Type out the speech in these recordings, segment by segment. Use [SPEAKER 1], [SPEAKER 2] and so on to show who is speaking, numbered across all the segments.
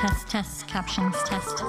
[SPEAKER 1] Test, captions, test.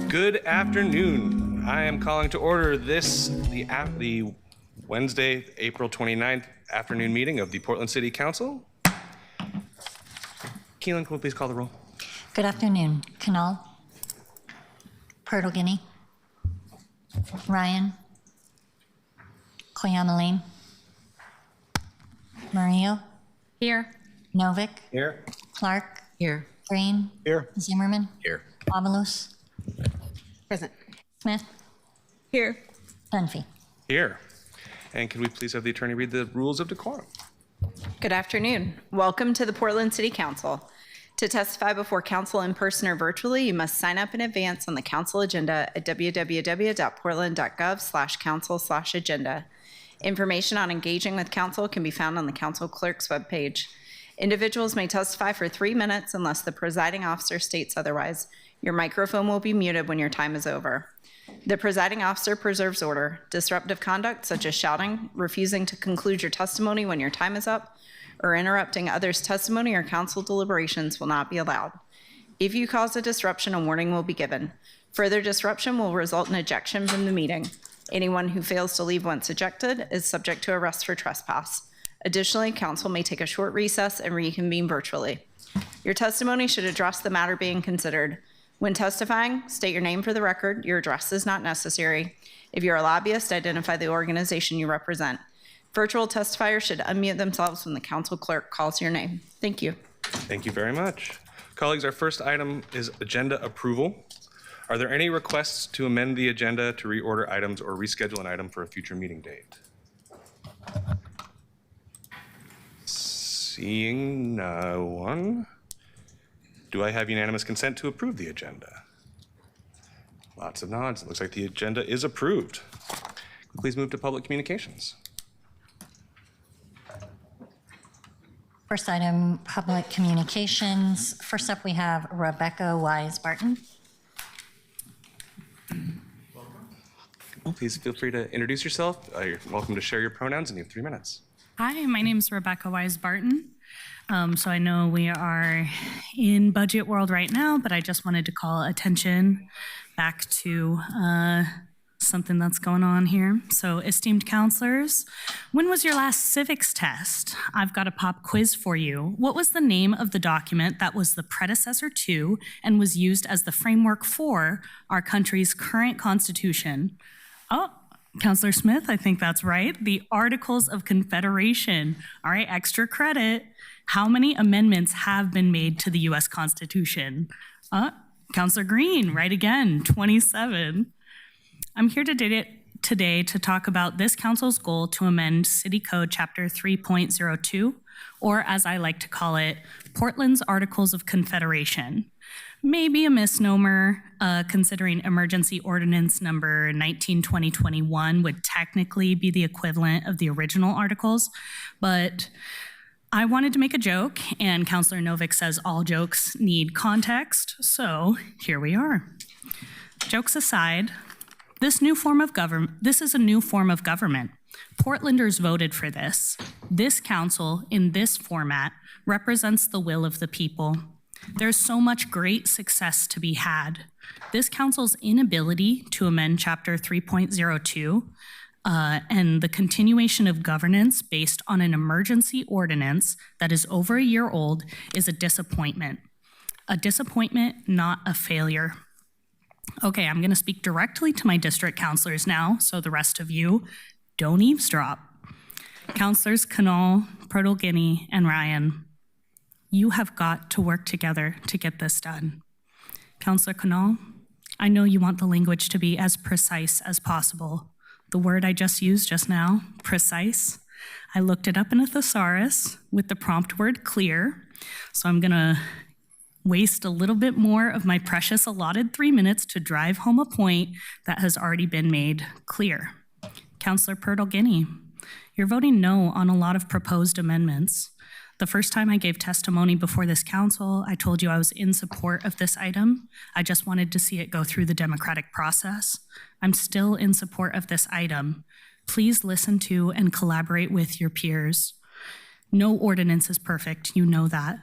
[SPEAKER 2] Good afternoon. I am calling to order the Wednesday, April 29th afternoon meeting of the Portland City Council. Keelan, can we please call the roll?
[SPEAKER 1] Good afternoon. Kanal, Pertlegany, Ryan, Koyamaline, Murillo.
[SPEAKER 3] Here.
[SPEAKER 1] Novick.
[SPEAKER 2] Here.
[SPEAKER 1] Clark.
[SPEAKER 3] Here.
[SPEAKER 1] Green.
[SPEAKER 2] Here.
[SPEAKER 1] Zimmerman.
[SPEAKER 2] Here.
[SPEAKER 1] Avalos.
[SPEAKER 3] Present.
[SPEAKER 1] Smith,
[SPEAKER 3] Here.
[SPEAKER 1] Dunphy.
[SPEAKER 2] Here. And can we please have the attorney read the rules of decorum?
[SPEAKER 4] Good afternoon. Welcome to the Portland City Council. To testify before council in person or virtually, you must sign up in advance on the council agenda at www.portland.gov/council/agenda. Information on engaging with council can be found on the council clerk's webpage. Individuals may testify for 3 minutes unless the presiding officer states otherwise. Your microphone will be muted when your time is over. The presiding officer preserves order. Disruptive conduct, such as shouting, refusing to conclude your testimony when your time is up, or interrupting others' testimony or council deliberations will not be allowed. If you cause a disruption, a warning will be given. Further disruption will result in ejection from the meeting. Anyone who fails to leave once ejected is subject to arrest for trespass. Additionally, council may take a short recess and reconvene virtually. Your testimony should address the matter being considered. When testifying, state your name for the record. Your address is not necessary. If you're a lobbyist, identify the organization you represent. Virtual testifiers should unmute themselves when the council clerk calls your name. Thank you.
[SPEAKER 2] Thank you very much. Colleagues, our first item is agenda approval. Are there any requests to amend the agenda to reorder items or reschedule an item for a future meeting date? Seeing no one, do I have unanimous consent to approve the agenda? Lots of nods. It looks like the agenda is approved. Please move to public communications.
[SPEAKER 1] First item, public communications. First up, we have Rebecca Wise-Barton.
[SPEAKER 2] Please feel free to introduce yourself. You're welcome to share your pronouns, and you have 3 minutes.
[SPEAKER 5] Hi, my name is Rebecca Wise-Barton. So I know we are in budget world right now, but I just wanted to call attention back to something that's going on here. So esteemed counselors, when was your last civics test? I've got a pop quiz for you. What was the name of the document that was the predecessor to and was used as the framework for our country's current constitution? Oh, Counselor Smith, I think that's right. The Articles of Confederation. All right, extra credit. How many amendments have been made to the U.S. Constitution? Counselor Green, right again, 27. I'm here today to talk about this council's goal to amend City Code Chapter 3.02, or as I like to call it, Portland's Articles of Confederation. Maybe a misnomer, considering Emergency Ordinance number 19/2021 would technically be the equivalent of the original articles, but I wanted to make a joke, and Councilor Novick says all jokes need context, so here we are. Jokes aside, this is a new form of government. Portlanders voted for this. This council, in this format, represents the will of the people. There's so much great success to be had. This council's inability to amend Chapter 3.02 and the continuation of governance based on an emergency ordinance that is over a year old is a disappointment. A disappointment, not a failure. Okay, I'm going to speak directly to my district councilors now, so the rest of you don't eavesdrop. Councilors Canal, Purtle-Guinea, and Ryan, you have got to work together to get this done. Councilor Canal, I know you want the language to be as precise as possible. The word I just used just now, precise, I looked it up in a thesaurus with the prompt word clear, so I'm going to waste a little bit more of my precious allotted 3 minutes to drive home a point that has already been made clear. Councilor Purtle-Guinea, you're voting no on a lot of proposed amendments. The first time I gave testimony before this council, I told you I was in support of this item. I just wanted to see it go through the democratic process. I'm still in support of this item. Please listen to and collaborate with your peers. No ordinance is perfect, you know that.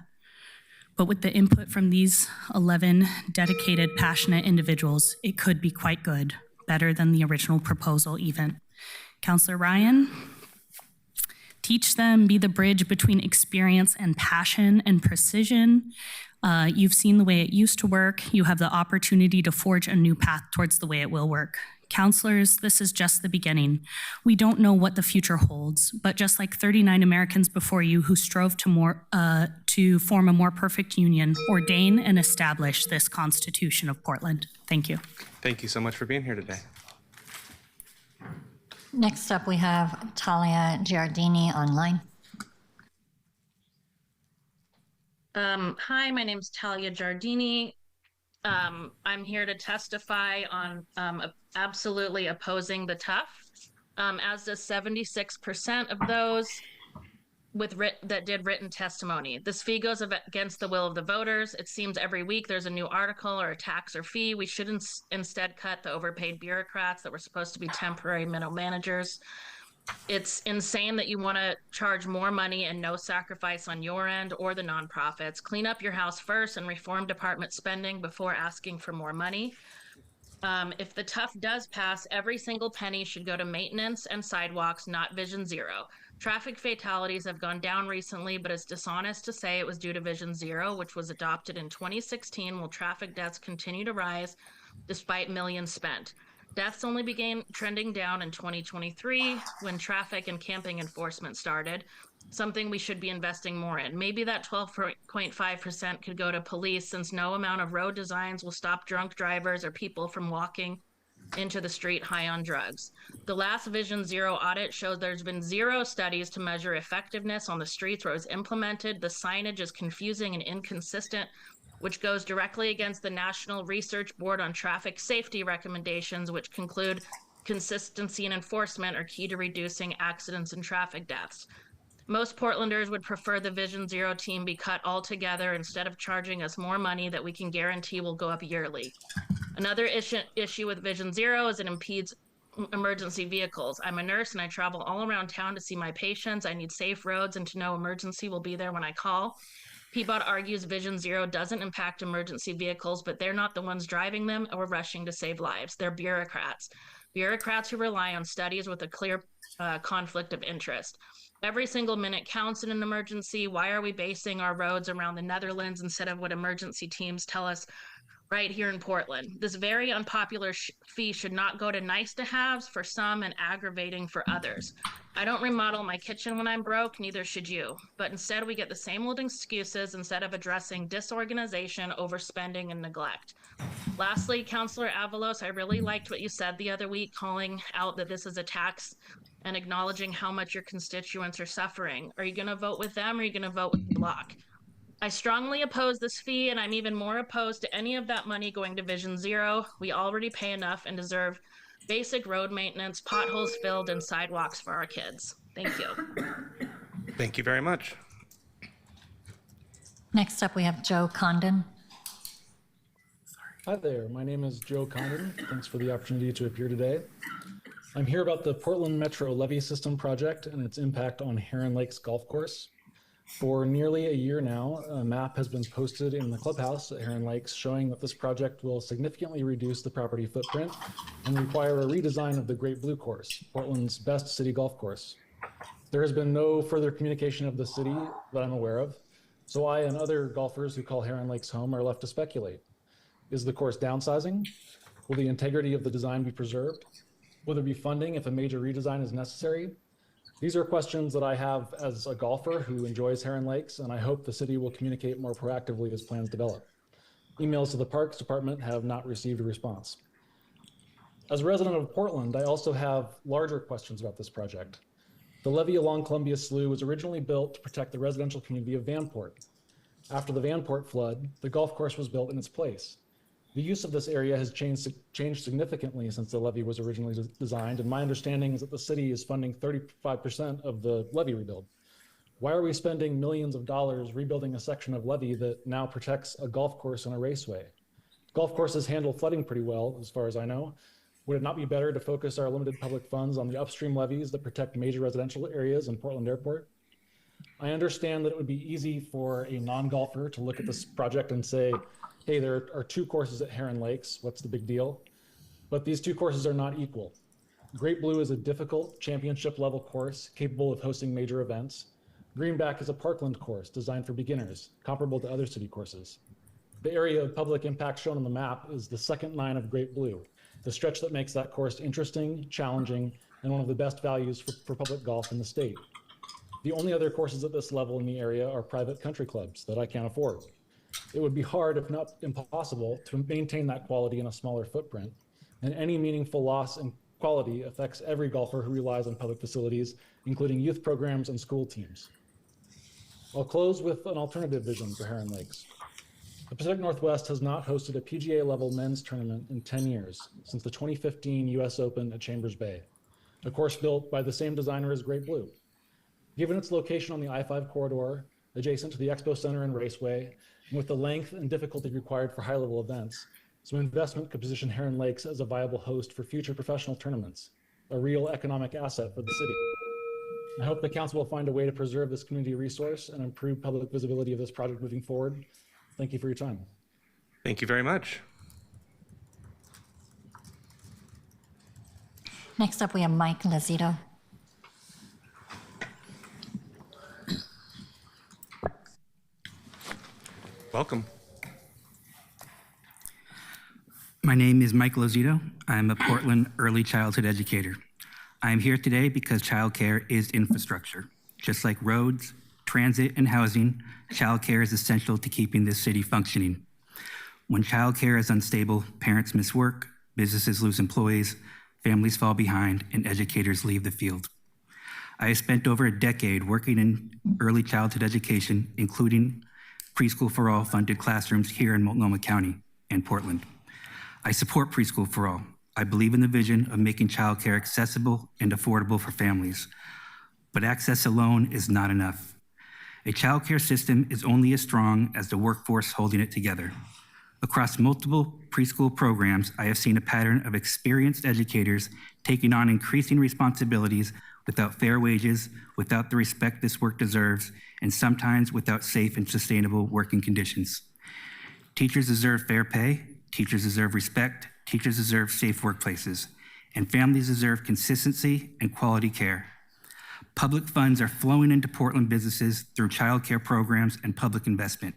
[SPEAKER 5] But with the input from these 11 dedicated, passionate individuals, it could be quite good, better than the original proposal even. Councilor Ryan, teach them, be the bridge between experience and passion and precision. You've seen the way it used to work. You have the opportunity to forge a new path towards the way it will work. Counselors, this is just the beginning. We don't know what the future holds, but just like 39 Americans before you who strove to form a more perfect union, ordain and establish this Constitution of Portland. Thank you.
[SPEAKER 2] Thank you so much for being here today.
[SPEAKER 1] Next up, we have Talia Giardini online.
[SPEAKER 3] Hi, my name's Talia Giardini. I'm here to testify on absolutely opposing the TUF, as does 76% of those that did written testimony. This fee goes against the will of the voters. It seems every week there's a new article or a tax or fee. We should instead cut the overpaid bureaucrats that were supposed to be temporary middle managers. It's insane that you want to charge more money and no sacrifice on your end or the nonprofits. Clean up your house first and reform department spending before asking for more money. If the TUF does pass, every single penny should go to maintenance and sidewalks, not Vision Zero. Traffic fatalities have gone down recently, but it's dishonest to say it was due to Vision Zero, which was adopted in 2016, while traffic deaths continue to rise despite millions spent. Deaths only began trending down in 2023 when traffic and camping enforcement started, something we should be investing more in. Maybe that 12.5% could go to police, since no amount of road designs will stop drunk drivers or people from walking into the street high on drugs. The last Vision Zero audit shows there's been 0 studies to measure effectiveness on the streets where it was implemented. The signage is confusing and inconsistent, which goes directly against the National Research Board on Traffic Safety recommendations, which conclude consistency and enforcement are key to reducing accidents and traffic deaths. Most Portlanders would prefer the Vision Zero team be cut altogether instead of charging us more money that we can guarantee will go up yearly. Another issue with Vision Zero is it impedes emergency vehicles. I'm a nurse and I travel all around town to see my patients. I need safe roads and to know emergency will be there when I call. PBOT argues Vision Zero doesn't impact emergency vehicles, but they're not the ones driving them or rushing to save lives. They're bureaucrats. Bureaucrats who rely on studies with a clear conflict of interest. Every single minute counts in an emergency. Why are we basing our roads around the Netherlands instead of what emergency teams tell us right here in Portland? This very unpopular fee should not go to nice to haves for some and aggravating for others. I don't remodel my kitchen when I'm broke, neither should you. But instead we get the same old excuses instead of addressing disorganization, overspending, and neglect. Lastly, Councilor Avalos, I really liked what you said the other week, calling out that this is a tax and acknowledging how much your constituents are suffering. Are you going to vote with them or are you going to vote with the block? I strongly oppose this fee, and I'm even more opposed to any of that money going to Vision Zero. We already pay enough and deserve basic road maintenance, potholes filled, and sidewalks for our kids. Thank you.
[SPEAKER 2] Thank you very much.
[SPEAKER 1] Next up, we have Joe Condon.
[SPEAKER 6] Hi there, my name is Joe Condon. Thanks for the opportunity to appear today. I'm here about the Portland Metro Levee System project and its impact on Heron Lakes Golf Course. For nearly a year now, a map has been posted in the clubhouse at Heron Lakes showing that this project will significantly reduce the property footprint and require a redesign of the Great Blue Course, Portland's best city golf course. There has been no further communication of the city that I'm aware of, so I and other golfers who call Heron Lakes home are left to speculate. Is the course downsizing? Will the integrity of the design be preserved? Will there be funding if a major redesign is necessary? These are questions that I have as a golfer who enjoys Heron Lakes, and I hope the city will communicate more proactively as plans develop. Emails to the Parks Department have not received a response. As a resident of Portland, I also have larger questions about this project. The levee along Columbia Slough was originally built to protect the residential community of Vanport. After the Vanport flood, the golf course was built in its place. The use of this area has changed significantly since the levee was originally designed, and my understanding is that the city is funding 35% of the levee rebuild. Why are we spending millions of dollars rebuilding a section of levee that now protects a golf course and a raceway? Golf courses handle flooding pretty well, as far as I know. Would it not be better to focus our limited public funds on the upstream levees that protect major residential areas in Portland Airport? I understand that it would be easy for a non-golfer to look at this project and say, hey, there are 2 courses at Heron Lakes, what's the big deal? But these 2 courses are not equal. Great Blue is a difficult championship level course capable of hosting major events. Greenback is a parkland course designed for beginners, comparable to other city courses. The area of public impact shown on the map is the second line of Great Blue, the stretch that makes that course interesting, challenging, and one of the best values for public golf in the state. The only other courses at this level in the area are private country clubs that I can't afford. It would be hard, if not impossible, to maintain that quality in a smaller footprint, and any meaningful loss in quality affects every golfer who relies on public facilities, including youth programs and school teams. I'll close with an alternative vision for Heron Lakes. The Pacific Northwest has not hosted a PGA-level men's tournament in 10 years, since the 2015 US Open at Chambers Bay, a course built by the same designer as Great Blue. Given its location on the I-5 corridor, adjacent to the Expo Center and Raceway, and with the length and difficulty required for high-level events, some investment could position Heron Lakes as a viable host for future professional tournaments, a real economic asset for the city. I hope the council will find a way to preserve this community resource and improve public visibility of this project moving forward. Thank you for your time.
[SPEAKER 2] Thank you very much.
[SPEAKER 1] Next up, we have Mike Lazito.
[SPEAKER 2] Welcome.
[SPEAKER 7] My name is Mike Lozito. I'm a Portland early childhood educator. I am here today because childcare is infrastructure. Just like roads, transit, and housing, childcare is essential to keeping this city functioning. When childcare is unstable, parents miss work, businesses lose employees, families fall behind, and educators leave the field. I have spent over a decade working in early childhood education, including Preschool for All funded classrooms here in Multnomah County and Portland. I support Preschool for All. I believe in the vision of making childcare accessible and affordable for families. But access alone is not enough. A childcare system is only as strong as the workforce holding it together. Across multiple preschool programs, I have seen a pattern of experienced educators taking on increasing responsibilities without fair wages, without the respect this work deserves, and sometimes without safe and sustainable working conditions. Teachers deserve fair pay, teachers deserve respect, teachers deserve safe workplaces, and families deserve consistency and quality care. Public funds are flowing into Portland businesses through childcare programs and public investment.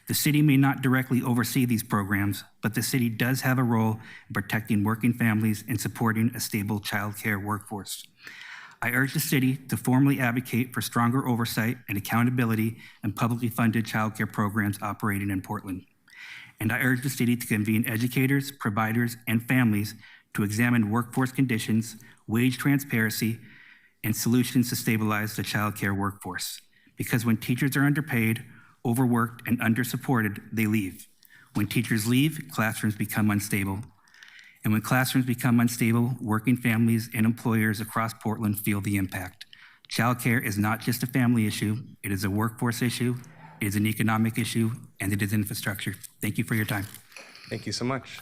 [SPEAKER 7] The city may not directly oversee these programs, but the city does have a role in protecting working families and supporting a stable childcare workforce. I urge the city to formally advocate for stronger oversight and accountability in publicly funded childcare programs operating in Portland. And I urge the city to convene educators, providers, and families to examine workforce conditions, wage transparency, and solutions to stabilize the childcare workforce. Because when teachers are underpaid, overworked, and undersupported, they leave. When teachers leave, classrooms become unstable. And when classrooms become unstable, working families and employers across Portland feel the impact. Childcare is not just a family issue, it is a workforce issue, it is an economic issue, and it is infrastructure. Thank you for your time.
[SPEAKER 2] Thank you so much.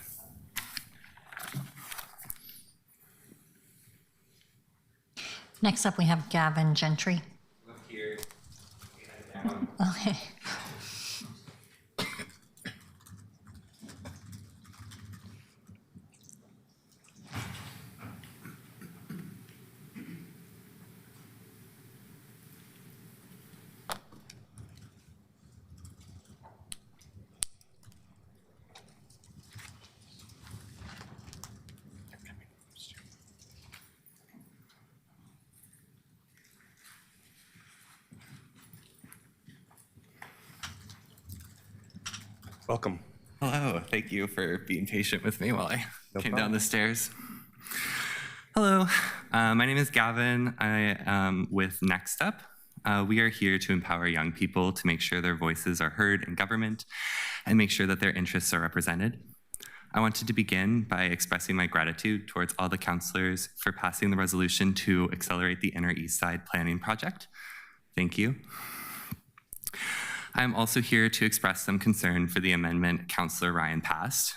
[SPEAKER 1] Next up, we have Gavin Gentry. Okay.
[SPEAKER 2] Welcome.
[SPEAKER 8] Hello, thank you for being patient with me while I came down
[SPEAKER 2] problem.
[SPEAKER 8] the stairs. Hello, my name is Gavin. I am with Next Up. We are here to empower young people to make sure their voices are heard in government and make sure that their interests are represented. I wanted to begin by expressing my gratitude towards all the councilors for passing the resolution to accelerate the Inner East Side Planning Project. Thank you. I'm also here to express some concern for the amendment Councillor Ryan passed.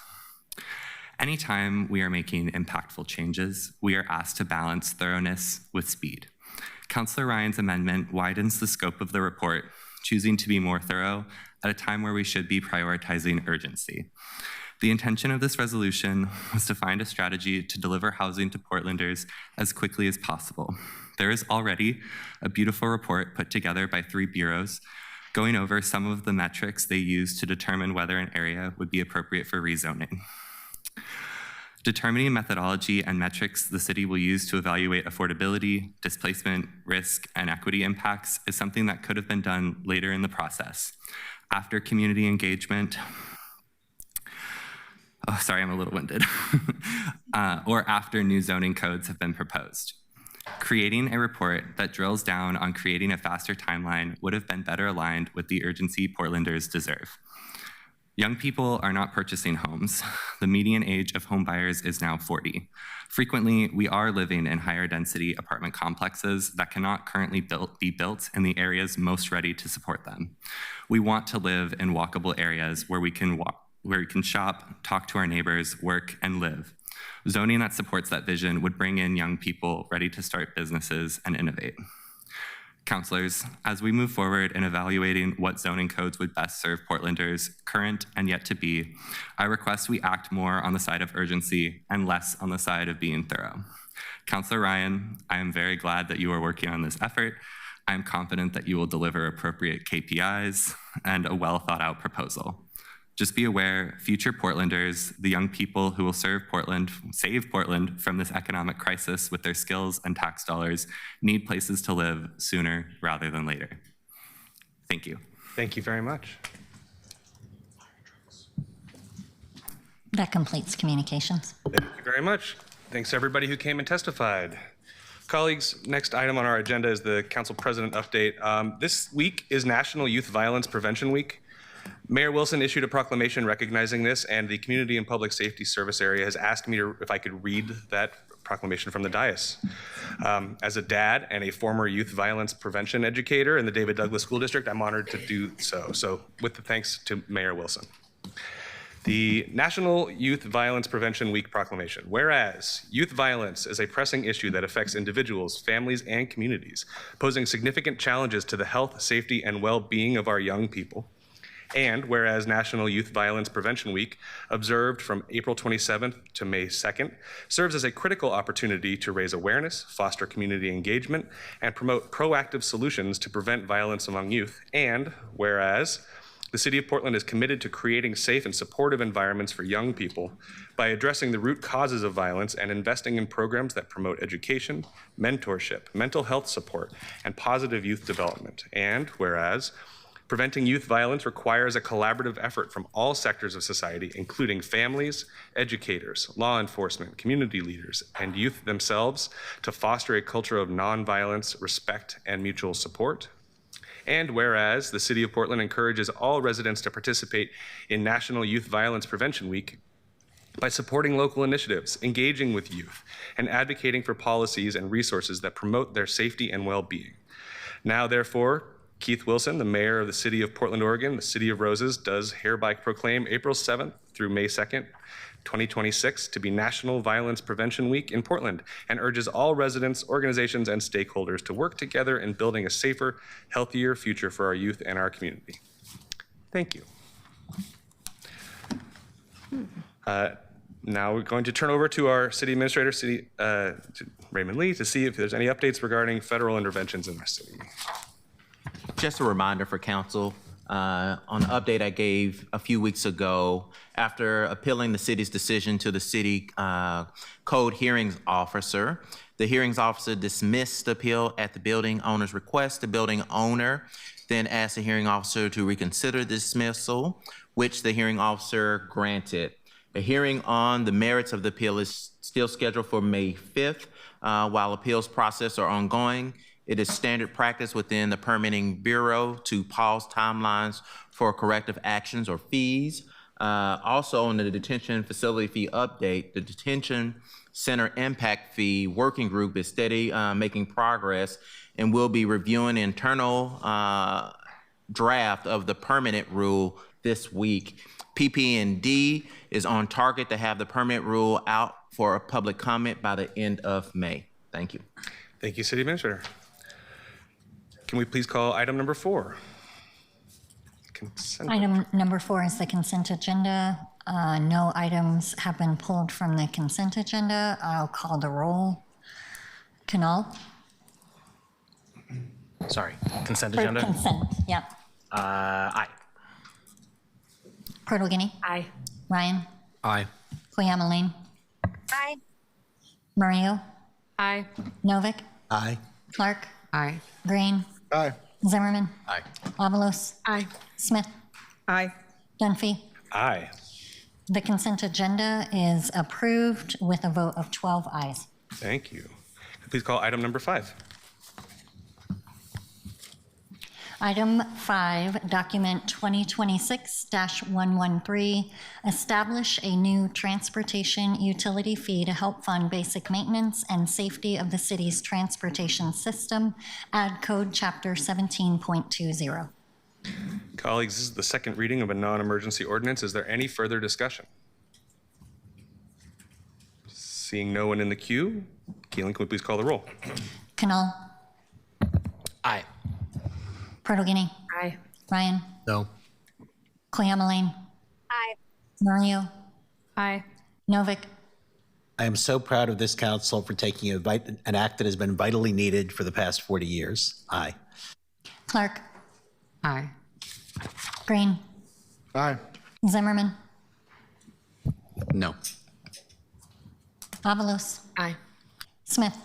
[SPEAKER 8] Anytime we are making impactful changes, we are asked to balance thoroughness with speed. Councillor Ryan's amendment widens the scope of the report, choosing to be more thorough at a time where we should be prioritizing urgency. The intention of this resolution was to find a strategy to deliver housing to Portlanders as quickly as possible. There is already a beautiful report put together by 3 bureaus going over some of the metrics they use to determine whether an area would be appropriate for rezoning. Determining methodology and metrics the city will use to evaluate affordability, displacement, risk, and equity impacts is something that could have been done later in the process, after community engagement, oh, sorry, I'm a little winded, or after new zoning codes have been proposed. Creating a report that drills down on creating a faster timeline would have been better aligned with the urgency Portlanders deserve. Young people are not purchasing homes. The median age of home buyers is now 40. Frequently, we are living in higher density apartment complexes that cannot currently be built in the areas most ready to support them. We want to live in walkable areas where we can shop, talk to our neighbors, work, and live. Zoning that supports that vision would bring in young people ready to start businesses and innovate. Councilors, as we move forward in evaluating what zoning codes would best serve Portlanders, current and yet to be, I request we act more on the side of urgency and less on the side of being thorough. Councilor Ryan, I am very glad that you are working on this effort. I am confident that you will deliver appropriate KPIs and a well thought out proposal. Just be aware, future Portlanders, the young people who will save Portland from this economic crisis with their skills and tax dollars, need places to live sooner rather than later. Thank you.
[SPEAKER 2] Thank you very much.
[SPEAKER 1] That completes communications.
[SPEAKER 2] Thank you very much. Thanks to everybody who came and testified. Colleagues, next item on our agenda is the council president update. This week is National Youth Violence Prevention Week. Mayor Wilson issued a proclamation recognizing this, and the Community and Public Safety Service area has asked me if I could read that proclamation from the dais. As a dad and a former youth violence prevention educator in the David Douglas School District, I'm honored to do so. So with the thanks to Mayor Wilson. The National Youth Violence Prevention Week proclamation. Whereas youth violence is a pressing issue that affects individuals, families, and communities, posing significant challenges to the health, safety, and well-being of our young people. And whereas National Youth Violence Prevention Week, observed from April 27th to May 2nd, serves as a critical opportunity to raise awareness, foster community engagement, and promote proactive solutions to prevent violence among youth. And whereas the City of Portland is committed to creating safe and supportive environments for young people by addressing the root causes of violence and investing in programs that promote education, mentorship, mental health support, and positive youth development. And whereas preventing youth violence requires a collaborative effort from all sectors of society, including families, educators, law enforcement, community leaders, and youth themselves, to foster a culture of nonviolence, respect, and mutual support. And whereas the City of Portland encourages all residents to participate in National Youth Violence Prevention Week by supporting local initiatives, engaging with youth, and advocating for policies and resources that promote their safety and well-being. Now, therefore, Keith Wilson, the mayor of the City of Portland, Oregon, the City of Roses, does hereby proclaim April 7th through May 2nd, 2026 to be National Violence Prevention Week in Portland, and urges all residents, organizations, and stakeholders to work together in building a safer, healthier future for our youth and our community. Thank you. Now we're going to turn over to our city administrator, Raymond Lee, to see if there's any updates regarding federal interventions in our city.
[SPEAKER 9] Just a reminder for council, on an update I gave a few weeks ago, after appealing the city's decision to the city code hearings officer, the hearings officer dismissed the appeal at the building owner's request. The building owner then asked the hearing officer to reconsider the dismissal, which the hearing officer granted. A hearing on the merits of the appeal is still scheduled for May 5th. While appeals process are ongoing, it is standard practice within the Permitting Bureau to pause timelines for corrective actions or fees. Also, on the detention facility fee update, the Detention Center Impact Fee Working Group is steady making progress and will be reviewing internal draft of the permanent rule this week. PP&D is on target to have the permanent rule out for a public comment by the end of May. Thank you.
[SPEAKER 2] Thank you, City Administrator. Can we please call item number 4? Consent.
[SPEAKER 1] Item number 4 is the consent agenda. No items have been pulled from the consent agenda. I'll call the roll. Canal?
[SPEAKER 10] Sorry, consent
[SPEAKER 1] For
[SPEAKER 10] agenda.
[SPEAKER 1] consent, yeah.
[SPEAKER 9] Aye.
[SPEAKER 1] Portal-Guinea.
[SPEAKER 10] Aye.
[SPEAKER 1] Ryan.
[SPEAKER 11] Aye.
[SPEAKER 1] Cleameline.
[SPEAKER 10] Aye.
[SPEAKER 1] Murillo.
[SPEAKER 10] Aye.
[SPEAKER 1] Novick.
[SPEAKER 11] Aye.
[SPEAKER 1] Clark.
[SPEAKER 10] Aye.
[SPEAKER 1] Green.
[SPEAKER 11] Aye.
[SPEAKER 1] Zimmerman.
[SPEAKER 11] Aye.
[SPEAKER 1] Avalos.
[SPEAKER 10] Aye.
[SPEAKER 1] Smith.
[SPEAKER 10] Aye.
[SPEAKER 1] Dunphy.
[SPEAKER 2] Aye.
[SPEAKER 1] The consent agenda is approved with a vote of 12 ayes.
[SPEAKER 2] Thank you. Please call item number 5.
[SPEAKER 1] Item 5, document 2026-113, establish a new transportation utility fee to help fund basic maintenance and safety of the city's transportation system. Add code chapter 17.20.
[SPEAKER 2] Colleagues, this is the second reading of a non-emergency ordinance. Is there any further discussion? Seeing no one in the queue, Keelan, can we please call the roll?
[SPEAKER 1] Canal.
[SPEAKER 11] Aye.
[SPEAKER 1] Portal-Guinea.
[SPEAKER 10] Aye.
[SPEAKER 1] Ryan.
[SPEAKER 11] No.
[SPEAKER 1] Cleameline.
[SPEAKER 10] Aye.
[SPEAKER 1] Murillo.
[SPEAKER 10] Aye.
[SPEAKER 1] Novick.
[SPEAKER 11] I am so proud of this council for taking an act that has been vitally needed for the past 40 years. Aye.
[SPEAKER 1] Clark.
[SPEAKER 10] Aye.
[SPEAKER 1] Green.
[SPEAKER 11] Aye.
[SPEAKER 1] Zimmerman.
[SPEAKER 11] No.
[SPEAKER 1] Avalos.
[SPEAKER 10] Aye.
[SPEAKER 1] Smith.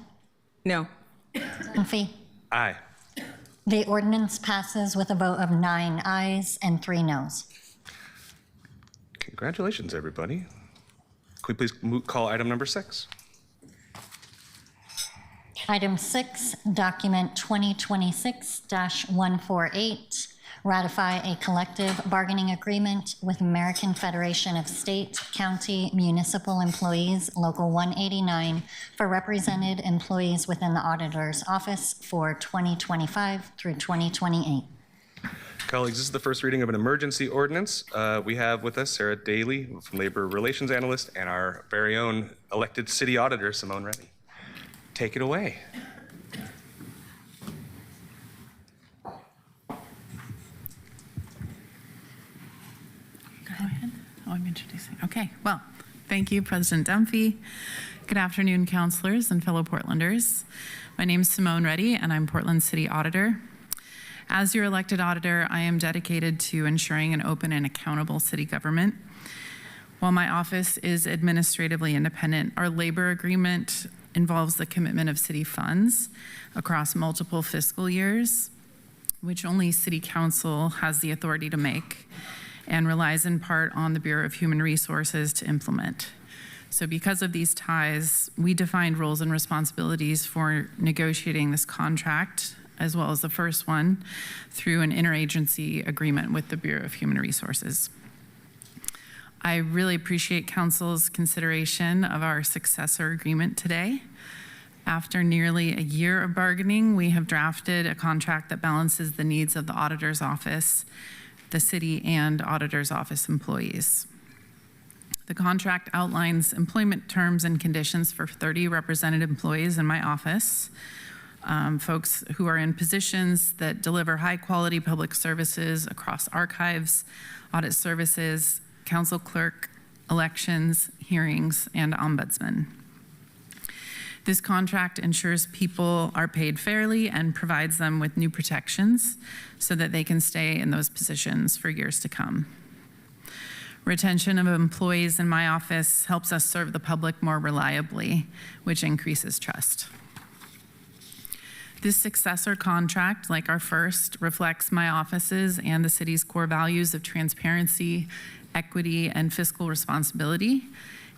[SPEAKER 10] No.
[SPEAKER 1] Dunphy.
[SPEAKER 2] Aye.
[SPEAKER 1] The ordinance passes with a vote of 9 ayes and 3 noes.
[SPEAKER 2] Congratulations, everybody. Can we please call item number 6?
[SPEAKER 1] Item 6, document 2026-148, ratify a collective bargaining agreement with American Federation of State, County, Municipal Employees, Local 189, for represented employees within the Auditor's Office for 2025 through 2028.
[SPEAKER 2] Colleagues, this is the first reading of an emergency ordinance. We have with us Sarah Daly, Labor Relations Analyst, and our very own elected city auditor, Simone Reddy. Take it away.
[SPEAKER 12] Go ahead. Oh, I'm introducing. Okay, well, thank you, President Dunphy. Good afternoon, councilors and fellow Portlanders. My name is Simone Reddy, and I'm Portland City Auditor. As your elected auditor, I am dedicated to ensuring an open and accountable city government. While my office is administratively independent, our labor agreement involves the commitment of city funds across multiple fiscal years, which only City Council has the authority to make, and relies in part on the Bureau of Human Resources to implement. So because of these ties, we defined roles and responsibilities for negotiating this contract, as well as the first one, through an interagency agreement with the Bureau of Human Resources. I really appreciate Council's consideration of our successor agreement today. After nearly a year of bargaining, we have drafted a contract that balances the needs of the Auditor's Office, the City and Auditor's Office employees. The contract outlines employment terms and conditions for 30 represented employees in my office, folks who are in positions that deliver high-quality public services across archives, audit services, council clerk, elections, hearings, and ombudsman. This contract ensures people are paid fairly and provides them with new protections so that they can stay in those positions for years to come. Retention of employees in my office helps us serve the public more reliably, which increases trust. This successor contract, like our first, reflects my office's and the city's core values of transparency, equity, and fiscal responsibility,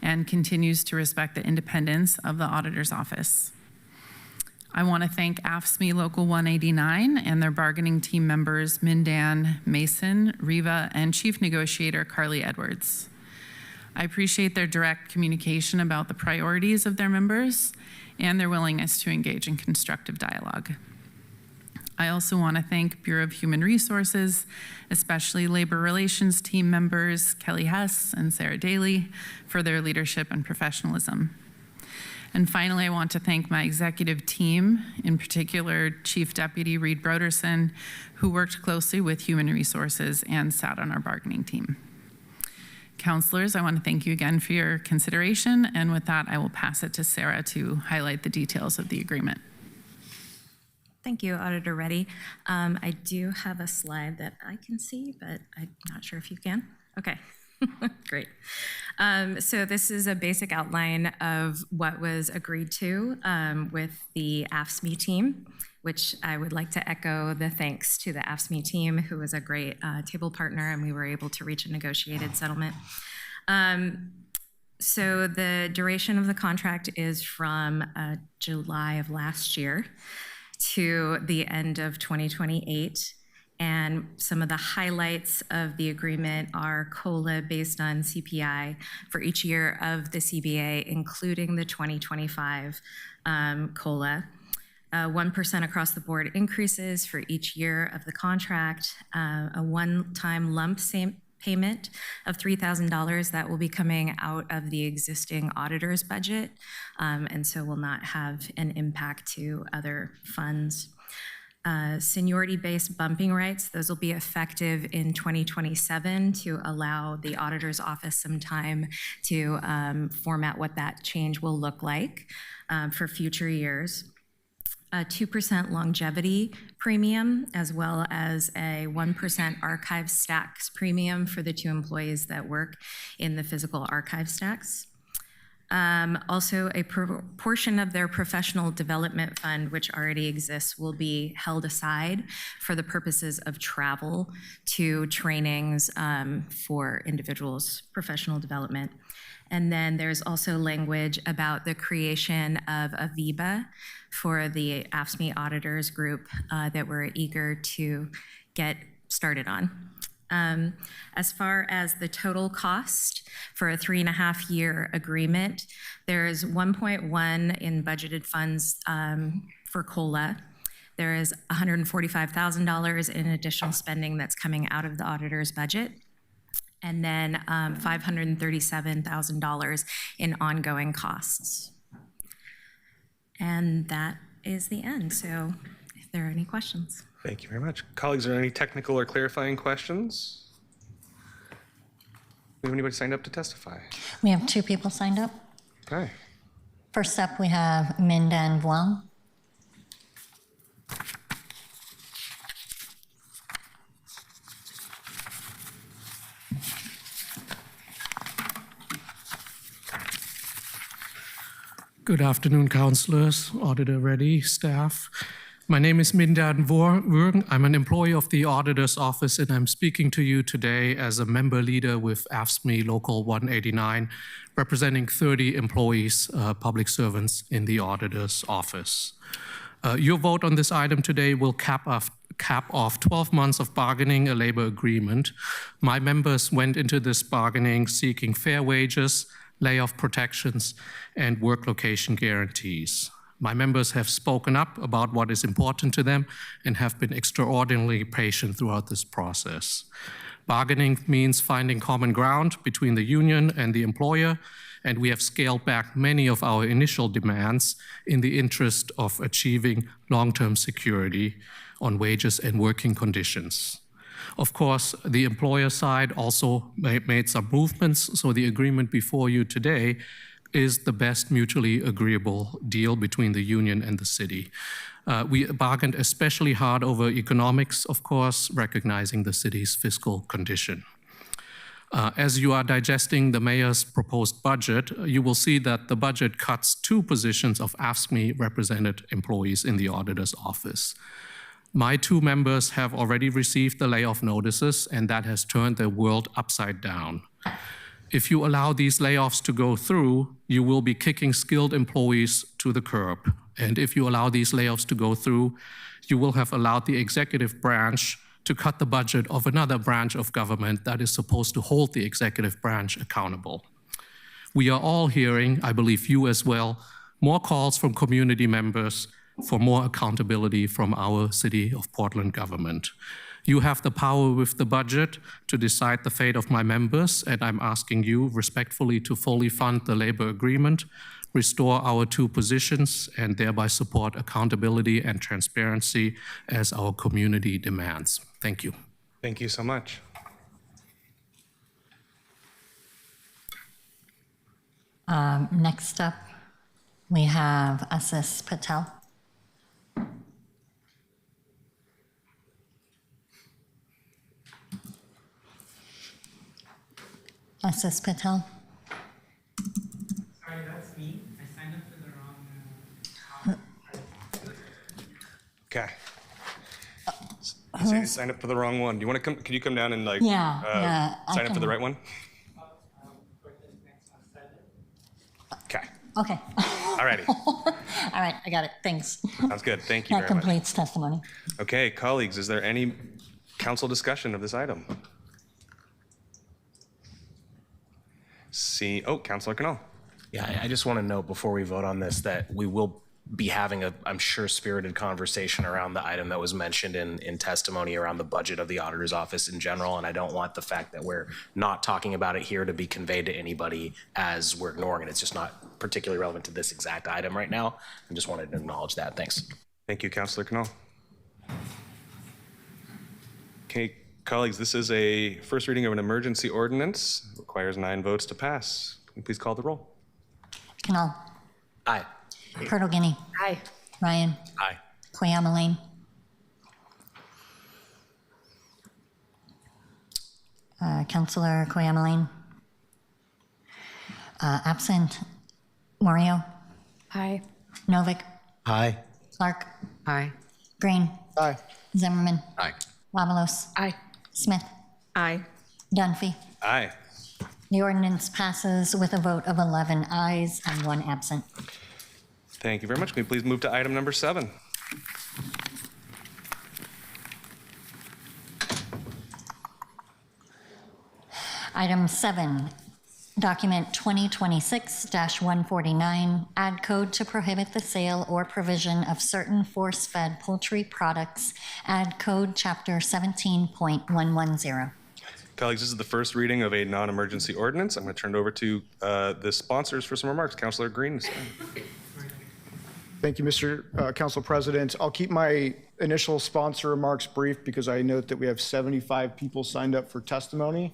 [SPEAKER 12] and continues to respect the independence of the Auditor's Office. I want to thank AFSCME Local 189 and their bargaining team members, Mindan, Mason, Riva, and Chief Negotiator Carly Edwards. I appreciate their direct communication about the priorities of their members and their willingness to engage in constructive dialogue. I also want to thank Bureau of Human Resources, especially Labor Relations team members Kelly Hess and Sarah Daly, for their leadership and professionalism. And finally, I want to thank my executive team, in particular Chief Deputy Reed Broderson, who worked closely with Human Resources and sat on our bargaining team. Councilors, I want to thank you again for your consideration, and with that, I will pass it to Sarah to highlight the details of the agreement.
[SPEAKER 13] Thank you, Auditor Reddy. I do have a slide that I can see, but I'm not sure if you can. Okay, great. So this is a basic outline of what was agreed to with the AFSCME team, which I would like to echo the thanks to the AFSCME team, who was a great table partner, and we were able to reach a negotiated settlement. So the duration of the contract is from July of last year to the end of 2028. And some of the highlights of the agreement are COLA based on CPI for each year of the CBA, including the 2025 COLA. 1% across the board increases for each year of the contract, a one-time lump sum payment of $3,000 that will be coming out of the existing auditor's budget, and so will not have an impact to other funds. Seniority-based bumping rights, those will be effective in 2027 to allow the auditor's office some time to format what that change will look like for future years. A 2% longevity premium, as well as a 1% archive stacks premium for the 2 employees that work in the physical archive stacks. Also, a portion of their professional development fund, which already exists, will be held aside for the purposes of travel to trainings for individuals' professional development. And then there's also language about the creation of a VIBA for the AFSCME auditors group that we're eager to get started on. As far as the total cost for a 3.5-year agreement, there's 1.1 in budgeted funds for COLA. There is $145,000 in additional spending that's coming out of the auditor's budget, and then $537,000 in ongoing costs. And that is the end. So if there are any questions.
[SPEAKER 2] Thank you very much. Colleagues, are there any technical or clarifying questions? Do we have anybody signed up to testify?
[SPEAKER 1] We have 2 people signed up.
[SPEAKER 2] Okay.
[SPEAKER 1] First up, we have Mindan Vuong.
[SPEAKER 14] Good afternoon, councillors, Auditor Reddy, staff. My name is Mindan Vuong. I'm an employee of the Auditor's Office, and I'm speaking to you today as a member leader with AFSCME Local 189, representing 30 employees, public servants in the Auditor's Office. Your vote on this item today will cap off 12 months of bargaining a labor agreement. My members went into this bargaining seeking fair wages, layoff protections, and work location guarantees. My members have spoken up about what is important to them and have been extraordinarily patient throughout this process. Bargaining means finding common ground between the union and the employer, and we have scaled back many of our initial demands in the interest of achieving long-term security on wages and working conditions. Of course, the employer side also made some movements, so the agreement before you today is the best mutually agreeable deal between the union and the city. We bargained especially hard over economics, of course, recognizing the city's fiscal condition. As you are digesting the mayor's proposed budget, you will see that the budget cuts 2 positions of AFSCME represented employees in the auditor's office. My 2 members have already received the layoff notices, and that has turned their world upside down. If you allow these layoffs to go through, you will be kicking skilled employees to the curb. And if you allow these layoffs to go through, you will have allowed the executive branch to cut the budget of another branch of government that is supposed to hold the executive branch accountable. We are all hearing, I believe you as well, more calls from community members for more accountability from our City of Portland government. You have the power with the budget to decide the fate of my members, and I'm asking you respectfully to fully fund the labor agreement, restore our 2 positions, and thereby support accountability and transparency as our community demands. Thank you.
[SPEAKER 2] Thank you so much.
[SPEAKER 1] Next up, we have Asis Patel. Assis Patel.
[SPEAKER 7] Sorry, that's me. I signed up for the wrong.
[SPEAKER 2] Okay. So you signed up for the wrong one. Do you want to come? Can you come down and like
[SPEAKER 1] Yeah, I
[SPEAKER 2] sign up for
[SPEAKER 1] can-
[SPEAKER 2] the right one? Okay.
[SPEAKER 1] Okay.
[SPEAKER 2] Alrighty.
[SPEAKER 1] All right, I got it. Thanks.
[SPEAKER 2] Sounds good. Thank you
[SPEAKER 1] That
[SPEAKER 2] very much.
[SPEAKER 1] completes testimony.
[SPEAKER 2] Okay, colleagues, is there any council discussion of this item? Councilor Cannell.
[SPEAKER 15] Yeah, I just want to note before we vote on this that we will be having a, I'm sure, spirited conversation around the item that was mentioned in testimony around the budget of the auditor's office in general. And I don't want the fact that we're not talking about it here to be conveyed to anybody as we're ignoring it. It's just not particularly relevant to this exact item right now. I just wanted to acknowledge that. Thanks.
[SPEAKER 2] Thank you, Councilor Cannell. Okay, colleagues, this is a first reading of an emergency ordinance. It requires 9 votes to pass. Can you please call the roll?
[SPEAKER 1] Canal.
[SPEAKER 15] Aye.
[SPEAKER 1] Curtle Guinea.
[SPEAKER 10] Aye.
[SPEAKER 1] Ryan.
[SPEAKER 15] Aye.
[SPEAKER 1] Quayama Councilor Quayama absent. Morio.
[SPEAKER 10] Aye.
[SPEAKER 1] Novick.
[SPEAKER 11] Aye.
[SPEAKER 1] Clark.
[SPEAKER 10] Aye.
[SPEAKER 1] Green.
[SPEAKER 15] Aye.
[SPEAKER 1] Zimmerman.
[SPEAKER 15] Aye.
[SPEAKER 1] Lavalos.
[SPEAKER 10] Aye.
[SPEAKER 1] Smith.
[SPEAKER 10] Aye.
[SPEAKER 1] Dunphy.
[SPEAKER 2] Aye.
[SPEAKER 1] The ordinance passes with a vote of 11 ayes and 1 absent.
[SPEAKER 2] Thank you very much. Can we please move to item number 7?
[SPEAKER 1] Item 7, document 2026-149, add code to prohibit the sale or provision of certain force-fed poultry products, add code chapter 17.110.
[SPEAKER 2] Colleagues, this is the first reading of a non-emergency ordinance. I'm going to turn it over to the sponsors for some remarks. Councilor Green.
[SPEAKER 16] Thank you, Mr. Council President. I'll keep my initial sponsor remarks brief because I note that we have 75 people signed up for testimony,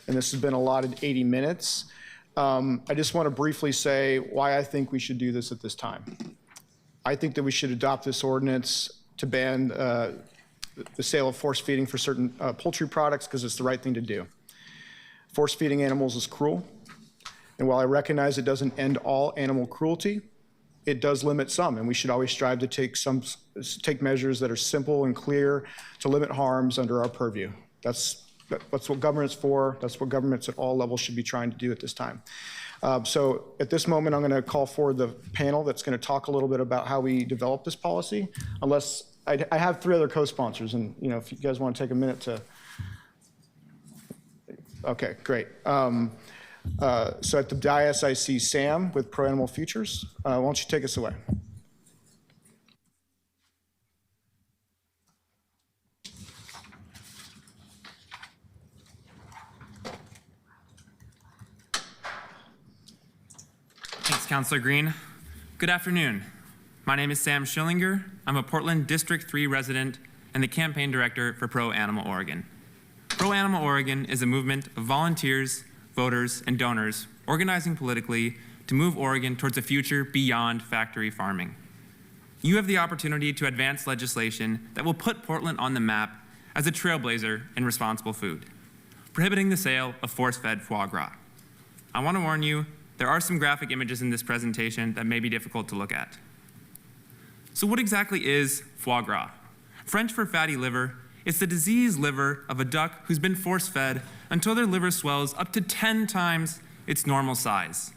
[SPEAKER 16] and this has been allotted 80 minutes. I just want to briefly say why I think we should do this at this time. I think that we should adopt this ordinance to ban the sale of force feeding for certain poultry products because it's the right thing to do. Force feeding animals is cruel, and while I recognize it doesn't end all animal cruelty, it does limit some, and we should always strive to take measures that are simple and clear to limit harms under our purview. That's what government's for. That's what governments at all levels should be trying to do at this time. So at this moment, I'm going to call forward the panel that's going to talk a little bit about how we develop this policy. Unless I have 3 other co-sponsors, and if you guys want to take a minute to. Okay, great. So at the dais, I see Sam with Pro Animal Futures. Why don't you take us away?
[SPEAKER 17] Thanks, Councilor Green. Good afternoon. My name is Sam Schillinger. I'm a Portland District 3 resident and the campaign director for Pro Animal Oregon. Pro Animal Oregon is a movement of volunteers, voters, and donors organizing politically to move Oregon towards a future beyond factory farming. You have the opportunity to advance legislation that will put Portland on the map as a trailblazer in responsible food, prohibiting the sale of force-fed foie gras. I want to warn you, there are some graphic images in this presentation that may be difficult to look at. So what exactly is foie gras? French for fatty liver, it's the diseased liver of a duck who's been force-fed until their liver swells up to 10 times its normal size.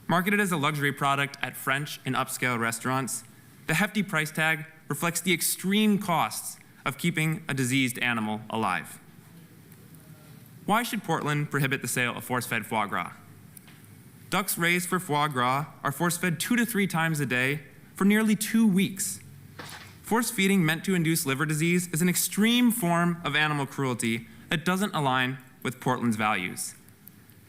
[SPEAKER 17] Marketed as a luxury product at French and upscale restaurants, the hefty price tag reflects the extreme costs of keeping a diseased animal alive. Why should Portland prohibit the sale of force-fed foie gras? Ducks raised for foie gras are force-fed 2 to 3 times a day for nearly 2 weeks. Force feeding meant to induce liver disease is an extreme form of animal cruelty that doesn't align with Portland's values.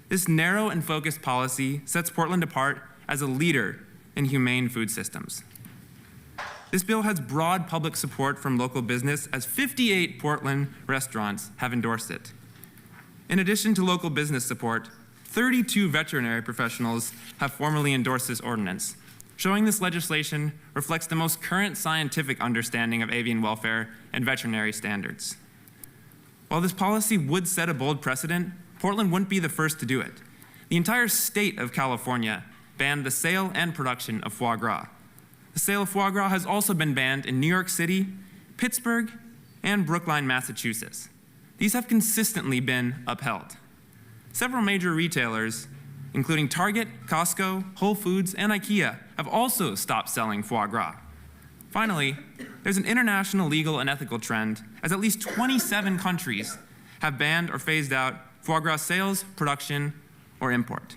[SPEAKER 17] This narrow and focused policy sets Portland apart as a leader in humane food systems. This bill has broad public support from local business, as 58 Portland restaurants have endorsed it. In addition to local business support, 32 veterinary professionals have formally endorsed this ordinance, showing this legislation reflects the most current scientific understanding of avian welfare and veterinary standards. While this policy would set a bold precedent, Portland wouldn't be the first to do it. The entire state of California banned the sale and production of foie gras. The sale of foie gras has also been banned in New York City, Pittsburgh, and Brookline, Massachusetts. These have consistently been upheld. Several major retailers, including Target, Costco, Whole Foods, and IKEA, have also stopped selling foie gras. Finally, there's an international legal and ethical trend, as at least 27 countries have banned or phased out foie gras sales, production, or import.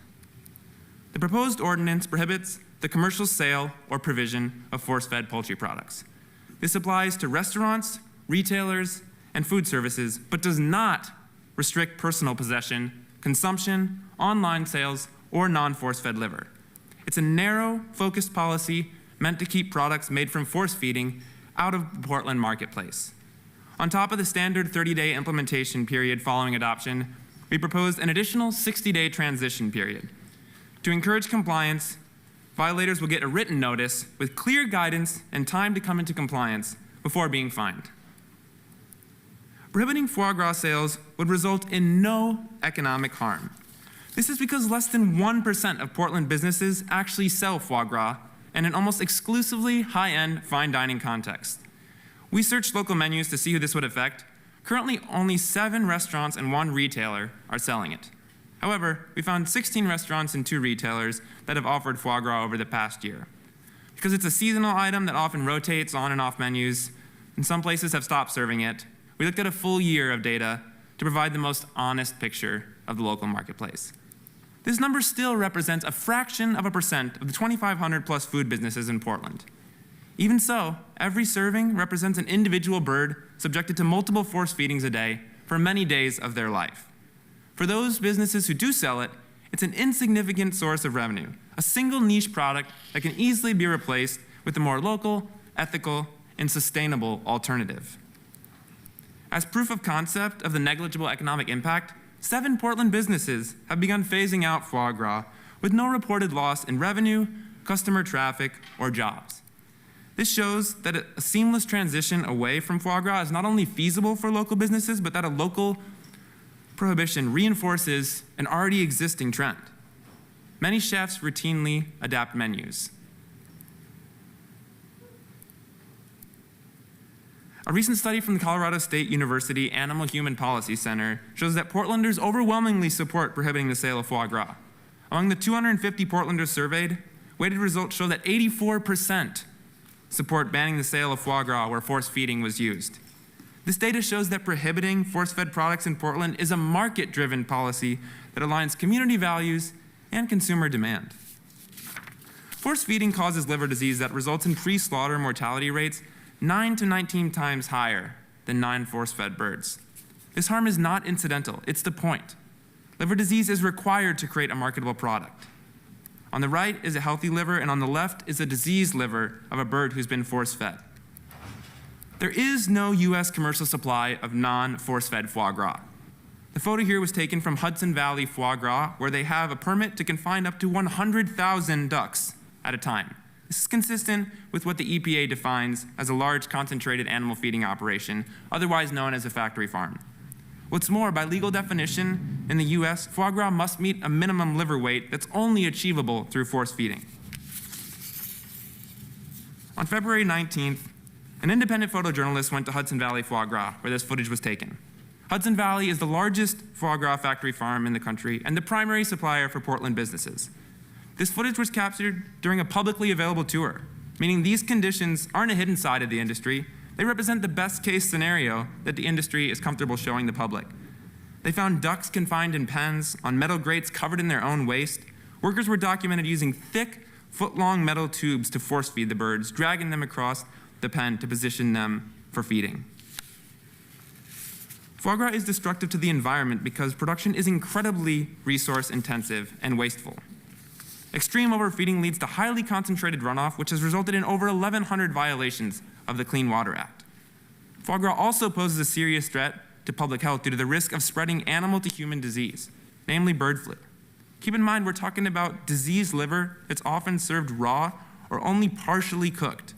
[SPEAKER 17] The proposed ordinance prohibits the commercial sale or provision of force-fed poultry products. This applies to restaurants, retailers, and food services, but does not restrict personal possession, consumption, online sales, or non-force-fed liver. It's a narrow, focused policy meant to keep products made from force feeding out of the Portland marketplace. On top of the standard 30-day implementation period following adoption, we proposed an additional 60-day transition period. To encourage compliance, violators will get a written notice with clear guidance and time to come into compliance before being fined. Prohibiting foie gras sales would result in no economic harm. This is because less than 1% of Portland businesses actually sell foie gras in an almost exclusively high-end fine dining context. We searched local menus to see who this would affect. Currently, only 7 restaurants and 1 retailer are selling it. However, we found 16 restaurants and 2 retailers that have offered foie gras over the past year. Because it's a seasonal item that often rotates on and off menus, and some places have stopped serving it, we looked at a full year of data to provide the most honest picture of the local marketplace. This number still represents a fraction of a percent of the 2,500 plus food businesses in Portland. Even so, every serving represents an individual bird subjected to multiple force feedings a day for many days of their life. For those businesses who do sell it, it's an insignificant source of revenue, a single niche product that can easily be replaced with a more local, ethical, and sustainable alternative. As proof of concept of the negligible economic impact, 7 Portland businesses have begun phasing out foie gras with no reported loss in revenue, customer traffic, or jobs. This shows that a seamless transition away from foie gras is not only feasible for local businesses, but that a local prohibition reinforces an already existing trend. Many chefs routinely adapt menus. A recent study from the Colorado State University Animal Human Policy Center shows that Portlanders overwhelmingly support prohibiting the sale of foie gras. Among the 250 Portlanders surveyed, weighted results show that 84% support banning the sale of foie gras where force feeding was used. This data shows that prohibiting force-fed products in Portland is a market-driven policy that aligns community values and consumer demand. Force feeding causes liver disease that results in pre-slaughter mortality rates 9 to 19 times higher than non-force-fed birds. This harm is not incidental, it's the point. Liver disease is required to create a marketable product. On the right is a healthy liver, and on the left is a diseased liver of a bird who's been force-fed. There is no US commercial supply of non-force-fed foie gras. The photo here was taken from Hudson Valley Foie Gras, where they have a permit to confine up to 100,000 ducks at a time. This is consistent with what the EPA defines as a large concentrated animal feeding operation, otherwise known as a factory farm. What's more, by legal definition in the US, foie gras must meet a minimum liver weight that's only achievable through force feeding. On February 19th, an independent photojournalist went to Hudson Valley Foie Gras, where this footage was taken. Hudson Valley is the largest foie gras factory farm in the country and the primary supplier for Portland businesses. This footage was captured during a publicly available tour, meaning these conditions aren't a hidden side of the industry. They represent the best case scenario that the industry is comfortable showing the public. They found ducks confined in pens on metal grates covered in their own waste. Workers were documented using thick, foot-long metal tubes to force feed the birds, dragging them across the pen to position them for feeding. Foie gras is destructive to the environment because production is incredibly resource-intensive and wasteful. Extreme overfeeding leads to highly concentrated runoff, which has resulted in over 1,100 violations of the Clean Water Act. Foie gras also poses a serious threat to public health due to the risk of spreading animal-to-human disease, namely bird flu. Keep in mind, we're talking about diseased liver that's often served raw or only partially cooked.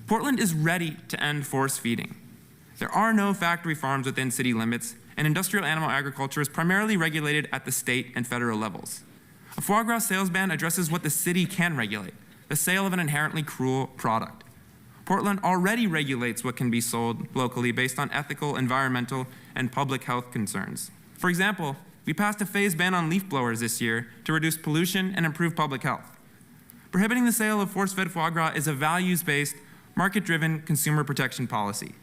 [SPEAKER 17] Portland is ready to end force feeding. There are no factory farms within city limits, and industrial animal agriculture is primarily regulated at the state and federal levels. A foie gras sales ban addresses what the city can regulate, the sale of an inherently cruel product. Portland already regulates what can be sold locally based on ethical, environmental, and public health concerns. For example, we passed a phased ban on leaf blowers this year to reduce pollution and improve public health. Prohibiting the sale of force-fed foie gras is a values-based, market-driven consumer protection policy.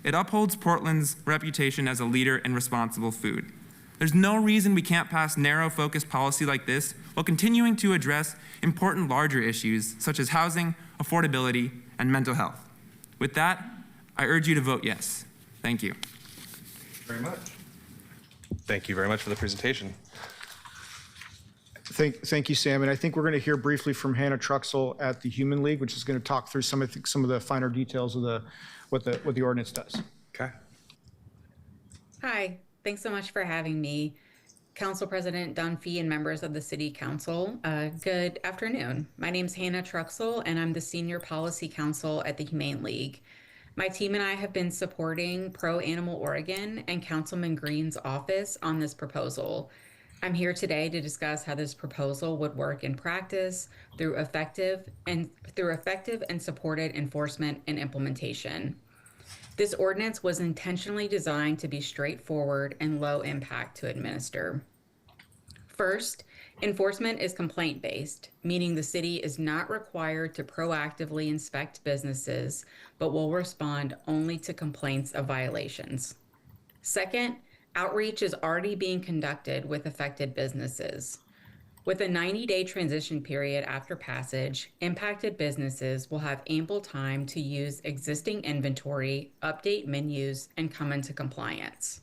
[SPEAKER 17] It upholds Portland's reputation as a leader in responsible food. There's no reason we can't pass narrow-focused policy like this while continuing to address important larger issues such as housing, affordability, and mental health. With that, I urge you to vote yes. Thank you.
[SPEAKER 2] Very much. Thank you very much for the presentation.
[SPEAKER 16] Thank you, Sam. And I think we're going to hear briefly from Hannah Truxell at the Human League, which is going to talk through some of the finer details of what the ordinance does.
[SPEAKER 2] Okay.
[SPEAKER 18] Hi, thanks so much for having me. Council President Dunphy and members of the City Council, good afternoon. My name's Hannah Truxell, and I'm the Senior Policy Counsel at the Humane League. My team and I have been supporting Pro Animal Oregon and Councilman Green's office on this proposal. I'm here today to discuss how this proposal would work in practice through effective and supported enforcement and implementation. This ordinance was intentionally designed to be straightforward and low impact to administer. First, enforcement is complaint-based, meaning the city is not required to proactively inspect businesses, but will respond only to complaints of violations. Second, outreach is already being conducted with affected businesses. With a 90-day transition period after passage, impacted businesses will have ample time to use existing inventory, update menus, and come into compliance.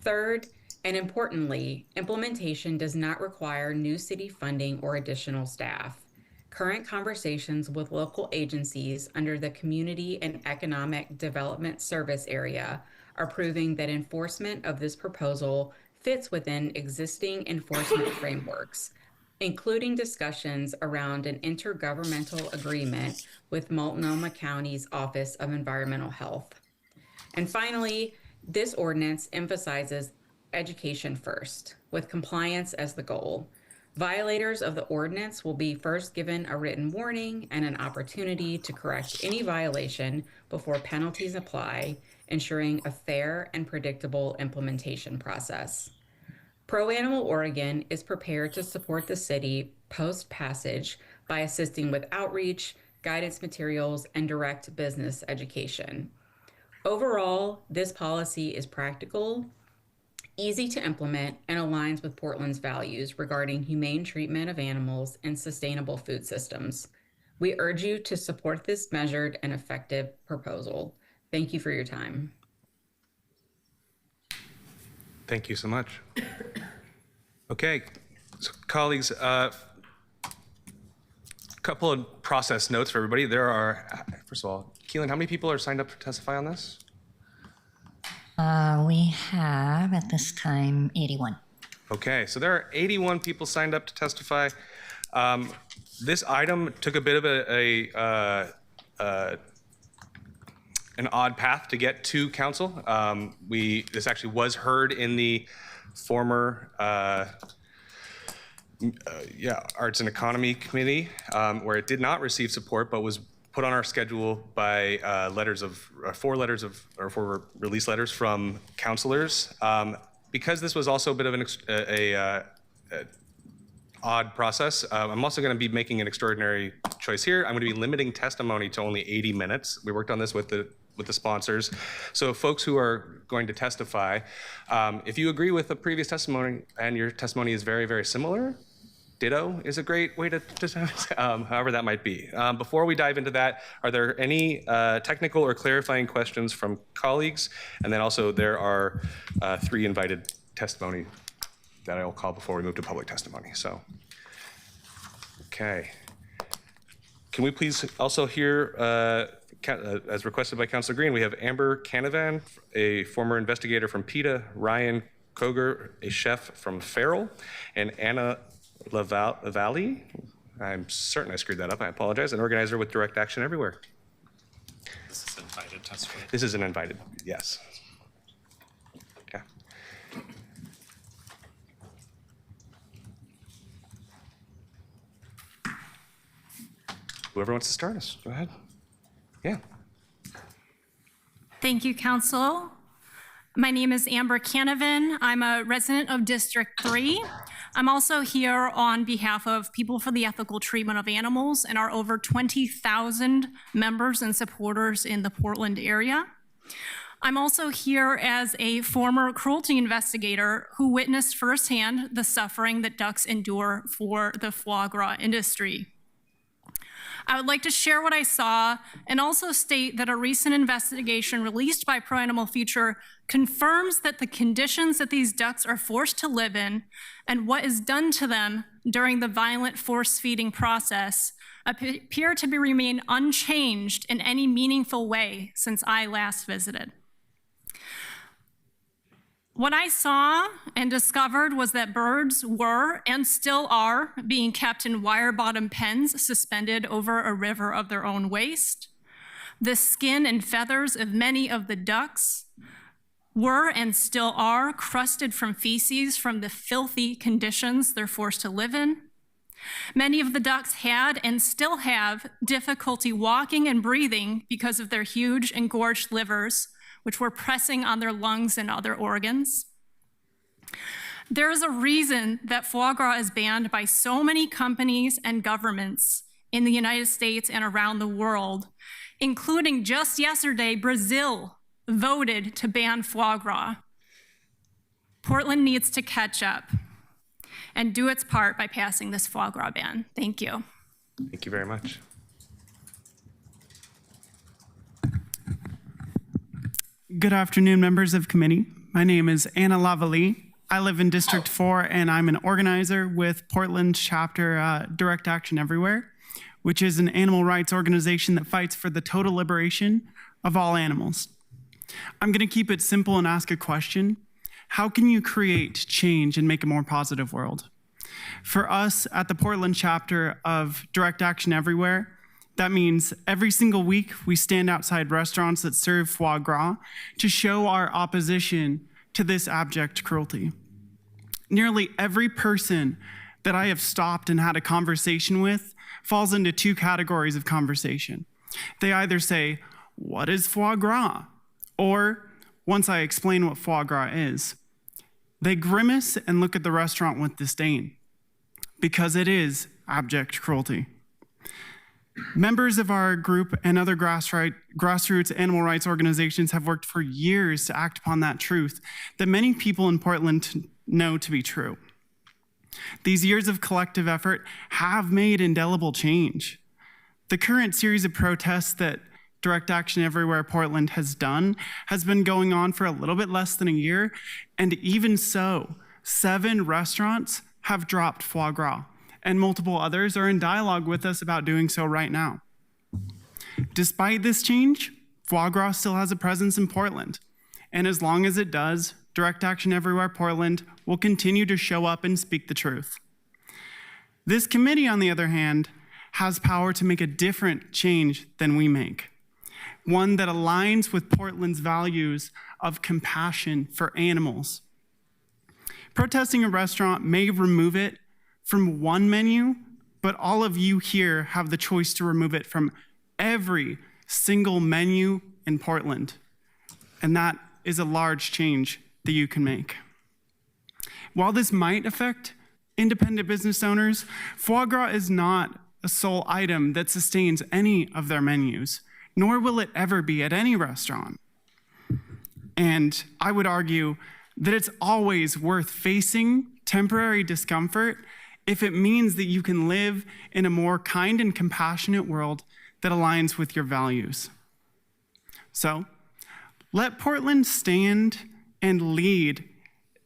[SPEAKER 18] Third, and importantly, implementation does not require new city funding or additional staff. Current conversations with local agencies under the Community and Economic Development Service area are proving that enforcement of this proposal fits within existing enforcement frameworks, including discussions around an intergovernmental agreement with Multnomah County's Office of Environmental Health. And finally, this ordinance emphasizes education first, with compliance as the goal. Violators of the ordinance will be first given a written warning and an opportunity to correct any violation before penalties apply, ensuring a fair and predictable implementation process. Pro Animal Oregon is prepared to support the city post-passage by assisting with outreach, guidance materials, and direct business education. Overall, this policy is practical, easy to implement, and aligns with Portland's values regarding humane treatment of animals and sustainable food systems. We urge you to support this measured and effective proposal. Thank you for your time.
[SPEAKER 2] Thank you so much. Okay, so colleagues, a couple of process notes for everybody. There are, first of all, Keelan, how many people are signed up to testify on this?
[SPEAKER 1] We have, at this time, 81.
[SPEAKER 2] Okay, so there are 81 people signed up to testify. This item took a bit of an odd path to get to council. This actually was heard in the former Arts and Economy Committee, where it did not receive support, but was put on our schedule by four release letters from councilors. Because this was also a bit of an odd process, I'm also going to be making an extraordinary choice here. I'm going to be limiting testimony to only 80 minutes. We worked on this with the sponsors. So folks who are going to testify, if you agree with the previous testimony and your testimony is very, very similar, ditto is a great way to however that might be. Before we dive into that, are there any technical or clarifying questions from colleagues? And then also there are 3 invited testimony that I will call before we move to public testimony. So, okay. Can we please also hear, as requested by Councilor Green, we have Amber Canavan, a former investigator from PETA, Ryan Koger, a chef from Farrell, and Anna Lavallee, I'm certain I screwed that up, I apologize, an organizer with Direct Action Everywhere.
[SPEAKER 19] This is invited testimony.
[SPEAKER 2] This is an invited, yes. Okay. Whoever wants to start us, go ahead. Yeah.
[SPEAKER 19] Thank you, Council. My name is Amber Canavan. I'm a resident of District 3. I'm also here on behalf of People for the Ethical Treatment of Animals and our over 20,000 members and supporters in the Portland area. I'm also here as a former cruelty investigator who witnessed firsthand the suffering that ducks endure for the foie gras industry. I would like to share what I saw and also state that a recent investigation released by Pro Animal Future confirms that the conditions that these ducks are forced to live in and what is done to them during the violent force feeding process appear to remain unchanged in any meaningful way since I last visited. What I saw and discovered was that birds were and still are being kept in wire-bottom pens suspended over a river of their own waste. The skin and feathers of many of the ducks were and still are crusted from feces from the filthy conditions they're forced to live in. Many of the ducks had and still have difficulty walking and breathing because of their huge engorged livers, which were pressing on their lungs and other organs. There is a reason that foie gras is banned by so many companies and governments in the United States and around the world, including just yesterday, Brazil voted to ban foie gras. Portland needs to catch up and do its part by passing this foie gras ban. Thank you.
[SPEAKER 2] Thank you very much.
[SPEAKER 20] Good afternoon, members of committee. My name is Anna Lavalley. I live in District 4, and I'm an organizer with Portland's chapter Direct Action Everywhere, which is an animal rights organization that fights for the total liberation of all animals. I'm going to keep it simple and ask a question. How can you create change and make a more positive world? For us at the Portland chapter of Direct Action Everywhere, that means every single week we stand outside restaurants that serve foie gras to show our opposition to this abject cruelty. Nearly every person that I have stopped and had a conversation with falls into two categories of conversation. They either say, "What is foie gras?" Or, once I explain what foie gras is, they grimace and look at the restaurant with disdain because it is abject cruelty. Members of our group and other grassroots animal rights organizations have worked for years to act upon that truth that many people in Portland know to be true. These years of collective effort have made indelible change. The current series of protests that Direct Action Everywhere Portland has done has been going on for a little bit less than a year, and even so, 7 restaurants have dropped foie gras, and multiple others are in dialogue with us about doing so right now. Despite this change, foie gras still has a presence in Portland, and as long as it does, Direct Action Everywhere Portland will continue to show up and speak the truth. This committee, on the other hand, has power to make a different change than we make, one that aligns with Portland's values of compassion for animals. Protesting a restaurant may remove it from one menu, but all of you here have the choice to remove it from every single menu in Portland. And that is a large change that you can make. While this might affect independent business owners, foie gras is not a sole item that sustains any of their menus, nor will it ever be at any restaurant. And I would argue that it's always worth facing temporary discomfort if it means that you can live in a more kind and compassionate world that aligns with your values. So, let Portland stand and lead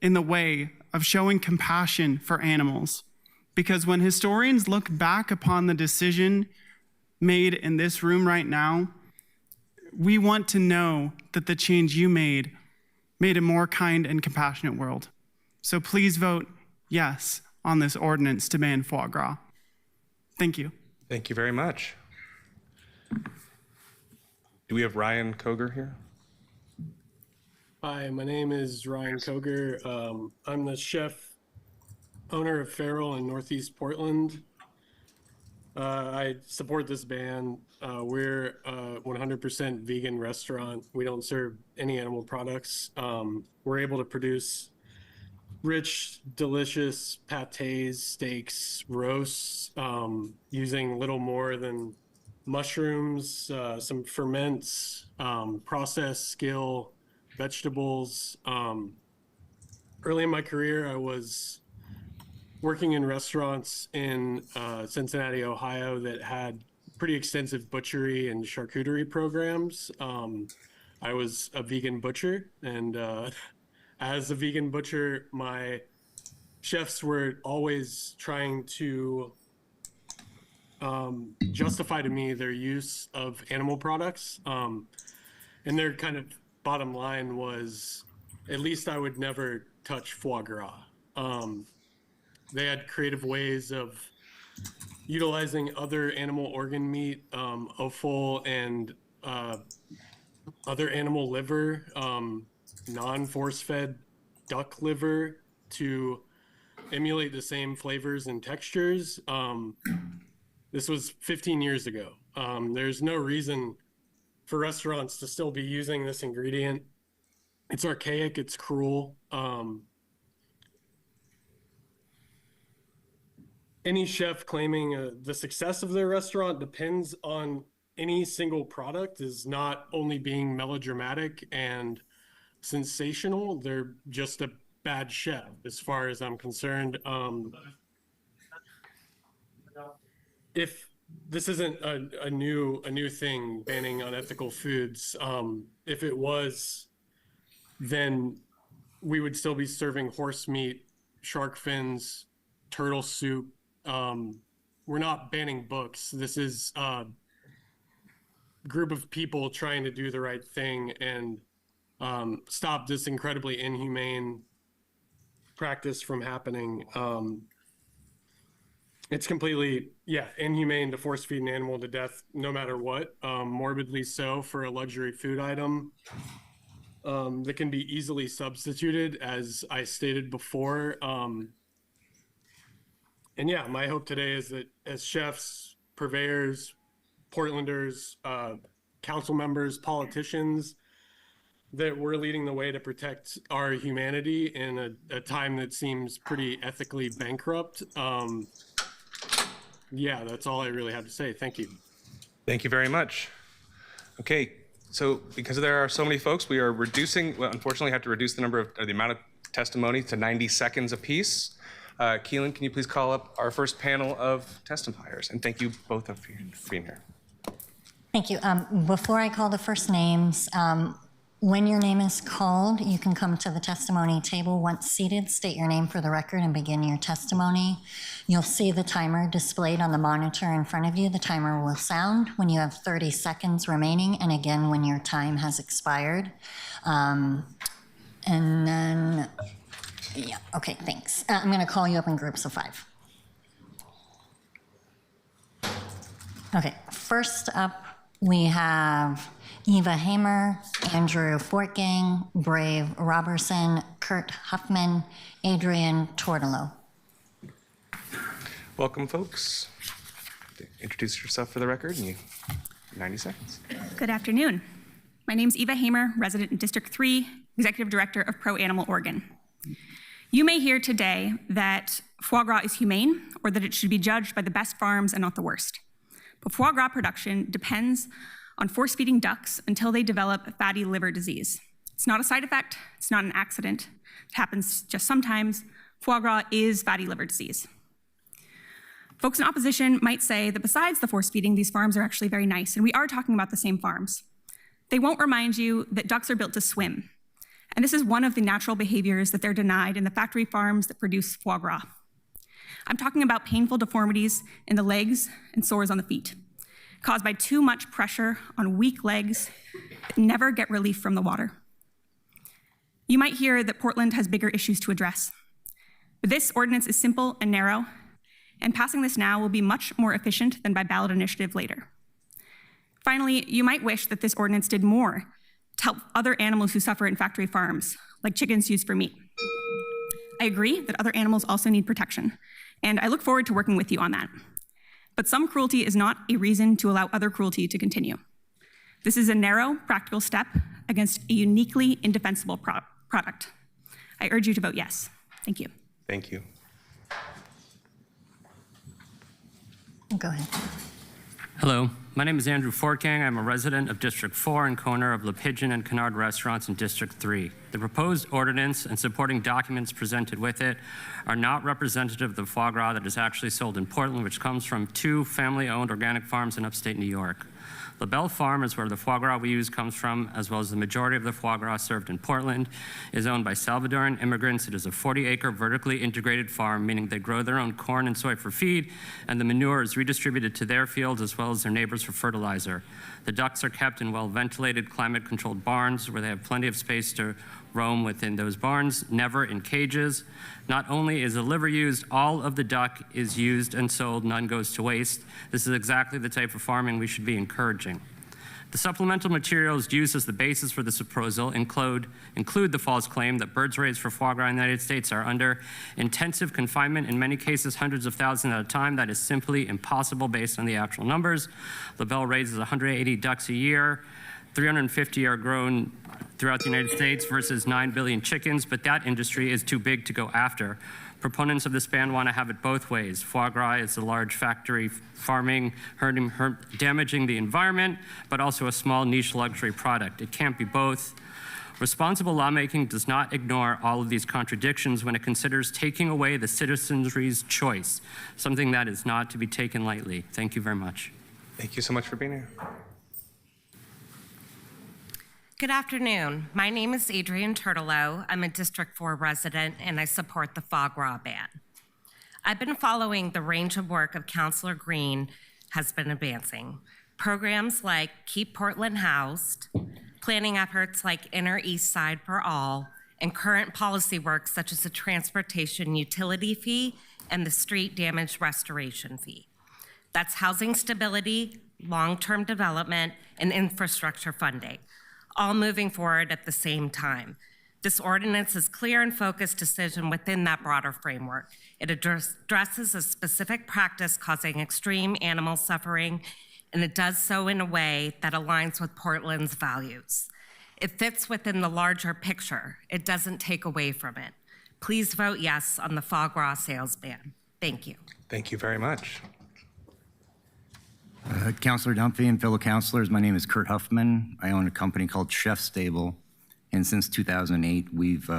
[SPEAKER 20] in the way of showing compassion for animals. Because when historians look back upon the decision made in this room right now, we want to know that the change you made a more kind and compassionate world. So please vote yes on this ordinance to ban foie gras. Thank you.
[SPEAKER 2] Thank you very much. Do we have Ryan Koger here?
[SPEAKER 21] Hi, my name is Ryan Koger. I'm the chef owner of Farrell in Northeast Portland. I support this ban. We're a 100% vegan restaurant. We don't serve any animal products. We're able to produce rich, delicious pâtés, steaks, roasts, using little more than mushrooms, some ferments, processed skill, vegetables. Early in my career, I was working in restaurants in Cincinnati, Ohio that had pretty extensive butchery and charcuterie programs. I was a vegan butcher, and as a vegan butcher, my chefs were always trying to justify to me their use of animal products. And their kind of bottom line was, at least I would never touch foie gras. They had creative ways of utilizing other animal organ meat, offal, and other animal liver, non-force-fed duck liver, to emulate the same flavors and textures. This was 15 years ago. There's no reason for restaurants to still be using this ingredient. It's archaic, it's cruel. Any chef claiming the success of their restaurant depends on any single product is not only being melodramatic and sensational, they're just a bad chef as far as I'm concerned. If this isn't a new thing, banning unethical foods, if it was, then we would still be serving horse meat, shark fins, turtle soup. We're not banning books. This is a group of people trying to do the right thing and stop this incredibly inhumane practice from happening. It's completely, inhumane to force feed an animal to death, no matter what, morbidly so for a luxury food item that can be easily substituted, as I stated before. And yeah, my hope today is that as chefs, purveyors, Portlanders, council members, politicians, that we're leading the way to protect our humanity in a time that seems pretty ethically bankrupt. Yeah, that's all I really have to say. Thank you.
[SPEAKER 2] Thank you very much. Okay, so because there are so many folks, we are unfortunately have to reduce the amount of testimony to 90 seconds apiece. Keelan, can you please call up our first panel of testifiers? And thank you both for being here.
[SPEAKER 1] Thank you. Before I call the first names, when your name is called, you can come to the testimony table. Once seated, state your name for the record and begin your testimony. You'll see the timer displayed on the monitor in front of you. The timer will sound when you have 30 seconds remaining, and again when your time has expired. And then, yeah, okay, thanks. I'm going to call you up in groups of 5. Okay, first up, we have Eva Hamer, Andrew Fortgang, Brave Robertson, Kurt Huffman, Adrian Tortolo.
[SPEAKER 2] Welcome, folks. Introduce yourself for the record in 90 seconds.
[SPEAKER 4] Good afternoon. My name is Eva Hamer, resident in District 3, Executive Director of Pro Animal Oregon. You may hear today that foie gras is humane or that it should be judged by the best farms and not the worst. But foie gras production depends on force-feeding ducks until they develop fatty liver disease. It's not a side effect, it's not an accident. It happens just sometimes. Foie gras is fatty liver disease. Folks in opposition might say that besides the force-feeding, these farms are actually very nice, and we are talking about the same farms. They won't remind you that ducks are built to swim. And this is one of the natural behaviors that they're denied in the factory farms that produce foie gras. I'm talking about painful deformities in the legs and sores on the feet, caused by too much pressure on weak legs that never get relief from the water. You might hear that Portland has bigger issues to address, but this ordinance is simple and narrow, and passing this now will be much more efficient than by ballot initiative later. Finally, you might wish that this ordinance did more to help other animals who suffer in factory farms, like chickens used for meat. I agree that other animals also need protection, and I look forward to working with you on that. But some cruelty is not a reason to allow other cruelty to continue. This is a narrow, practical step against a uniquely indefensible product. I urge you to vote yes. Thank you.
[SPEAKER 2] Thank you.
[SPEAKER 1] Go ahead.
[SPEAKER 5] Hello, my name is Andrew Forking. I'm a resident of District 4 and co-owner of Le Pigeon and Canard restaurants in District 3. The proposed ordinance and supporting documents presented with it are not representative of the foie gras that is actually sold in Portland, which comes from 2 family-owned organic farms in upstate New York. La Belle Farm is where the foie gras we use comes from, as well as the majority of the foie gras served in Portland is owned by Salvadoran immigrants. It is a 40-acre vertically integrated farm, meaning they grow their own corn and soy for feed, and the manure is redistributed to their fields as well as their neighbors for fertilizer. The ducks are kept in well-ventilated, climate-controlled barns where they have plenty of space to roam within those barns, never in cages. Not only is the liver used, all of the duck is used and sold, none goes to waste. This is exactly the type of farming we should be encouraging. The supplemental materials used as the basis for this proposal include the false claim that birds raised for foie gras in the United States are under intensive confinement, in many cases hundreds of thousands at a time. That is simply impossible based on the actual numbers. La Belle raises 180 ducks a year. 350 are grown throughout the United States versus 9 billion chickens, but that industry is too big to go after. Proponents of this ban want to have it both ways. Foie gras is a large factory farming, damaging the environment, but also a small niche luxury product. It can't be both. Responsible lawmaking does not ignore all of these contradictions when it considers taking away the citizenry's choice, something that is not to be taken lightly. Thank you very much.
[SPEAKER 2] Thank you so much for being here.
[SPEAKER 22] Good afternoon. My name is Adrienne Turtolo. I'm a District 4 resident, and I support the foie gras ban. I've been following the range of work of Councilor Green has been advancing. Programs like Keep Portland Housed, planning efforts like Inner East Side for All, and current policy work such as the transportation utility fee and the street damage restoration fee. That's housing stability, long-term development, and infrastructure funding, all moving forward at the same time. This ordinance is clear and focused decision within that broader framework. It addresses a specific practice causing extreme animal suffering, and it does so in a way that aligns with Portland's values. It fits within the larger picture. It doesn't take away from it. Please vote yes on the foie gras sales ban. Thank you.
[SPEAKER 2] Thank you very much.
[SPEAKER 23] Councilor Dunphy and fellow councilors, my name is Kurt Huffman. I own a company called Chef Stable, and since 2008, we've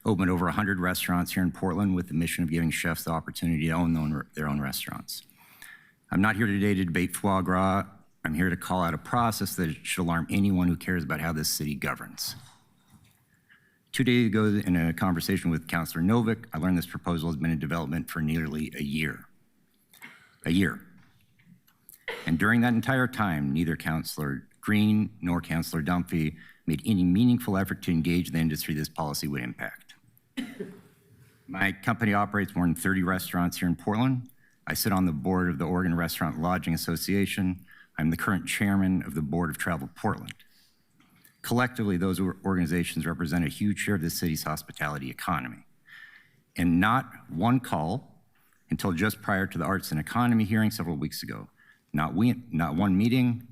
[SPEAKER 23] opened over 100 restaurants here in Portland with the mission of giving chefs the opportunity to own their own restaurants. I'm not here today to debate foie gras. I'm here to call out a process that should alarm anyone who cares about how this city governs. 2 days ago, in a conversation with Councilor Novick, I learned this proposal has been in development for nearly a year. And during that entire time, neither Councilor Green nor Councilor Dunphy made any meaningful effort to engage the industry this policy would impact. My company operates more than 30 restaurants here in Portland. I sit on the board of the Oregon Restaurant Lodging Association. I'm the current chairman of the Board of Travel Portland. Collectively, those organizations represent a huge share of the city's hospitality economy. And not one call until just prior to the Arts and Economy hearing several weeks ago. Not one meeting,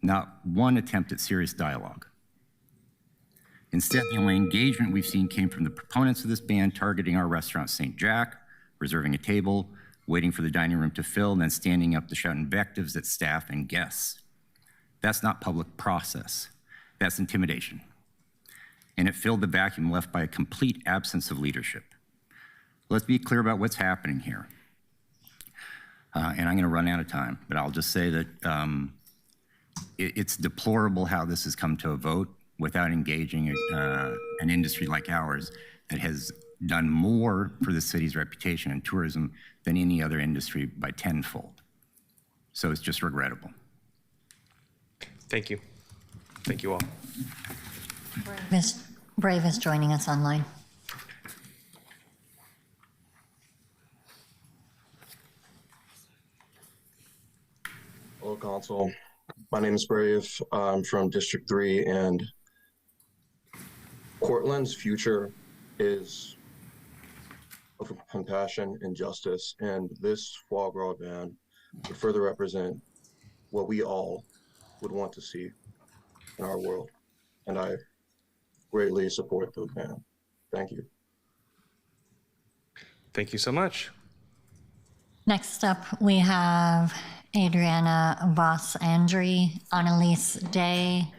[SPEAKER 23] not one attempt at serious dialogue. Instead, the only engagement we've seen came from the proponents of this ban targeting our restaurant, St. Jack, reserving a table, waiting for the dining room to fill, and then standing up to shout invectives at staff and guests. That's not public process. That's intimidation. And it filled the vacuum left by a complete absence of leadership. Let's be clear about what's happening here. And I'm going to run out of time, but I'll just say that it's deplorable how this has come to a vote without engaging an industry like ours that has done more for the city's reputation in tourism than any other industry by tenfold. So it's just regrettable.
[SPEAKER 2] Thank you. Thank you all.
[SPEAKER 1] Ms. Brave is joining us online.
[SPEAKER 24] Hello, Council. My name is Brave. I'm from District 3, and Portland's future is of compassion and justice, and this foie gras ban to further represent what we all would want to see in our world. And I greatly support the ban. Thank you.
[SPEAKER 2] Thank you so much.
[SPEAKER 1] Next up, we have Adriana Voss-Andri, Annalise Day,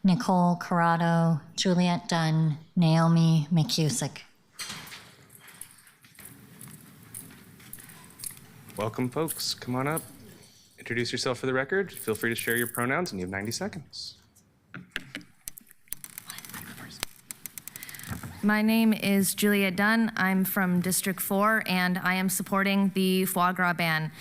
[SPEAKER 1] Nicole Corrado, Juliet Dunn, Naomi McCusick.
[SPEAKER 2] Welcome, folks. Come on up. Introduce yourself for the record. Feel free to share your pronouns, and you have 90 seconds.
[SPEAKER 3] My name is Julia Dunn. I'm from District 4, and I am supporting the foie gras ban.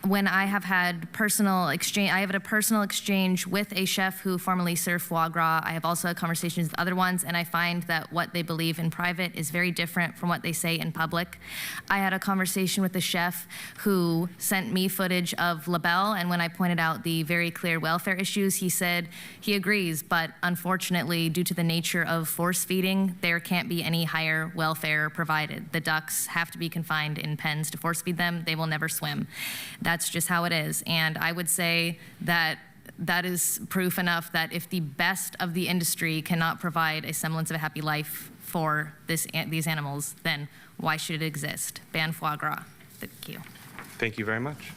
[SPEAKER 3] When I have had personal exchange, I have had a personal exchange with a chef who formerly served foie gras. I have also had conversations with other ones, and I find that what they believe in private is very different from what they say in public. I had a conversation with a chef who sent me footage of LaBelle, and when I pointed out the very clear welfare issues, he said he agrees, but unfortunately, due to the nature of force feeding, there can't be any higher welfare provided. The ducks have to be confined in pens to force feed them. They will never swim. That's just how it is. And I would say that that is proof enough that if the best of the industry cannot provide a semblance of a happy life for these animals, then why should it exist? Ban foie gras. Thank you.
[SPEAKER 2] Thank you very much.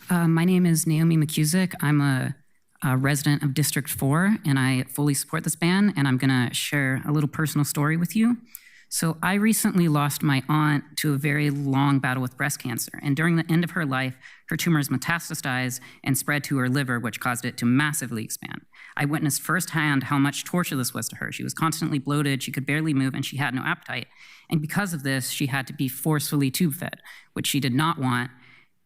[SPEAKER 6] My name is Naomi McCusick. I'm a resident of District 4, and I fully support this ban, and I'm gonna share a little personal story with you. So I recently lost my aunt to a very long battle with breast cancer, and during the end of her life, her tumors metastasized and spread to her liver, which caused it to massively expand. I witnessed firsthand how much torture this was to her. She was constantly bloated, she could barely move, and she had no appetite. And because of this, she had to be forcefully tube fed, which she did not want,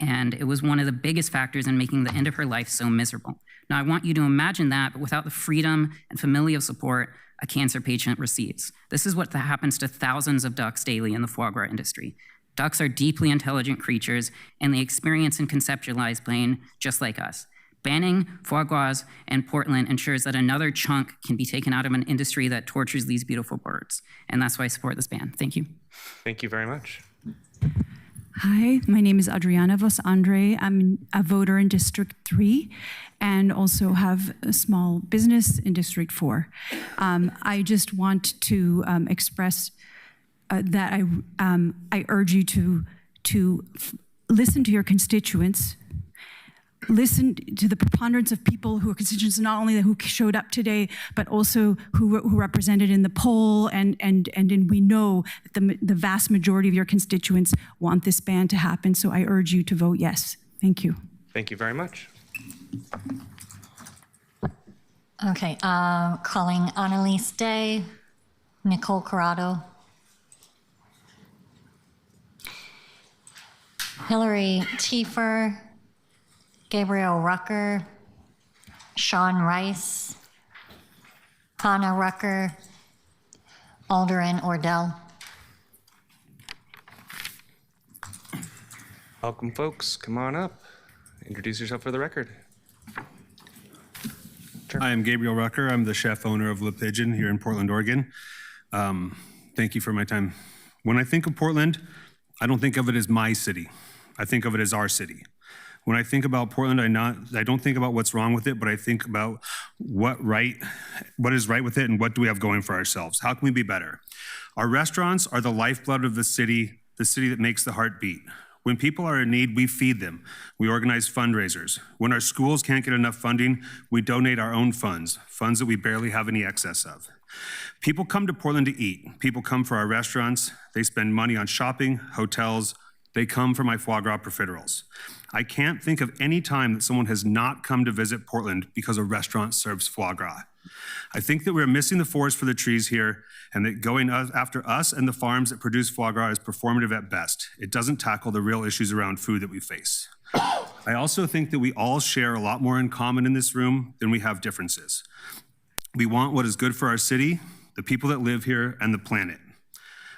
[SPEAKER 6] and it was one of the biggest factors in making the end of her life so miserable. Now, I want you to imagine that, but without the freedom and familial support a cancer patient receives. This is what happens to thousands of ducks daily in the foie gras industry. Ducks are deeply intelligent creatures, and they experience and conceptualize pain just like us. Banning foie gras in Portland ensures that another chunk can be taken out of an industry that tortures these beautiful birds. And that's why I support this ban. Thank you.
[SPEAKER 2] Thank you very much.
[SPEAKER 8] Hi, my name is Adriana Voss-Andri. I'm a voter in District 3 and also have a small business in District 4. I just want to express that I urge you to listen to your constituents, listen to the preponderance of people who are constituents, not only who showed up today, but also who represented in the poll, and we know that the vast majority of your constituents want this ban to happen, so I urge you to vote yes. Thank you.
[SPEAKER 2] Thank you very much.
[SPEAKER 1] Okay, calling Annalise Day, Nicole Corrado, Hillary Tiefer, Gabriel Rucker, Sean Rice, Hannah Rucker, Alderaan Ordell.
[SPEAKER 2] Welcome, folks. Come on up. Introduce yourself for the record.
[SPEAKER 9] Hi, I'm Gabriel Rucker. I'm the chef owner of Le Pigeon here in Portland, Oregon. Thank you for my time. When I think of Portland, I don't think of it as my city. I think of it as our city. When I think about Portland, I don't think about what's wrong with it, but I think about what is right with it and what do we have going for ourselves. How can we be better? Our restaurants are the lifeblood of the city that makes the heart beat. When people are in need, we feed them. We organize fundraisers. When our schools can't get enough funding, we donate our own funds that we barely have any excess of. People come to Portland to eat. People come for our restaurants. They spend money on shopping, hotels. They come for my foie gras profiteroles. I can't think of any time that someone has not come to visit Portland because a restaurant serves foie gras. I think that we're missing the forest for the trees here, and that going after us and the farms that produce foie gras is performative at best. It doesn't tackle the real issues around food that we face. I also think that we all share a lot more in common in this room than we have differences. We want what is good for our city, the people that live here, and the planet.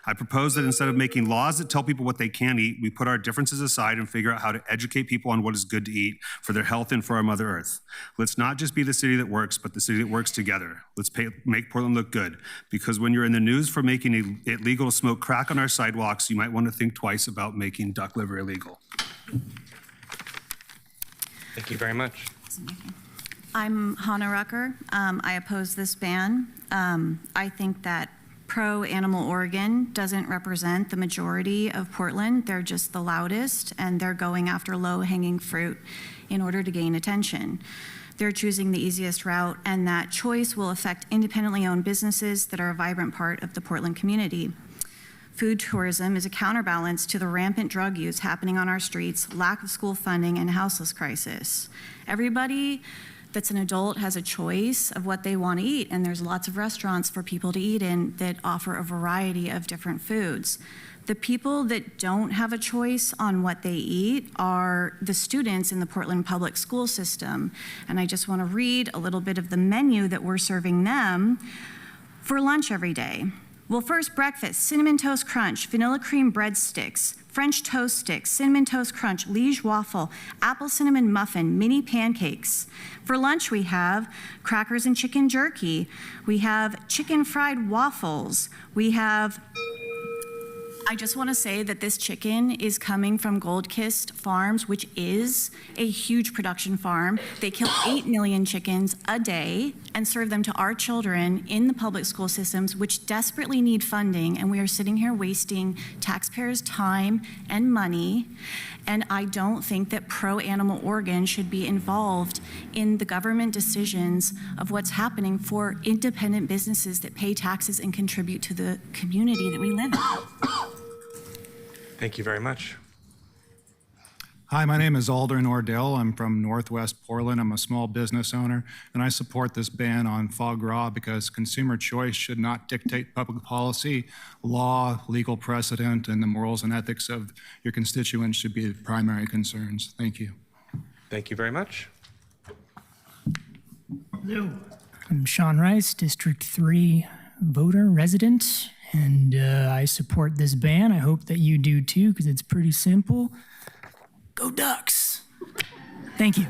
[SPEAKER 9] I propose that instead of making laws that tell people what they can eat, we put our differences aside and figure out how to educate people on what is good to eat for their health and for our Mother Earth. Let's not just be the city that works, but the city that works together. Let's make Portland look good, because when you're in the news for making it legal to smoke crack on our sidewalks, you might want to think twice about making duck liver illegal.
[SPEAKER 2] Thank you very much.
[SPEAKER 7] I'm Hannah Rucker. I oppose this ban. I think that Pro Animal Oregon doesn't represent the majority of Portland. They're just the loudest, and they're going after low-hanging fruit in order to gain attention. They're choosing the easiest route, and that choice will affect independently owned businesses that are a vibrant part of the Portland community. Food tourism is a counterbalance to the rampant drug use happening on our streets, lack of school funding, and houseless crisis. Everybody that's an adult has a choice of what they want to eat, and there's lots of restaurants for people to eat in that offer a variety of different foods. The people that don't have a choice on what they eat are the students in the Portland public school system. And I just want to read a little bit of the menu that we're serving them for lunch every day. Well, first, breakfast, Cinnamon Toast Crunch, vanilla cream breadsticks, French toast sticks, Cinnamon Toast Crunch, Liege waffle, apple cinnamon muffin, mini pancakes. For lunch, we have crackers and chicken jerky. We have chicken fried waffles. We have, I just want to say that this chicken is coming from Goldkist Farms, which is a huge production farm. They kill 8 million chickens a day and serve them to our children in the public school systems, which desperately need funding. And we are sitting here wasting taxpayers' time and money. And I don't think that Pro Animal Oregon should be involved in the government decisions of what's happening for independent businesses that pay taxes and contribute to the community that we live in.
[SPEAKER 2] Thank you very much.
[SPEAKER 12] Hi, my name is Alden Ordell. I'm from Northwest Portland. I'm a small business owner, and I support this ban on foie gras because consumer choice should not dictate public policy. Law, legal precedent, and the morals and ethics of your constituents should be the primary concerns. Thank you.
[SPEAKER 2] Thank you very much.
[SPEAKER 13] Hello. I'm Sean Rice, District 3 voter, resident, and I support this ban. I hope that you do too, because it's pretty simple. Go Ducks! Thank you.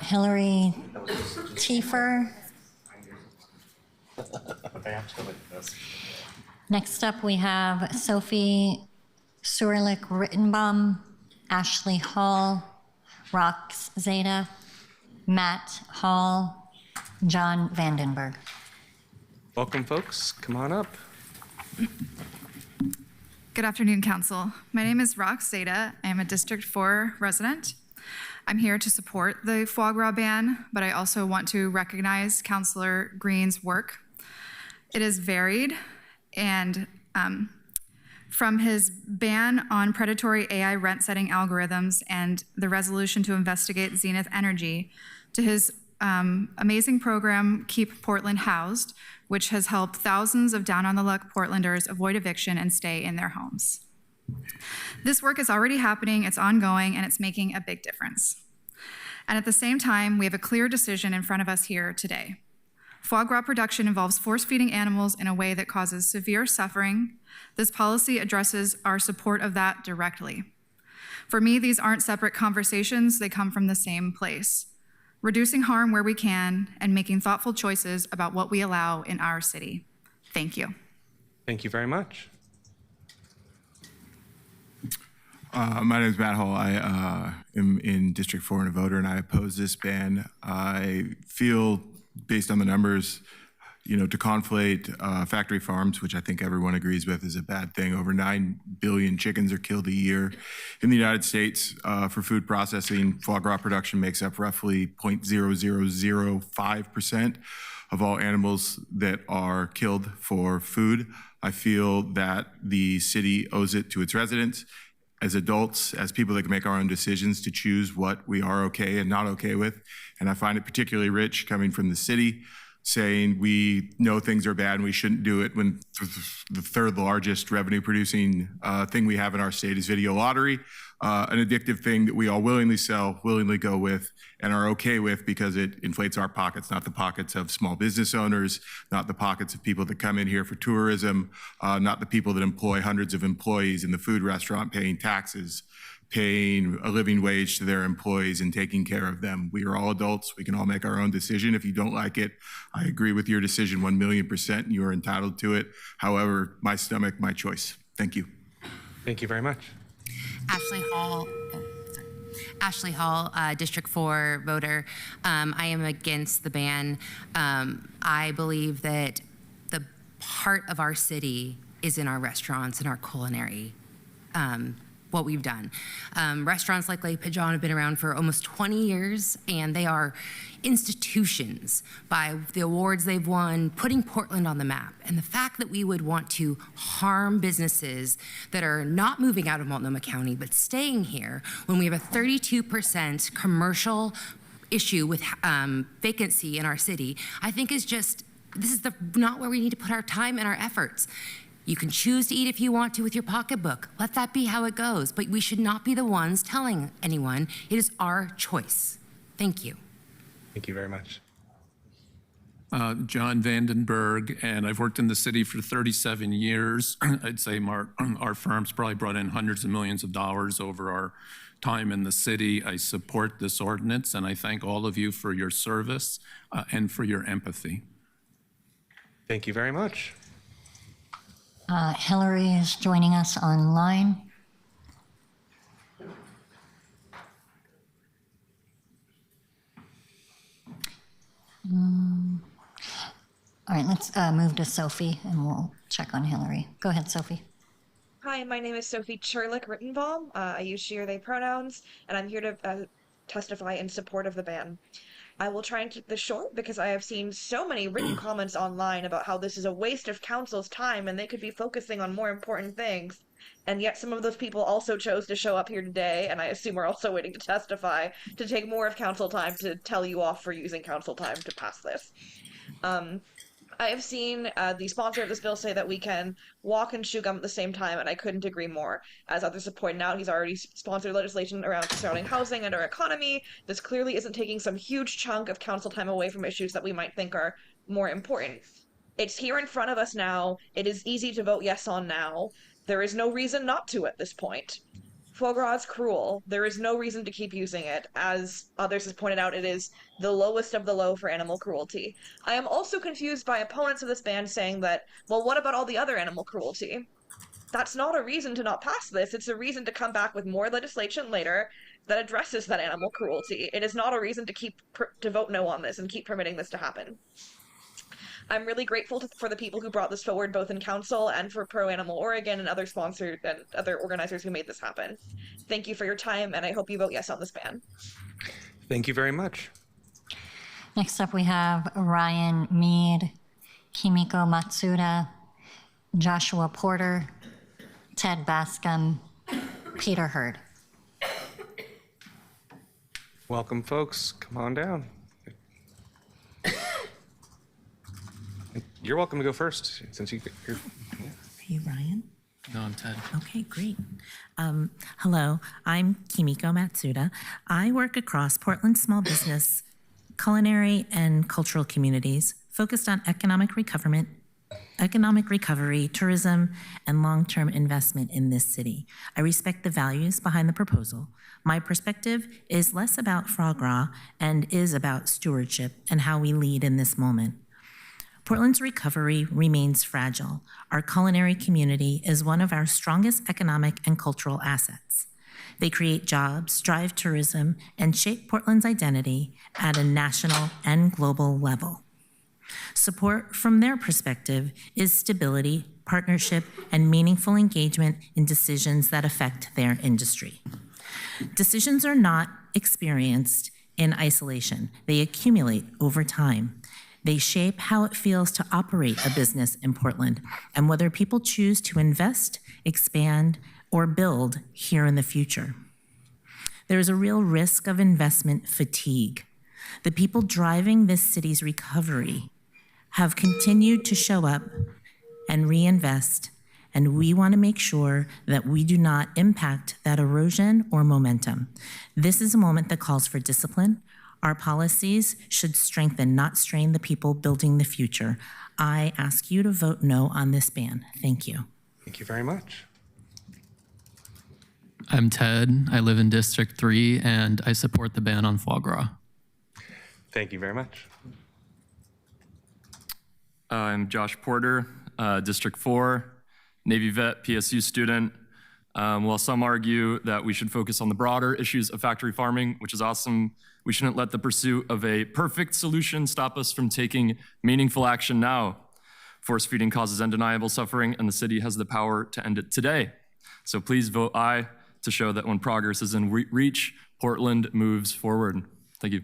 [SPEAKER 1] Hillary Tiefer. Next up, we have Sophie Surlich-Rittenbaum, Ashley Hall, Rox Zeta, Matt Hall, John Vandenberg.
[SPEAKER 2] Welcome, folks. Come on up.
[SPEAKER 14] Good afternoon, Council. My name is Rox Zeta. I am a District 4 resident. I'm here to support the foie gras ban, but I also want to recognize Councilor Green's work. It is varied, and from his ban on predatory AI rent-setting algorithms and the resolution to investigate Zenith Energy, to his amazing program, Keep Portland Housed, which has helped thousands of down-on-the-luck Portlanders avoid eviction and stay in their homes. This work is already happening, it's ongoing, and it's making a big difference. And at the same time, we have a clear decision in front of us here today. Foie gras production involves force-feeding animals in a way that causes severe suffering. This policy addresses our support of that directly. For me, these aren't separate conversations, they come from the same place. Reducing harm where we can, and making thoughtful choices about what we allow in our city. Thank you.
[SPEAKER 2] Thank you very much.
[SPEAKER 25] My name is Matt Hall. I am in District 4 and a voter, and I oppose this ban. I feel, based on the numbers, to conflate factory farms, which I think everyone agrees with is a bad thing. Over 9 billion chickens are killed a year in the United States for food processing. Foie gras production makes up roughly 0.0005% of all animals that are killed for food. I feel that the city owes it to its residents, as adults, as people that can make our own decisions, to choose what we are okay and not okay with. And I find it particularly rich coming from the city, saying we know things are bad and we shouldn't do it, when the third largest revenue producing thing we have in our state is video lottery, an addictive thing that we all willingly sell, willingly go with, and are okay with because it inflates our pockets, not the pockets of small business owners, not the pockets of people that come in here for tourism, not the people that employ hundreds of employees in the food restaurant paying taxes paying a living wage to their employees and taking care of them. We are all adults. We can all make our own decision. If you don't like it, I agree with your decision 1,000,000%. You are entitled to it. However, my stomach, my choice. Thank you.
[SPEAKER 2] Thank you very much.
[SPEAKER 10] Ashley Hall, District 4 voter. I am against the ban. I believe that the heart of our city is in our restaurants and our culinary, what we've done. Restaurants like Le Pigeon have been around for almost 20 years, and they are institutions by the awards they've won, putting Portland on the map. And the fact that we would want to harm businesses that are not moving out of Multnomah County, but staying here when we have a 32% commercial issue with vacancy in our city, I think is just, this is not where we need to put our time and our efforts. You can choose to eat if you want to with your pocketbook. Let that be how it goes. But we should not be the ones telling anyone. It is our choice. Thank you.
[SPEAKER 2] Thank you very much.
[SPEAKER 11] John Vandenberg, and I've worked in the city for 37 years. I'd say our firm's probably brought in hundreds of millions of dollars over our time in the city. I support this ordinance, and I thank all of you for your service and for your empathy.
[SPEAKER 2] Thank you very much.
[SPEAKER 1] Hillary is joining us online. All right, let's move to Sophie and we'll check on Hillary. Go ahead, Sophie.
[SPEAKER 15] Hi, my name is Sophie Cherlick-Rittenbaum. I use she, her, they pronouns, and I'm here to testify in support of the ban. I will try and keep this short because I have seen so many written comments online about how this is a waste of council's time and they could be focusing on more important things. And yet some of those people also chose to show up here today, and I assume are also waiting to testify, to take more of council time to tell you off for using council time to pass this. I have seen the sponsor of this bill say that we can walk and chew gum at the same time, and I couldn't agree more. As others have pointed out, he's already sponsored legislation around surrounding housing and our economy. This clearly isn't taking some huge chunk of council time away from issues that we might think are more important. It's here in front of us now. It is easy to vote yes on now. There is no reason not to at this point. Foie gras is cruel. There is no reason to keep using it. As others have pointed out, it is the lowest of the low for animal cruelty. I am also confused by opponents of this ban saying that, well, what about all the other animal cruelty? That's not a reason to not pass this. It's a reason to come back with more legislation later that addresses that animal cruelty. It is not a reason to vote no on this and keep permitting this to happen. I'm really grateful for the people who brought this forward, both in council and for Pro Animal Oregon and other sponsors and other organizers who made this happen. Thank you for your time, and I hope you vote yes on this ban.
[SPEAKER 2] Thank you very much.
[SPEAKER 1] Next up, we have Ryan Mead, Kimiko Matsuda, Joshua Porter, Ted Bascom, Peter Hurd.
[SPEAKER 2] Welcome, folks. Come on down. You're welcome to go first, since you're...
[SPEAKER 16] Are you Ryan?
[SPEAKER 5] No, I'm Ted.
[SPEAKER 16] Okay, great. Hello, I'm Kimiko Matsuda. I work across Portland small business, culinary, and cultural communities, focused on economic recovery, tourism, and long-term investment in this city. I respect the values behind the proposal. My perspective is less about foie gras and is about stewardship and how we lead in this moment. Portland's recovery remains fragile. Our culinary community is one of our strongest economic and cultural assets. They create jobs, drive tourism, and shape Portland's identity at a national and global level. Support from their perspective is stability, partnership, and meaningful engagement in decisions that affect their industry. Decisions are not experienced in isolation. They accumulate over time. They shape how it feels to operate a business in Portland and whether people choose to invest, expand, or build here in the future. There is a real risk of investment fatigue. The people driving this city's recovery have continued to show up and reinvest, and we want to make sure that we do not impact that erosion or momentum. This is a moment that calls for discipline. Our policies should strengthen, not strain the people building the future. I ask you to vote no on this ban. Thank you.
[SPEAKER 2] Thank you very much.
[SPEAKER 17] I'm Ted. I live in District 3, and I support the ban on foie gras.
[SPEAKER 2] Thank you very much.
[SPEAKER 18] I'm Josh Porter, District 4, Navy vet, PSU student. While some argue that we should focus on the broader issues of factory farming, which is awesome, we shouldn't let the pursuit of a perfect solution stop us from taking meaningful action now. Force feeding causes undeniable suffering, and the city has the power to end it today. So please vote aye to show that when progress is in reach, Portland moves forward. Thank you.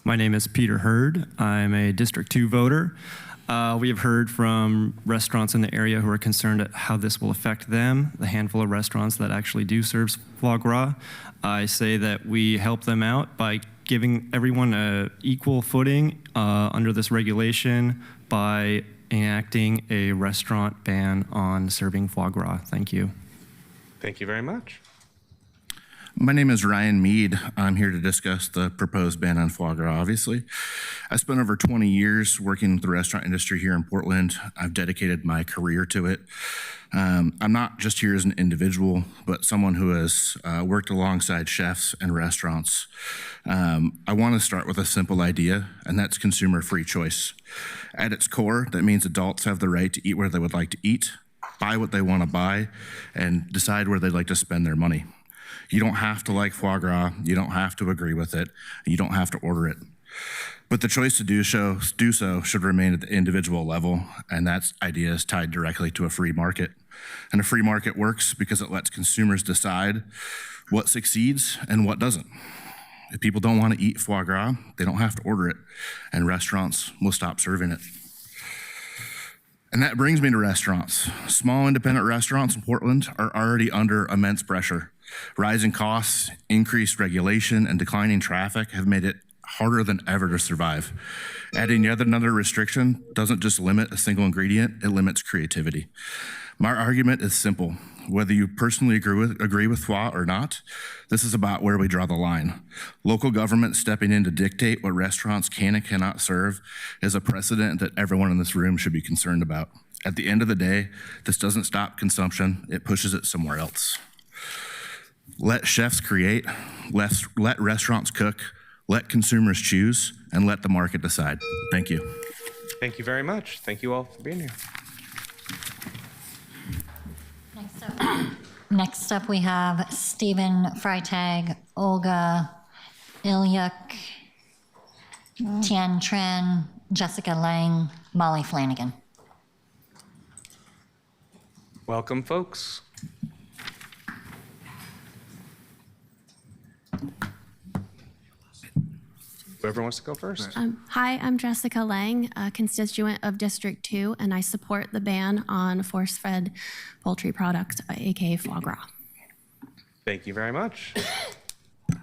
[SPEAKER 19] My name is Peter Hurd. I'm a District 2 voter. We have heard from restaurants in the area who are concerned at how this will affect them, the handful of restaurants that actually do serve foie gras. I say that we help them out by giving everyone an equal footing under this regulation by enacting a restaurant ban on serving foie gras. Thank you.
[SPEAKER 2] Thank you very much.
[SPEAKER 20] My name is Ryan Mead. I'm here to discuss the proposed ban on foie gras, obviously. I spent over 20 years working with the restaurant industry here in Portland. I've dedicated my career to it. I'm not just here as an individual, but someone who has worked alongside chefs and restaurants. I want to start with a simple idea, and that's consumer free choice. At its core, that means adults have the right to eat where they would like to eat, buy what they want to buy, and decide where they'd like to spend their money. You don't have to like foie gras, you don't have to agree with it, you don't have to order it. But the choice to do so should remain at the individual level, and that idea is tied directly to a free market. And a free market works because it lets consumers decide what succeeds and what doesn't. If people don't want to eat foie gras, they don't have to order it, and restaurants will stop serving it. And that brings me to restaurants. Small independent restaurants in Portland are already under immense pressure. Rising costs, increased regulation, and declining traffic have made it harder than ever to survive. Adding yet another restriction doesn't just limit a single ingredient, it limits creativity. My argument is simple. Whether you personally agree with Foie or not, this is about where we draw the line. Local government stepping in to dictate what restaurants can and cannot serve is a precedent that everyone in this room should be concerned about. At the end of the day, this doesn't stop consumption, it pushes it somewhere else. Let chefs create, let restaurants cook, let consumers choose, and let the market decide. Thank you.
[SPEAKER 2] Thank you very much. Thank you all for being here.
[SPEAKER 1] Next up, we have Stephen Freitag, Olga Ilyuk, Tian Tran, Jessica Lang, Molly Flanagan.
[SPEAKER 2] Welcome, folks. Whoever wants to go first.
[SPEAKER 21] Hi, I'm Jessica Lang, a constituent of District 2, and I support the ban on force-fed poultry products, aka foie gras.
[SPEAKER 2] Thank you very much.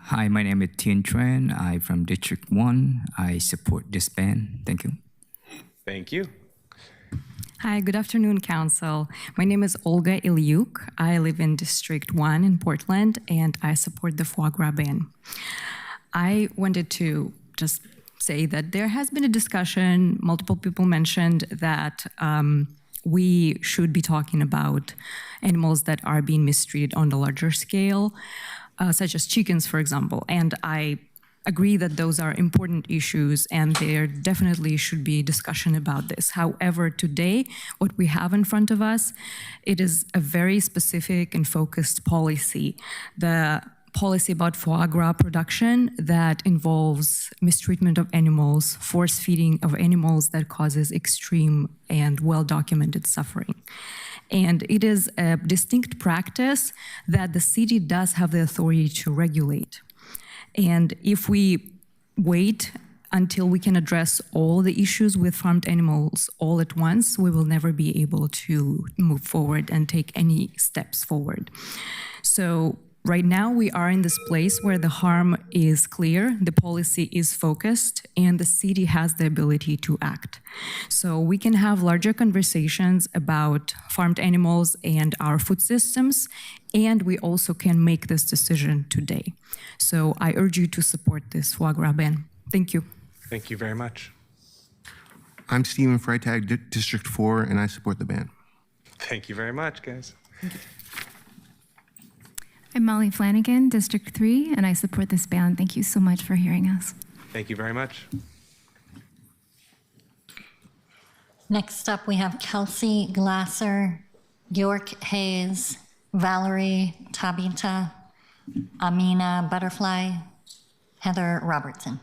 [SPEAKER 26] Hi, my name is Tian Tran. I'm from District 1. I support this ban. Thank you.
[SPEAKER 2] Thank you.
[SPEAKER 27] Hi, good afternoon, Council. My name is Olga Ilyuk. I live in District 1 in Portland, and I support the foie gras ban. I wanted to just say that there has been a discussion, multiple people mentioned that we should be talking about animals that are being mistreated on a larger scale, such as chickens, for example. And I agree that those are important issues and there definitely should be discussion about this. However, today, what we have in front of us, it is a very specific and focused policy. The policy about foie gras production that involves mistreatment of animals, force feeding of animals that causes extreme and well-documented suffering. And it is a distinct practice that the city does have the authority to regulate. And if we wait until we can address all the issues with farmed animals all at once, we will never be able to move forward and take any steps forward. So right now, we are in this place where the harm is clear, the policy is focused, and the city has the ability to act. So we can have larger conversations about farmed animals and our food systems, and we also can make this decision today. So I urge you to support this foie gras ban. Thank you.
[SPEAKER 2] Thank you very much.
[SPEAKER 28] I'm Stephen Freitag, District 4, and I support the ban.
[SPEAKER 2] Thank you very much, guys.
[SPEAKER 3] I'm Molly Flanagan, District 3, and I support this ban. Thank you so much for hearing us.
[SPEAKER 2] Thank you very much.
[SPEAKER 1] Next up, we have Kelsey Glasser, York Hayes, Valerie Tabita, Amina Butterfly, Heather Robertson.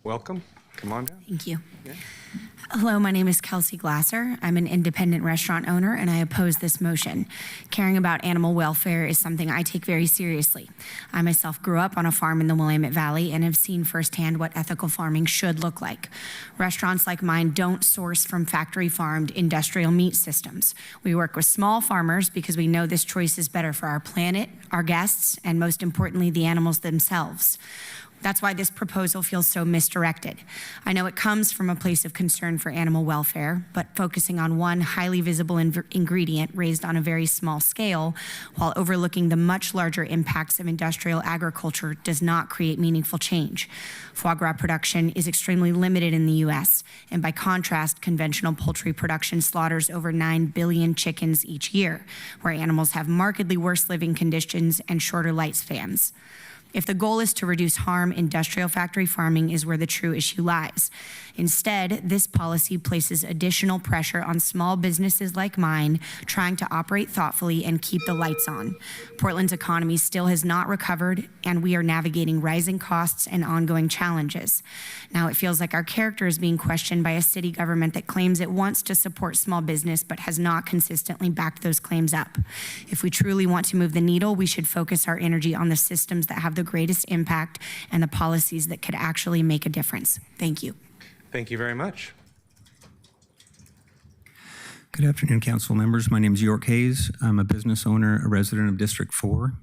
[SPEAKER 2] Welcome. Come on down.
[SPEAKER 4] Thank you. Hello, my name is Kelsey Glasser. I'm an independent restaurant owner and I oppose this motion. Caring about animal welfare is something I take very seriously. I myself grew up on a farm in the Willamette Valley and have seen firsthand what ethical farming should look like. Restaurants like mine don't source from factory-farmed industrial meat systems. We work with small farmers because we know this choice is better for our planet, our guests, and most importantly, the animals themselves. That's why this proposal feels so misdirected. I know it comes from a place of concern for animal welfare, but focusing on one highly visible ingredient raised on a very small scale while overlooking the much larger impacts of industrial agriculture does not create meaningful change. Foie gras production is extremely limited in the US, and by contrast, conventional poultry production slaughters over 9 billion chickens each year, where animals have markedly worse living conditions and shorter lifespans. If the goal is to reduce harm, industrial factory farming is where the true issue lies. Instead, this policy places additional pressure on small businesses like mine trying to operate thoughtfully and keep the lights on. Portland's economy still has not recovered, and we are navigating rising costs and ongoing challenges. Now it feels like our character is being questioned by a city government that claims it wants to support small business but has not consistently backed those claims up. If we truly want to move the needle, we should focus our energy on the systems that have the greatest impact and the policies that could actually make a difference. Thank you.
[SPEAKER 2] Thank you very much.
[SPEAKER 6] Good afternoon, council members. My name is York Hayes. I'm a business owner, a resident of District 4.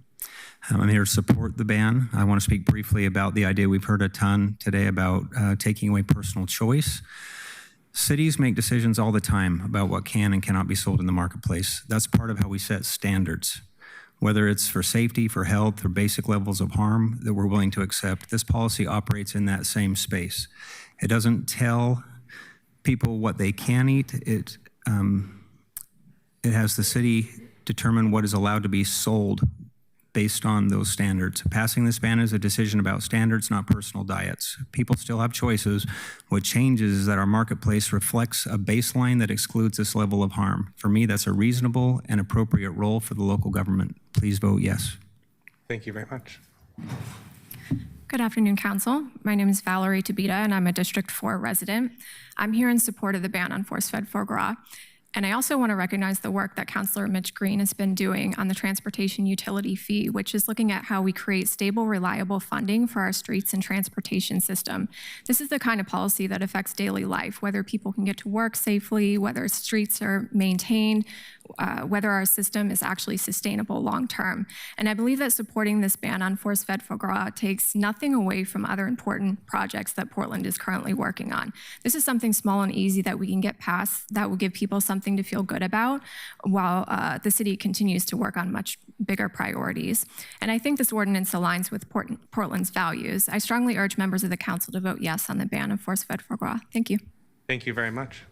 [SPEAKER 6] I'm here to support the ban. I want to speak briefly about the idea we've heard a ton today about taking away personal choice. Cities make decisions all the time about what can and cannot be sold in the marketplace. That's part of how we set standards. Whether it's for safety, for health, or basic levels of harm that we're willing to accept, this policy operates in that same space. It doesn't tell people what they can eat. It has the city determine what is allowed to be sold based on those standards. Passing this ban is a decision about standards, not personal diets. People still have choices. What changes is that our marketplace reflects a baseline that excludes this level of harm. For me, that's a reasonable and appropriate role for the local government. Please vote yes.
[SPEAKER 2] Thank you very much.
[SPEAKER 3] Good afternoon, Council. My name is Valerie Tabita, and I'm a District 4 resident. I'm here in support of the ban on force-fed foie gras. And I also want to recognize the work that Councilor Mitch Green has been doing on the transportation utility fee, which is looking at how we create stable, reliable funding for our streets and transportation system. This is the kind of policy that affects daily life, whether people can get to work safely, whether streets are maintained, whether our system is actually sustainable long-term. And I believe that supporting this ban on force-fed foie gras takes nothing away from other important projects that Portland is currently working on. This is something small and easy that we can get past that will give people something to feel good about while the city continues to work on much bigger priorities. And I think this ordinance aligns with Portland's values. I strongly urge members of the council to vote yes on the ban of force-fed foie gras. Thank you.
[SPEAKER 2] Thank you very much.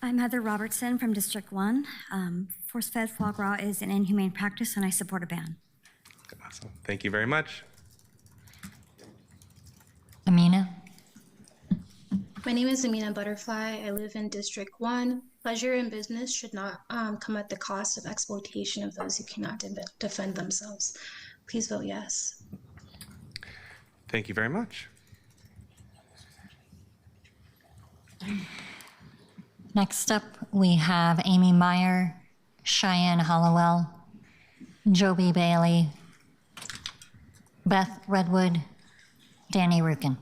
[SPEAKER 8] I'm Heather Robertson from District 1. Force-fed foie gras is an inhumane practice, and I support a ban.
[SPEAKER 2] Awesome. Thank you very much.
[SPEAKER 1] Amina?
[SPEAKER 22] My name is Amina Butterfly. I live in District 1. Pleasure in business should not come at the cost of exploitation of those who cannot defend themselves. Please vote yes.
[SPEAKER 2] Thank you very much.
[SPEAKER 1] Next up, we have Amy Meyer, Cheyenne Hollowell, Joby Bailey, Beth Redwood, Danny Rukin.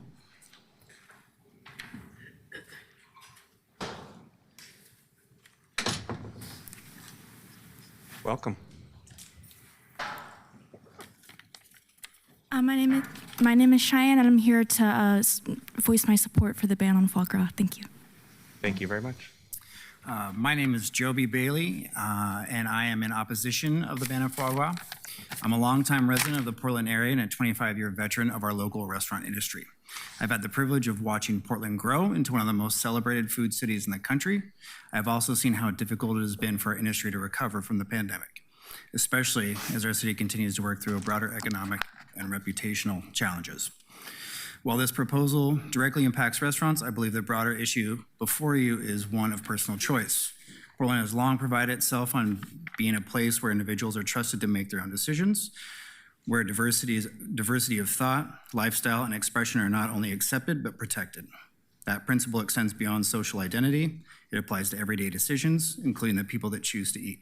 [SPEAKER 2] Welcome.
[SPEAKER 23] My name is Cheyenne, and I'm here to voice my support for the ban on foie gras. Thank you.
[SPEAKER 2] Thank you very much.
[SPEAKER 24] My name is Joby Bailey, and I am in opposition of the ban on foie gras. I'm a longtime resident of the Portland area and a 25-year veteran of our local restaurant industry. I've had the privilege of watching Portland grow into one of the most celebrated food cities in the country. I've also seen how difficult it has been for our industry to recover from the pandemic, especially as our city continues to work through a broader economic and reputational challenges. While this proposal directly impacts restaurants, I believe the broader issue before you is one of personal choice. Portland has long prided itself on being a place where individuals are trusted to make their own decisions, where diversity of thought, lifestyle, and expression are not only accepted but protected. That principle extends beyond social identity. It applies to everyday decisions, including the people that choose to eat,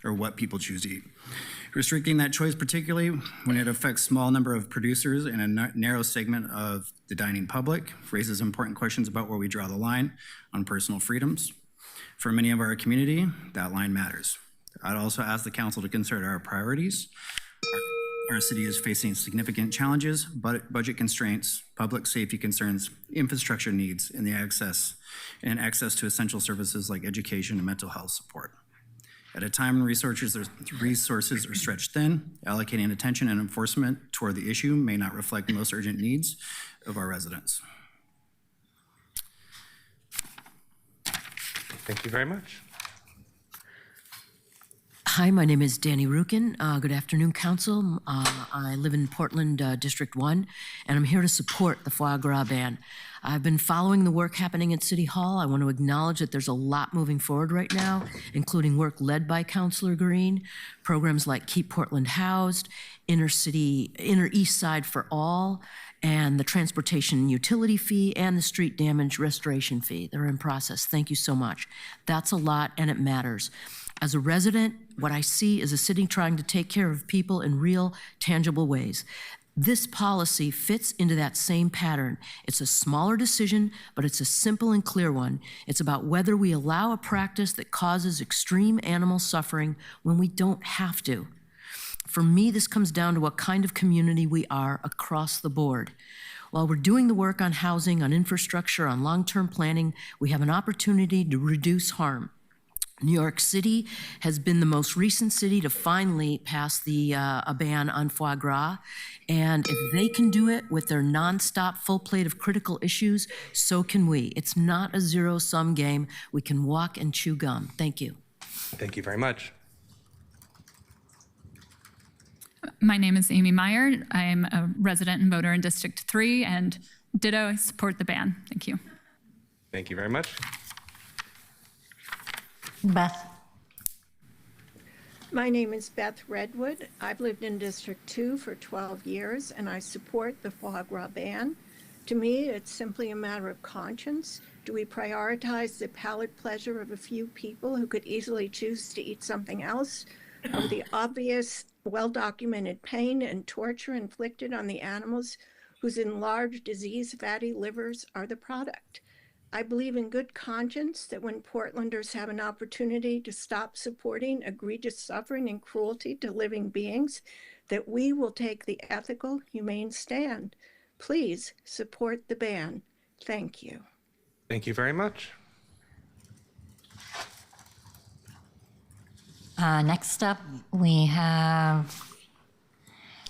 [SPEAKER 24] or what people choose to eat. Restricting that choice, particularly when it affects a small number of producers and a narrow segment of the dining public, raises important questions about where we draw the line on personal freedoms. For many of our community, that line matters. I'd also ask the council to consider our priorities. Our city is facing significant challenges, budget constraints, public safety concerns, infrastructure needs, and access to essential services like education and mental health support. At a time when resources are stretched thin, allocating attention and enforcement toward the issue may not reflect the most urgent needs of our residents.
[SPEAKER 2] Thank you very much.
[SPEAKER 7] Hi, my name is Danny Rukin. Good afternoon, Council. I live in Portland, District 1, and I'm here to support the foie gras ban. I've been following the work happening at City Hall. I want to acknowledge that there's a lot moving forward right now, including work led by Councilor Green, programs like Keep Portland Housed, Inner East Side for All, and the transportation utility fee and the street damage restoration fee. They're in process. Thank you so much. That's a lot, and it matters. As a resident, what I see is a city trying to take care of people in real, tangible ways. This policy fits into that same pattern. It's a smaller decision, but it's a simple and clear one. It's about whether we allow a practice that causes extreme animal suffering when we don't have to. For me, this comes down to what kind of community we are across the board. While we're doing the work on housing, on infrastructure, on long-term planning, we have an opportunity to reduce harm. New York City has been the most recent city to finally pass a ban on foie gras. And if they can do it with their nonstop full plate of critical issues, so can we. It's not a zero-sum game. We can walk and chew gum. Thank you.
[SPEAKER 2] Thank you very much.
[SPEAKER 9] My name is Amy Meyer. I am a resident and voter in District 3, and ditto, I support the ban. Thank you.
[SPEAKER 2] Thank you very much.
[SPEAKER 1] Beth.
[SPEAKER 10] My name is Beth Redwood. I've lived in District 2 for 12 years, and I support the foie gras ban. To me, it's simply a matter of conscience. Do we prioritize the palate pleasure of a few people who could easily choose to eat something else, or the obvious, well-documented pain and torture inflicted on the animals whose enlarged, disease, fatty livers are the product? I believe in good conscience that when Portlanders have an opportunity to stop supporting egregious suffering and cruelty to living beings, that we will take the ethical, humane stand. Please support the ban. Thank you.
[SPEAKER 2] Thank you very much.
[SPEAKER 1] Next up, we have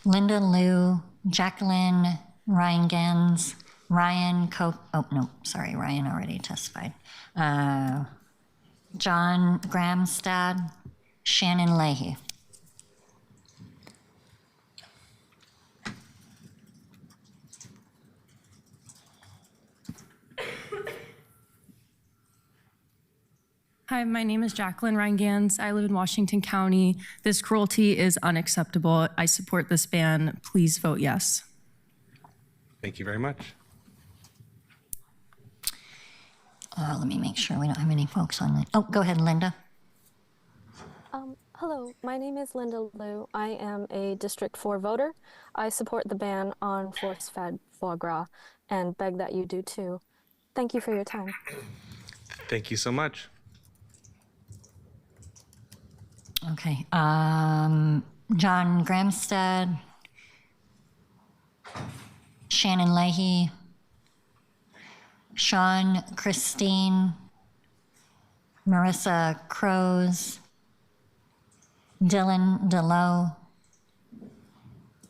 [SPEAKER 1] Linda Liu, Jacqueline Ryan-Gens, Ryan Ryan already testified. John Gramstad, Shannon Leahy.
[SPEAKER 12] Hi, my name is Jacqueline Ryan-Gens. I live in Washington County. This cruelty is unacceptable. I support this ban. Please vote yes.
[SPEAKER 2] Thank you very much.
[SPEAKER 1] Let me make sure we don't have any folks on the. Oh, go ahead, Linda.
[SPEAKER 13] Hello, my name is Linda Liu. I am a District 4 voter. I support the ban on force-fed foie gras and beg that you do too. Thank you for your time.
[SPEAKER 2] Thank you so much.
[SPEAKER 1] Okay. John Gramstad, Shannon Leahy, Sean Christine, Marissa Crows, Dylan DeLoe,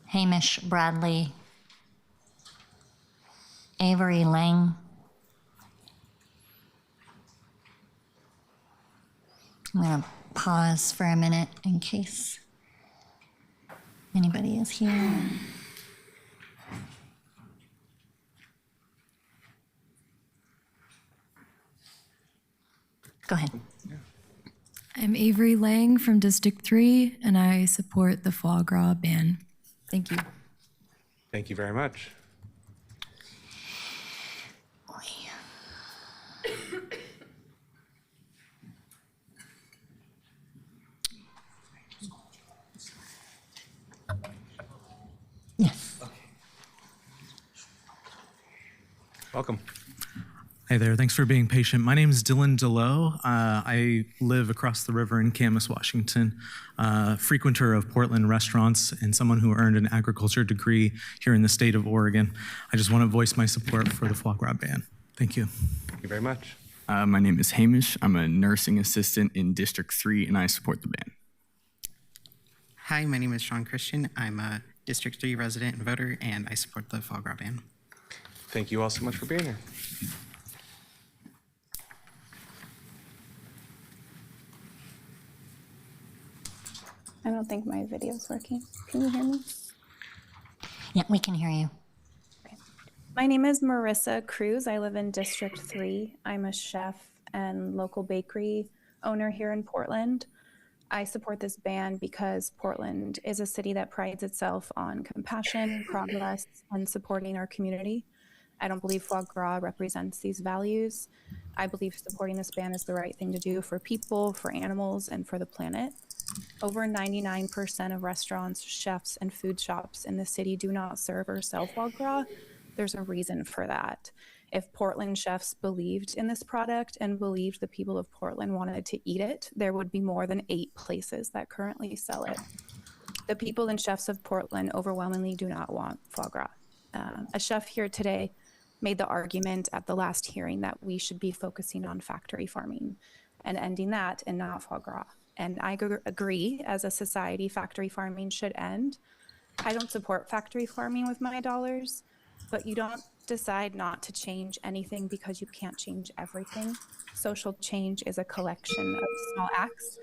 [SPEAKER 1] Hamish Bradley, Avery Lang. I'm going to pause for a minute in case anybody is here. Go ahead.
[SPEAKER 5] I'm Avery Lang from District 3, and I support the foie gras ban. Thank you.
[SPEAKER 2] Thank you very much.
[SPEAKER 1] Yes.
[SPEAKER 2] Welcome.
[SPEAKER 11] Hey there, thanks for being patient. My name is Dylan DeLoe. I live across the river in Camas, Washington, frequenter of Portland restaurants and someone who earned an agriculture degree here in the state of Oregon. I just want to voice my support for the foie gras ban. Thank you.
[SPEAKER 2] Thank you very much.
[SPEAKER 14] My name is Hamish. I'm a nursing assistant in District 3, and I support the ban.
[SPEAKER 15] Hi, my name is Sean Christian. I'm a District 3 resident and voter, and I support the foie gras ban.
[SPEAKER 2] Thank you all so much for being here.
[SPEAKER 16] I don't think my video's working. Can you hear me?
[SPEAKER 1] Yeah, we can hear you.
[SPEAKER 16] My name is Marissa Cruz. I live in District 3. I'm a chef and local bakery owner here in Portland. I support this ban because Portland is a city that prides itself on compassion, progress, and supporting our community. I don't believe foie gras represents these values. I believe supporting this ban is the right thing to do for people, for animals, and for the planet. Over 99% of restaurants, chefs, and food shops in the city do not serve or sell foie gras. There's a reason for that. If Portland chefs believed in this product and believed the people of Portland wanted to eat it, there would be more than 8 places that currently sell it. The people and chefs of Portland overwhelmingly do not want foie gras. A chef here today made the argument at the last hearing that we should be focusing on factory farming and ending that and not foie gras. And I agree, as a society, factory farming should end. I don't support factory farming with my dollars, but you don't decide not to change anything because you can't change everything. Social change is a collection of small acts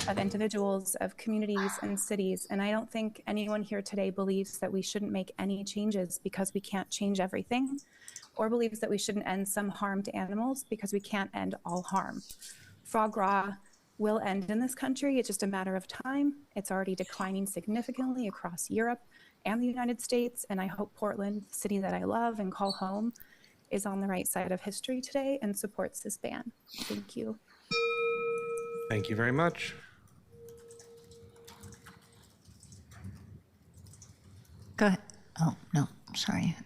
[SPEAKER 16] of individuals, of communities and cities. And I don't think anyone here today believes that we shouldn't make any changes because we can't change everything, or believes that we shouldn't end some harm to animals because we can't end all harm. Foie gras will end in this country. It's just a matter of time. It's already declining significantly across Europe and the United States. And I hope Portland, the city that I love and call home, is on the right side of history today and supports this ban. Thank you.
[SPEAKER 2] Thank you very much.
[SPEAKER 1] Go ahead. Oh, no, sorry.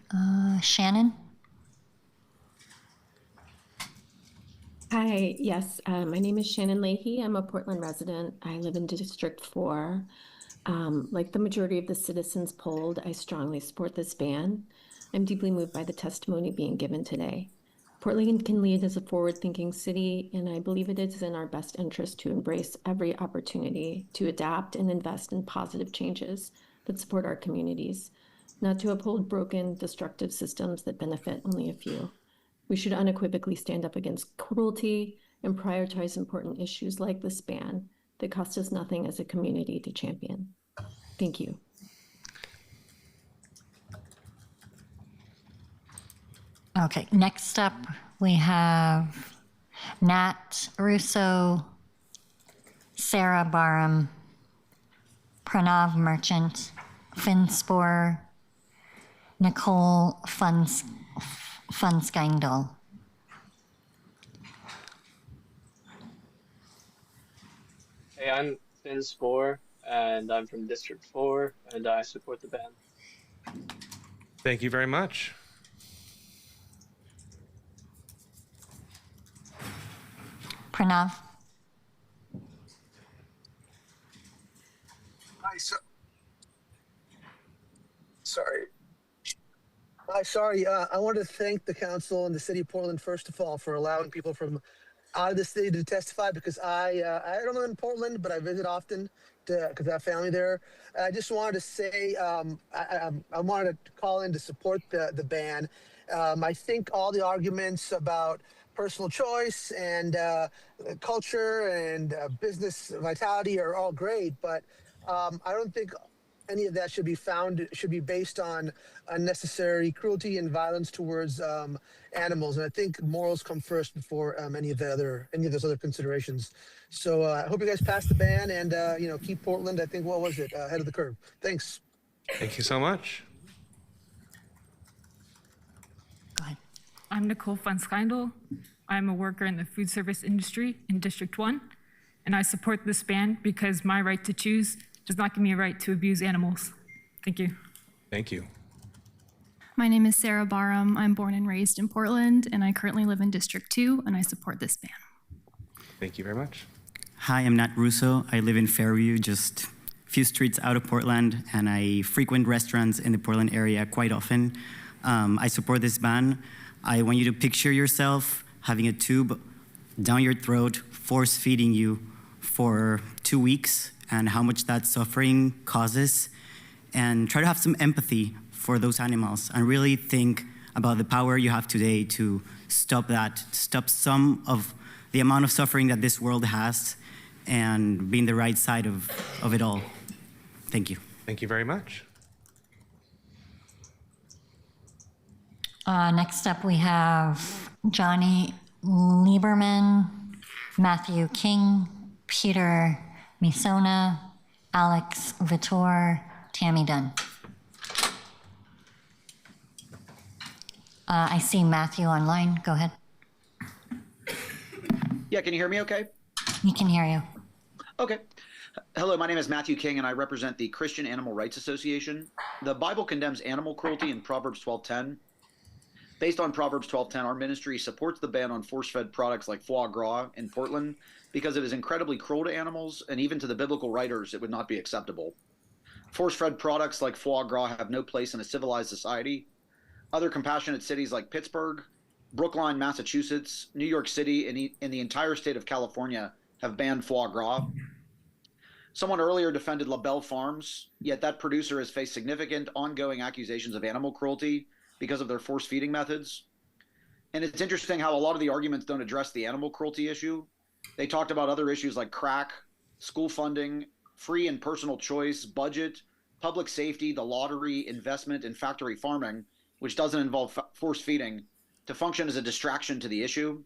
[SPEAKER 1] Shannon?
[SPEAKER 17] Hi, yes, my name is Shannon Leahy. I'm a Portland resident. I live in District 4. Like the majority of the citizens polled, I strongly support this ban. I'm deeply moved by the testimony being given today. Portland can lead as a forward-thinking city, and I believe it is in our best interest to embrace every opportunity to adapt and invest in positive changes that support our communities, not to uphold broken, destructive systems that benefit only a few. We should unequivocally stand up against cruelty and prioritize important issues like this ban that cost us nothing as a community to champion. Thank you.
[SPEAKER 1] Okay, next up we have Nat Russo, Sarah Barham, Pranav Merchant, Finn Sporer, Nicole Funskindal.
[SPEAKER 25] Hey, I'm Finn Sporer, and I'm from District 4, and I support the ban.
[SPEAKER 2] Thank you very much.
[SPEAKER 1] Pranav.
[SPEAKER 28] Hi, sorry. I want to thank the council and the city of Portland, first of all, for allowing people from out of the city to testify, because I don't live in Portland, but I visit often because I have family there. I just wanted to say I wanted to call in to support the ban. I think all the arguments about personal choice and culture and business vitality are all great, but I don't think any of that should be based on unnecessary cruelty and violence towards animals. And I think morals come first before any of those other considerations. So I hope you guys pass the ban and keep Portland. I think what was it ahead of the curve. Thanks.
[SPEAKER 2] Thank you so much.
[SPEAKER 4] I'm Nicole Funskindle. I'm a worker in the food service industry in District 1, and I support this ban because my right to choose does not give me a right to abuse animals. Thank you.
[SPEAKER 2] Thank you.
[SPEAKER 23] My name is Sarah Barham. I'm born and raised in Portland, and I currently live in District 2, and I support this ban.
[SPEAKER 2] Thank you very much.
[SPEAKER 6] Hi, I'm Nat Russo. I live in Fairview, just a few streets out of Portland, and I frequent restaurants in the Portland area quite often. I support this ban. I want you to picture yourself having a tube down your throat, force feeding you for 2 weeks, and how much that suffering causes, and try to have some empathy for those animals and really think about the power you have today to stop that, stop some of the amount of suffering that this world has, and be in the right side of it all. Thank you.
[SPEAKER 2] Thank you very much.
[SPEAKER 1] Next up, we have Johnny Lieberman, Matthew King, Peter Misona, Alex Vittor, Tammy Dunn. I see Matthew online. Go ahead.
[SPEAKER 18] Yeah, can you hear me okay?
[SPEAKER 1] We can hear you.
[SPEAKER 18] Okay. Hello, my name is Matthew King, and I represent the Christian Animal Rights Association. The Bible condemns animal cruelty in Proverbs 12:10. Based on Proverbs 12:10, our ministry supports the ban on force-fed products like foie gras in Portland because it is incredibly cruel to animals, and even to the biblical writers, it would not be acceptable. Force-fed products like foie gras have no place in a civilized society. Other compassionate cities like Pittsburgh, Brookline, Massachusetts, New York City, and the entire state of California have banned foie gras. Someone earlier defended La Belle Farms, yet that producer has faced significant ongoing accusations of animal cruelty because of their force feeding methods. And it's interesting how a lot of the arguments don't address the animal cruelty issue. They talked about other issues like crack, school funding, free and personal choice, budget, public safety, the lottery, investment, and factory farming, which doesn't involve force feeding, to function as a distraction to the issue.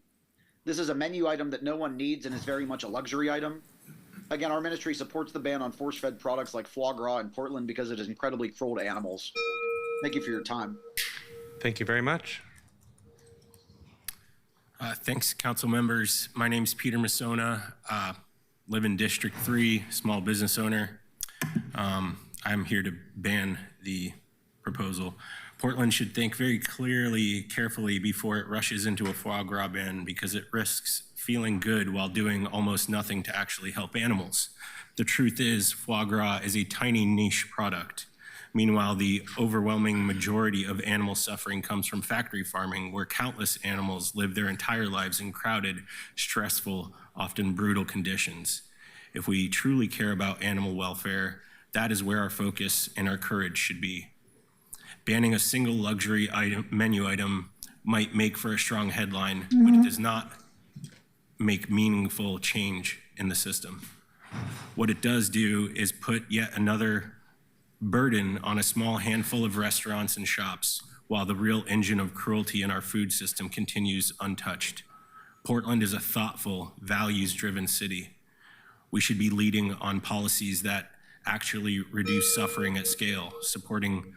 [SPEAKER 18] This is a menu item that no one needs and is very much a luxury item. Again, our ministry supports the ban on force-fed products like foie gras in Portland because it is incredibly cruel to animals. Thank you for your time.
[SPEAKER 2] Thank you very much.
[SPEAKER 19] Thanks, council members. My name's Peter Misona, live in District 3, small business owner. I'm here to ban the proposal. Portland should think very carefully before it rushes into a foie gras ban because it risks feeling good while doing almost nothing to actually help animals. The truth is, foie gras is a tiny niche product. Meanwhile, the overwhelming majority of animal suffering comes from factory farming, where countless animals live their entire lives in crowded, stressful, often brutal conditions. If we truly care about animal welfare, that is where our focus and our courage should be. Banning a single luxury menu item might make for a strong headline, but it does not make meaningful change in the system. What it does do is put yet another burden on a small handful of restaurants and shops, while the real engine of cruelty in our food system continues untouched. Portland is a thoughtful, values-driven city. We should be leading on policies that actually reduce suffering at scale, supporting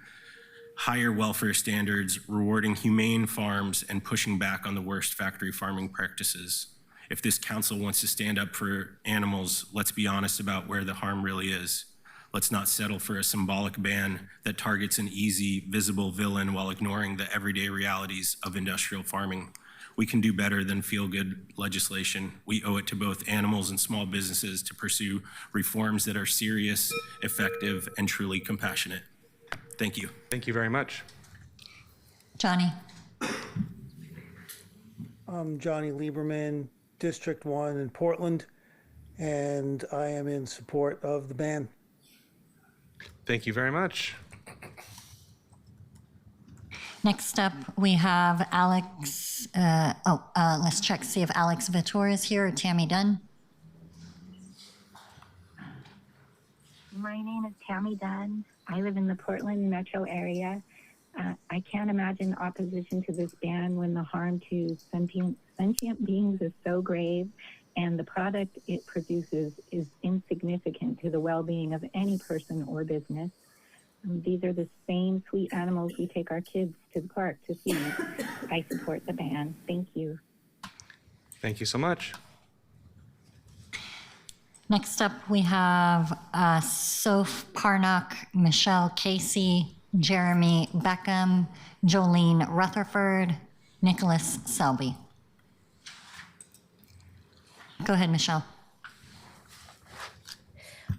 [SPEAKER 19] higher welfare standards, rewarding humane farms, and pushing back on the worst factory farming practices. If this council wants to stand up for animals, let's be honest about where the harm really is. Let's not settle for a symbolic ban that targets an easy, visible villain while ignoring the everyday realities of industrial farming. We can do better than feel-good legislation. We owe it to both animals and small businesses to pursue reforms that are serious, effective, and truly compassionate. Thank you.
[SPEAKER 2] Thank you very much.
[SPEAKER 1] Johnny.
[SPEAKER 20] I'm Johnny Lieberman, District 1 in Portland, and I am in support of the ban.
[SPEAKER 2] Thank you very much.
[SPEAKER 1] Next up, we have Alex, let's check, see if Alex Vitor is here or Tammy Dunn.
[SPEAKER 3] My name is Tammy Dunn. I live in the Portland metro area. I can't imagine opposition to this ban when the harm to sentient beings is so grave and the product it produces is insignificant to the well-being of any person or business. These are the same sweet animals we take our kids to the park to see. I support the ban. Thank you.
[SPEAKER 2] Thank you so much.
[SPEAKER 1] Next up, we have Soph Parnock, Michelle Casey, Jeremy Beckham, Jolene Rutherford, Nicholas Selby. Go ahead, Michelle.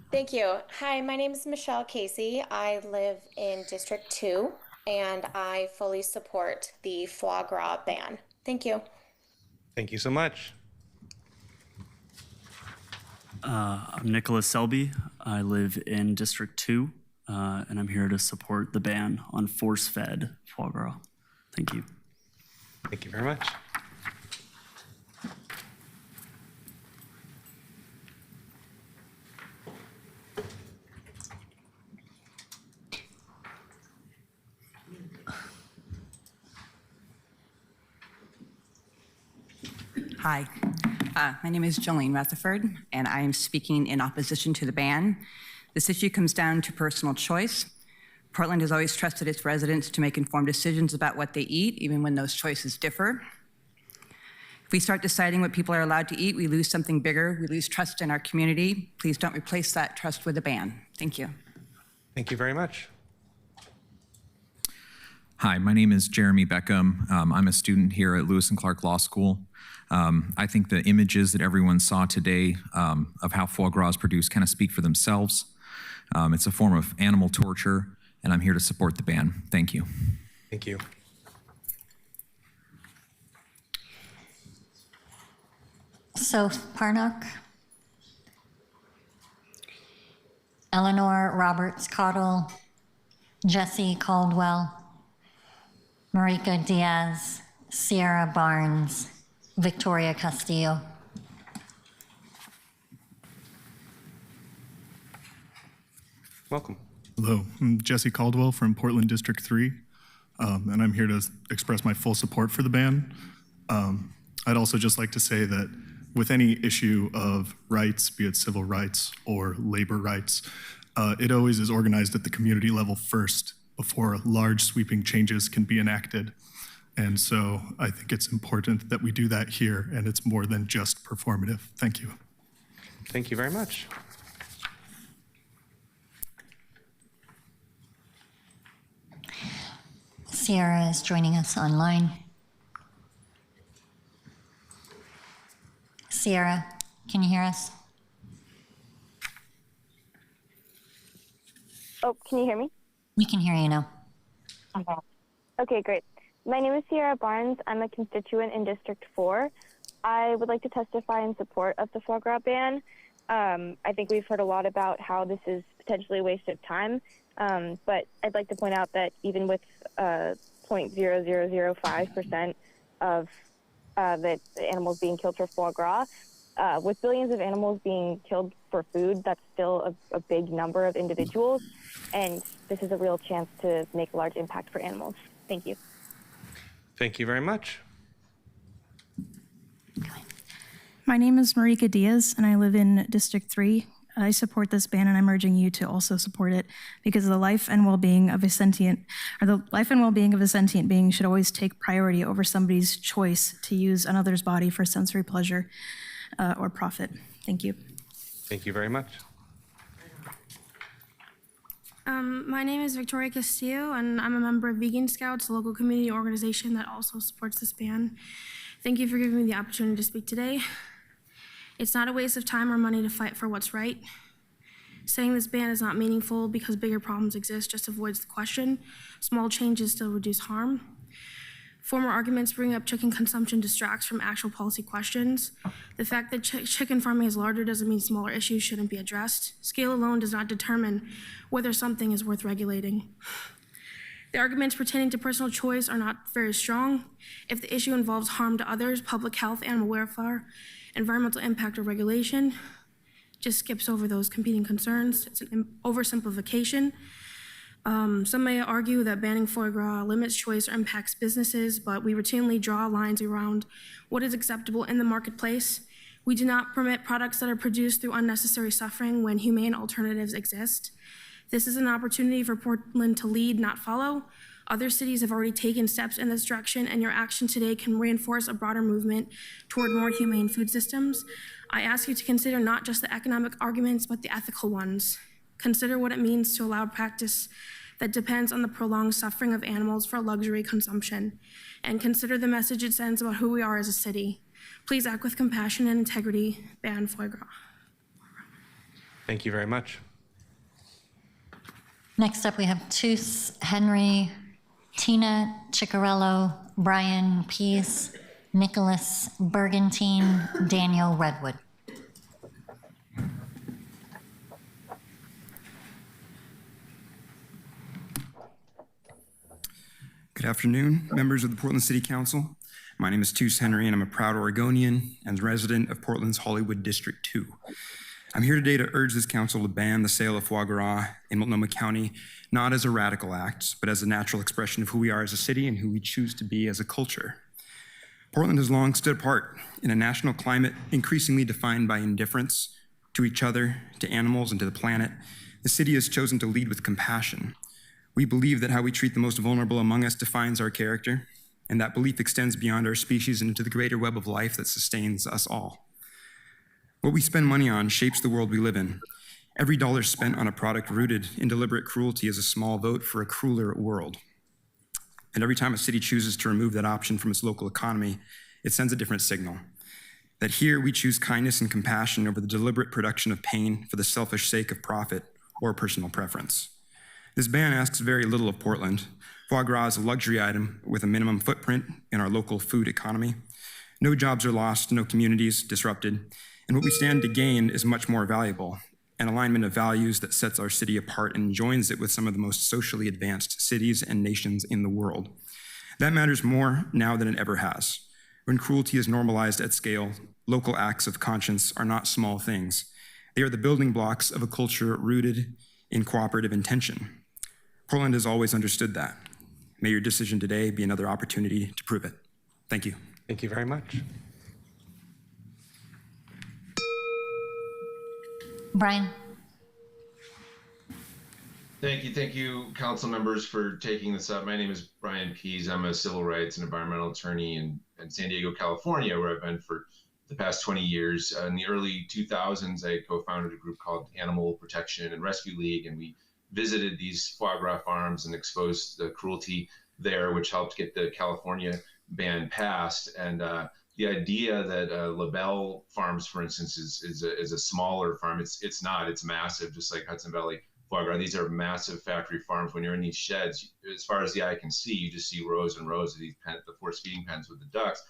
[SPEAKER 7] Thank you. Hi, my name is Michelle Casey. I live in District 2, and I fully support the foie gras ban. Thank you.
[SPEAKER 2] Thank you so much.
[SPEAKER 8] I'm Nicholas Selby. I live in District 2, and I'm here to support the ban on force-fed foie gras. Thank you.
[SPEAKER 2] Thank you very much.
[SPEAKER 21] Hi, my name is Jolene Rutherford, and I am speaking in opposition to the ban. This issue comes down to personal choice. Portland has always trusted its residents to make informed decisions about what they eat, even when those choices differ. If we start deciding what people are allowed to eat, we lose something bigger. We lose trust in our community. Please don't replace that trust with a ban. Thank you.
[SPEAKER 2] Thank you very much.
[SPEAKER 22] Hi, my name is Jeremy Beckham. I'm a student here at Lewis and Clark Law School. I think the images that everyone saw today of how foie gras is produced kind of speak for themselves. It's a form of animal torture, and I'm here to support the ban. Thank you.
[SPEAKER 2] Thank you.
[SPEAKER 1] Soph Parnock, Eleanor Roberts Cottle, Jesse Caldwell, Marika Diaz, Sierra Barnes, Victoria Castillo.
[SPEAKER 2] Welcome.
[SPEAKER 24] Hello, I'm Jesse Caldwell from Portland District 3, and I'm here to express my full support for the ban. I'd also just like to say that with any issue of rights, be it civil rights or labor rights, it always is organized at the community level first before large sweeping changes can be enacted. And so I think it's important that we do that here, and it's more than just performative. Thank you.
[SPEAKER 2] Thank you very much.
[SPEAKER 1] Sierra is joining us online. Sierra, can you hear us?
[SPEAKER 26] Oh, can you hear me?
[SPEAKER 1] We can hear you now.
[SPEAKER 26] Okay, great. My name is Sierra Barnes. I'm a constituent in District 4. I would like to testify in support of the foie gras ban. I think we've heard a lot about how this is potentially a waste of time, but I'd like to point out that even with 0.0005% of the animals being killed for foie gras, with billions of animals being killed for food, that's still a big number of individuals, and this is a real chance to make a large impact for animals. Thank you.
[SPEAKER 2] Thank you very much.
[SPEAKER 23] My name is Marika Diaz, and I live in District 3. I support this ban, and I'm urging you to also support it because the life and well-being of a sentient being should always take priority over somebody's choice to use another's body for sensory pleasure or profit. Thank you.
[SPEAKER 2] Thank you very much.
[SPEAKER 27] My name is Victoria Castillo, and I'm a member of Vegan Scouts, a local community organization that also supports this ban. Thank you for giving me the opportunity to speak today. It's not a waste of time or money to fight for what's right. Saying this ban is not meaningful because bigger problems exist just avoids the question. Small changes still reduce harm. Former arguments bring up chicken consumption distracts from actual policy questions. The fact that chicken farming is larger doesn't mean smaller issues shouldn't be addressed. Scale alone does not determine whether something is worth regulating. The arguments pertaining to personal choice are not very strong. If the issue involves harm to others, public health, animal welfare, environmental impact, or regulation, just skips over those competing concerns. It's an oversimplification. Some may argue that banning foie gras limits choice or impacts businesses, but we routinely draw lines around what is acceptable in the marketplace. We do not permit products that are produced through unnecessary suffering when humane alternatives exist. This is an opportunity for Portland to lead, not follow. Other cities have already taken steps in this direction, and your action today can reinforce a broader movement toward more humane food systems. I ask you to consider not just the economic arguments, but the ethical ones. Consider what it means to allow practice that depends on the prolonged suffering of animals for luxury consumption, and consider the message it sends about who we are as a city. Please act with compassion and integrity. Ban foie gras.
[SPEAKER 2] Thank you very much.
[SPEAKER 1] Next up, we have Tus Henry, Tina Ciccarello, Brian Pease, Nicholas Bergantine, Daniel Redwood.
[SPEAKER 5] Good afternoon, members of the Portland City Council. My name is Tus Henry, and I'm a proud Oregonian and resident of Portland's Hollywood District 2. I'm here today to urge this council to ban the sale of foie gras in Multnomah County, not as a radical act, but as a natural expression of who we are as a city and who we choose to be as a culture. Portland has long stood apart in a national climate increasingly defined by indifference to each other, to animals, and to the planet. The city has chosen to lead with compassion. We believe that how we treat the most vulnerable among us defines our character, and that belief extends beyond our species and into the greater web of life that sustains us all. What we spend money on shapes the world we live in. Every dollar spent on a product rooted in deliberate cruelty is a small vote for a crueler world. And every time a city chooses to remove that option from its local economy, it sends a different signal. That here we choose kindness and compassion over the deliberate production of pain for the selfish sake of profit or personal preference. This ban asks very little of Portland. Foie gras is a luxury item with a minimum footprint in our local food economy. No jobs are lost, no communities disrupted, and what we stand to gain is much more valuable, an alignment of values that sets our city apart and joins it with some of the most socially advanced cities and nations in the world. That matters more now than it ever has. When cruelty is normalized at scale, local acts of conscience are not small things. They are the building blocks of a culture rooted in cooperative intention. Portland has always understood that. May your decision today be another opportunity to prove it. Thank you.
[SPEAKER 2] Thank you very much.
[SPEAKER 1] Brian.
[SPEAKER 9] Thank you, council members, for taking this up. My name is Brian Pease. I'm a civil rights and environmental attorney in San Diego, California, where I've been for the past 20 years. In the early 2000s, I co-founded a group called Animal Protection and Rescue League, and we visited these foie gras farms and exposed the cruelty there, which helped get the California ban passed. And the idea that LaBelle Farms, for instance, is a smaller farm. It's not. It's massive, just like Hudson Valley foie gras. These are massive factory farms. When you're in these sheds, as far as the eye can see, you just see rows and rows of these the forced feeding pens with the ducks.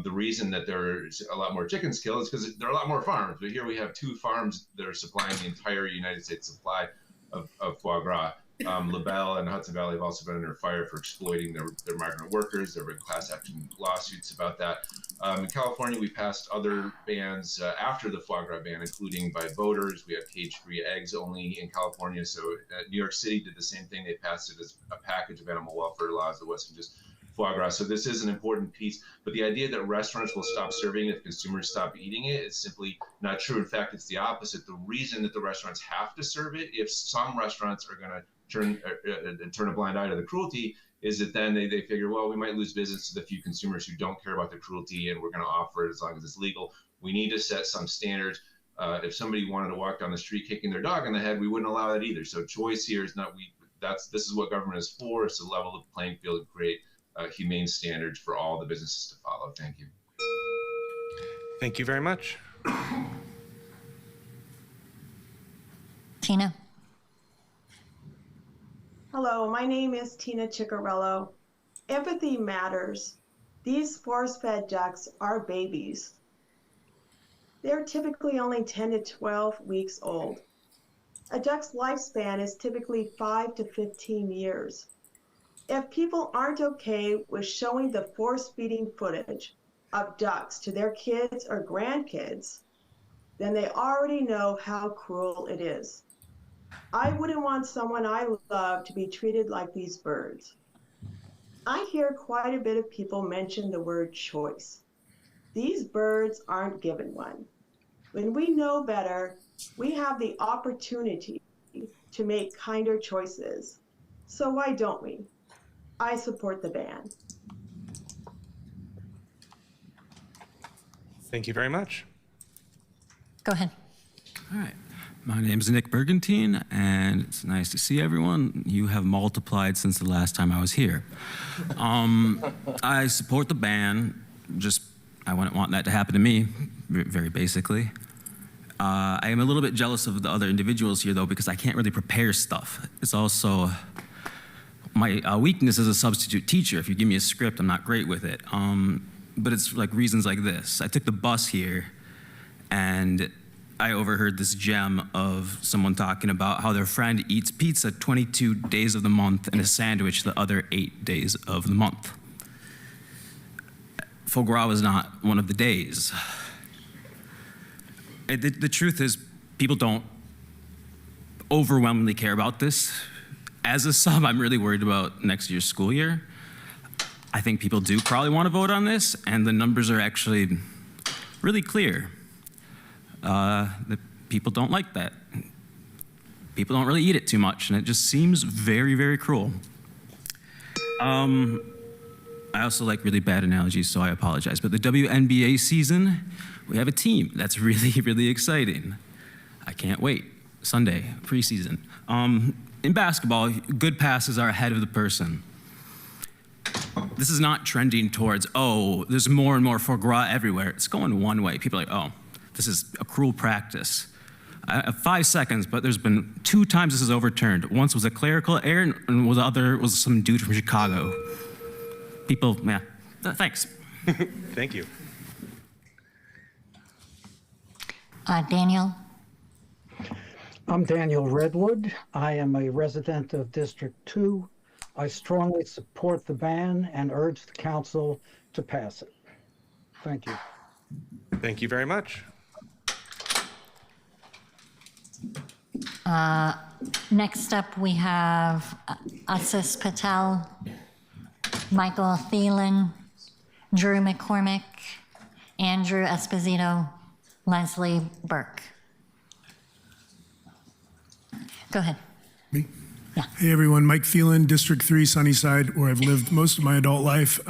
[SPEAKER 9] The reason that there's a lot more chickens killed is because there are a lot more farms. But here we have 2 farms that are supplying the entire United States supply of foie gras. LaBelle and Hudson Valley have also been under fire for exploiting their migrant workers. There have been class action lawsuits about that. In California, we passed other bans after the foie gras ban, including by voters. We have cage-free eggs only in California. So New York City did the same thing. They passed it as a package of animal welfare laws that wasn't just foie gras. So this is an important piece. But the idea that restaurants will stop serving if consumers stop eating it is simply not true. In fact, it's the opposite. The reason that the restaurants have to serve it, if some restaurants are going to turn a blind eye to the cruelty, is that then they figure, well, we might lose business to the few consumers who don't care about the cruelty, and we're going to offer it as long as it's legal. We need to set some standards. If somebody wanted to walk down the street kicking their dog in the head, we wouldn't allow that either. So choice here is not this is what government is for. It's to level the playing field and create humane standards for all the businesses to follow. Thank you.
[SPEAKER 2] Thank you very much.
[SPEAKER 1] Tina.
[SPEAKER 10] Hello, my name is Tina Ciccarello. Empathy matters. These force-fed ducks are babies. They're typically only 10 to 12 weeks old. A duck's lifespan is typically 5 to 15 years. If people aren't okay with showing the force feeding footage of ducks to their kids or grandkids, then they already know how cruel it is. I wouldn't want someone I love to be treated like these birds. I hear quite a bit of people mention the word choice. These birds aren't given one. When we know better, we have the opportunity to make kinder choices. So why don't we? I support the ban.
[SPEAKER 2] Thank you very much.
[SPEAKER 1] Go ahead.
[SPEAKER 11] All right. My name is Nick Bergantine, and it's nice to see everyone. You have multiplied since the last time I was here. I support the ban. I wouldn't want that to happen to me, very basically. I am a little bit jealous of the other individuals here, though, because I can't really prepare stuff. It's also my weakness as a substitute teacher. If you give me a script, I'm not great with it. But it's like reasons like this. I took the bus here, and I overheard this gem of someone talking about how their friend eats pizza 22 days of the month and a sandwich the other 8 days of the month. Foie gras was not one of the days. The truth is, people don't overwhelmingly care about this. As a sub, I'm really worried about next year's school year. I think people do probably want to vote on this, and the numbers are actually really clear. The people don't like that. People don't really eat it too much, and it just seems very, very cruel. I also like really bad analogies, so I apologize. But the WNBA season, we have a team. That's really, really exciting. I can't wait. Sunday, preseason. In basketball, good passes are ahead of the person. This is not trending towards, oh, there's more and more foie gras everywhere. It's going one way. People are like, oh, this is a cruel practice. 5 seconds, but there's been 2 times this is overturned. Once was a clerical error, and the other was some dude from Chicago. People, yeah, thanks.
[SPEAKER 2] Thank you.
[SPEAKER 1] Daniel?
[SPEAKER 12] I'm Daniel Redwood. I am a resident of District 2. I strongly support the ban and urge the council to pass it. Thank you.
[SPEAKER 2] Thank you very much.
[SPEAKER 1] Next up, we have Asis Patel, Michael Thielen, Drew McCormick, Andrew Esposito, Leslie Burke. Go ahead.
[SPEAKER 13] Me? Yeah. Hey everyone, Mike Thielen, District 3, Sunnyside, where I've lived most of my adult life.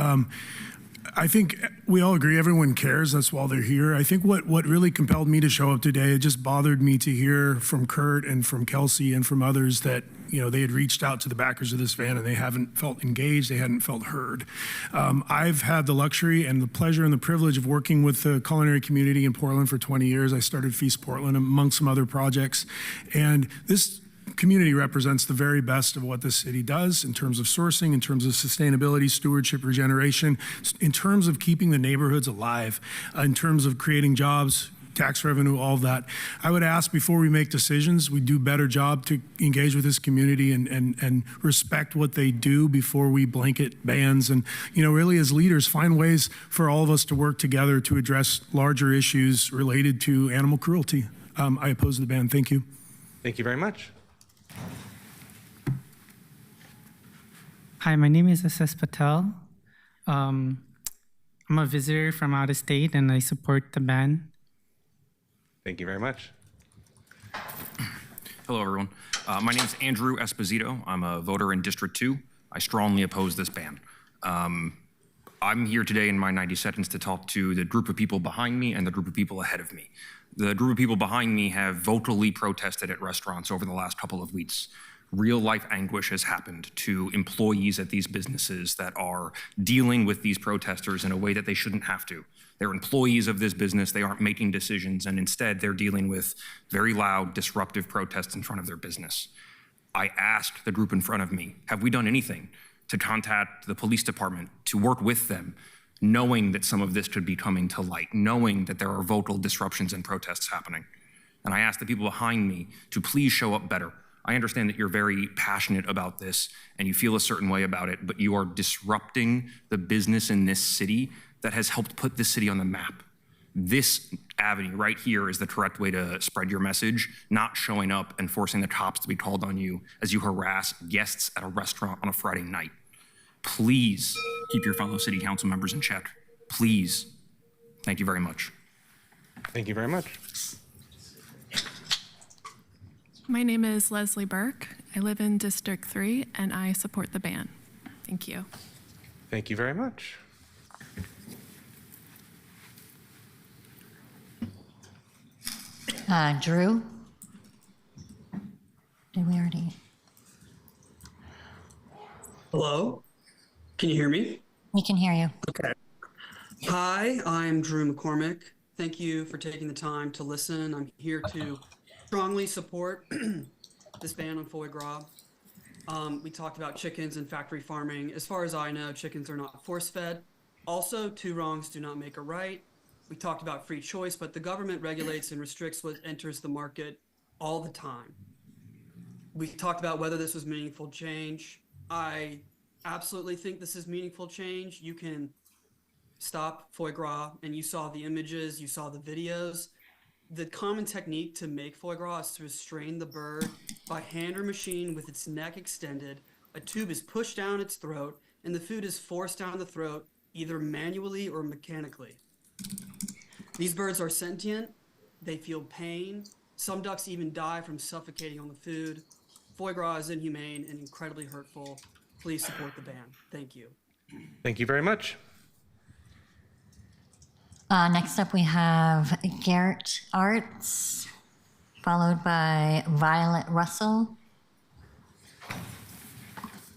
[SPEAKER 13] I think we all agree everyone cares, that's why they're here. I think what really compelled me to show up today, it just bothered me to hear from Kurt and from Kelsey and from others that, you know, they had reached out to the backers of this van and they haven't felt engaged, they hadn't felt heard. I've had the luxury and the pleasure and the privilege of working with the culinary community in Portland for 20 years. I started Feast Portland among some other projects. And this community represents the very best of what this city does in terms of sourcing, in terms of sustainability, stewardship, regeneration, in terms of keeping the neighborhoods alive, in terms of creating jobs, tax revenue, all of that. I would ask before we make decisions, we do a better job to engage with this community and respect what they do before we blanket bans. And, you know, really as leaders, find ways for all of us to work together to address larger issues related to animal cruelty. I oppose the ban. Thank you.
[SPEAKER 2] Thank you very much.
[SPEAKER 14] Hi, my name is Asis Patel. I'm a visitor from out of state and I support the ban.
[SPEAKER 2] Thank you very much.
[SPEAKER 15] Hello, everyone. My name is Andrew Esposito. I'm a voter in District 2. I strongly oppose this ban. I'm here today in my 90 seconds to talk to the group of people behind me and the group of people ahead of me. The group of people behind me have vocally protested at restaurants over the last couple of weeks. Real life anguish has happened to employees at these businesses that are dealing with these protesters in a way that they shouldn't have to. They're employees of this business, they aren't making decisions, and instead they're dealing with very loud, disruptive protests in front of their business. I asked the group in front of me, have we done anything to contact the police department, to work with them, knowing that some of this could be coming to light, knowing that there are vocal disruptions and protests happening? And I asked the people behind me to please show up better. I understand that you're very passionate about this and you feel a certain way about it, but you are disrupting the business in this city that has helped put this city on the map. This avenue right here is the correct way to spread your message, not showing up and forcing the cops to be called on you as you harass guests at a restaurant on a Friday night. Please keep your fellow city council members in check. Please. Thank you very much.
[SPEAKER 2] Thank you very much.
[SPEAKER 4] My name is Leslie Burke. I live in District 3 and I support the ban. Thank you.
[SPEAKER 2] Thank you very much.
[SPEAKER 1] Drew? Did we already?
[SPEAKER 6] Hello? Can you hear me?
[SPEAKER 1] We can hear you.
[SPEAKER 6] Okay. Hi, I'm Drew McCormick. Thank you for taking the time to listen. I'm here to strongly support this ban on foie gras. We talked about chickens and factory farming. As far as I know, chickens are not force-fed. Also, two wrongs do not make a right. We talked about free choice, but the government regulates and restricts what enters the market all the time. We talked about whether this was meaningful change. I absolutely think this is meaningful change. You can stop foie gras, and you saw the images, you saw the videos. The common technique to make foie gras is to restrain the bird by hand or machine with its neck extended. A tube is pushed down its throat, and the food is forced down the throat, either manually or mechanically. These birds are sentient. They feel pain. Some ducks even die from suffocating on the food. Foie gras is inhumane and incredibly hurtful. Please support the ban. Thank you.
[SPEAKER 2] Thank you very much.
[SPEAKER 1] Next up, we have Garrett Arts, followed by Violet Russell.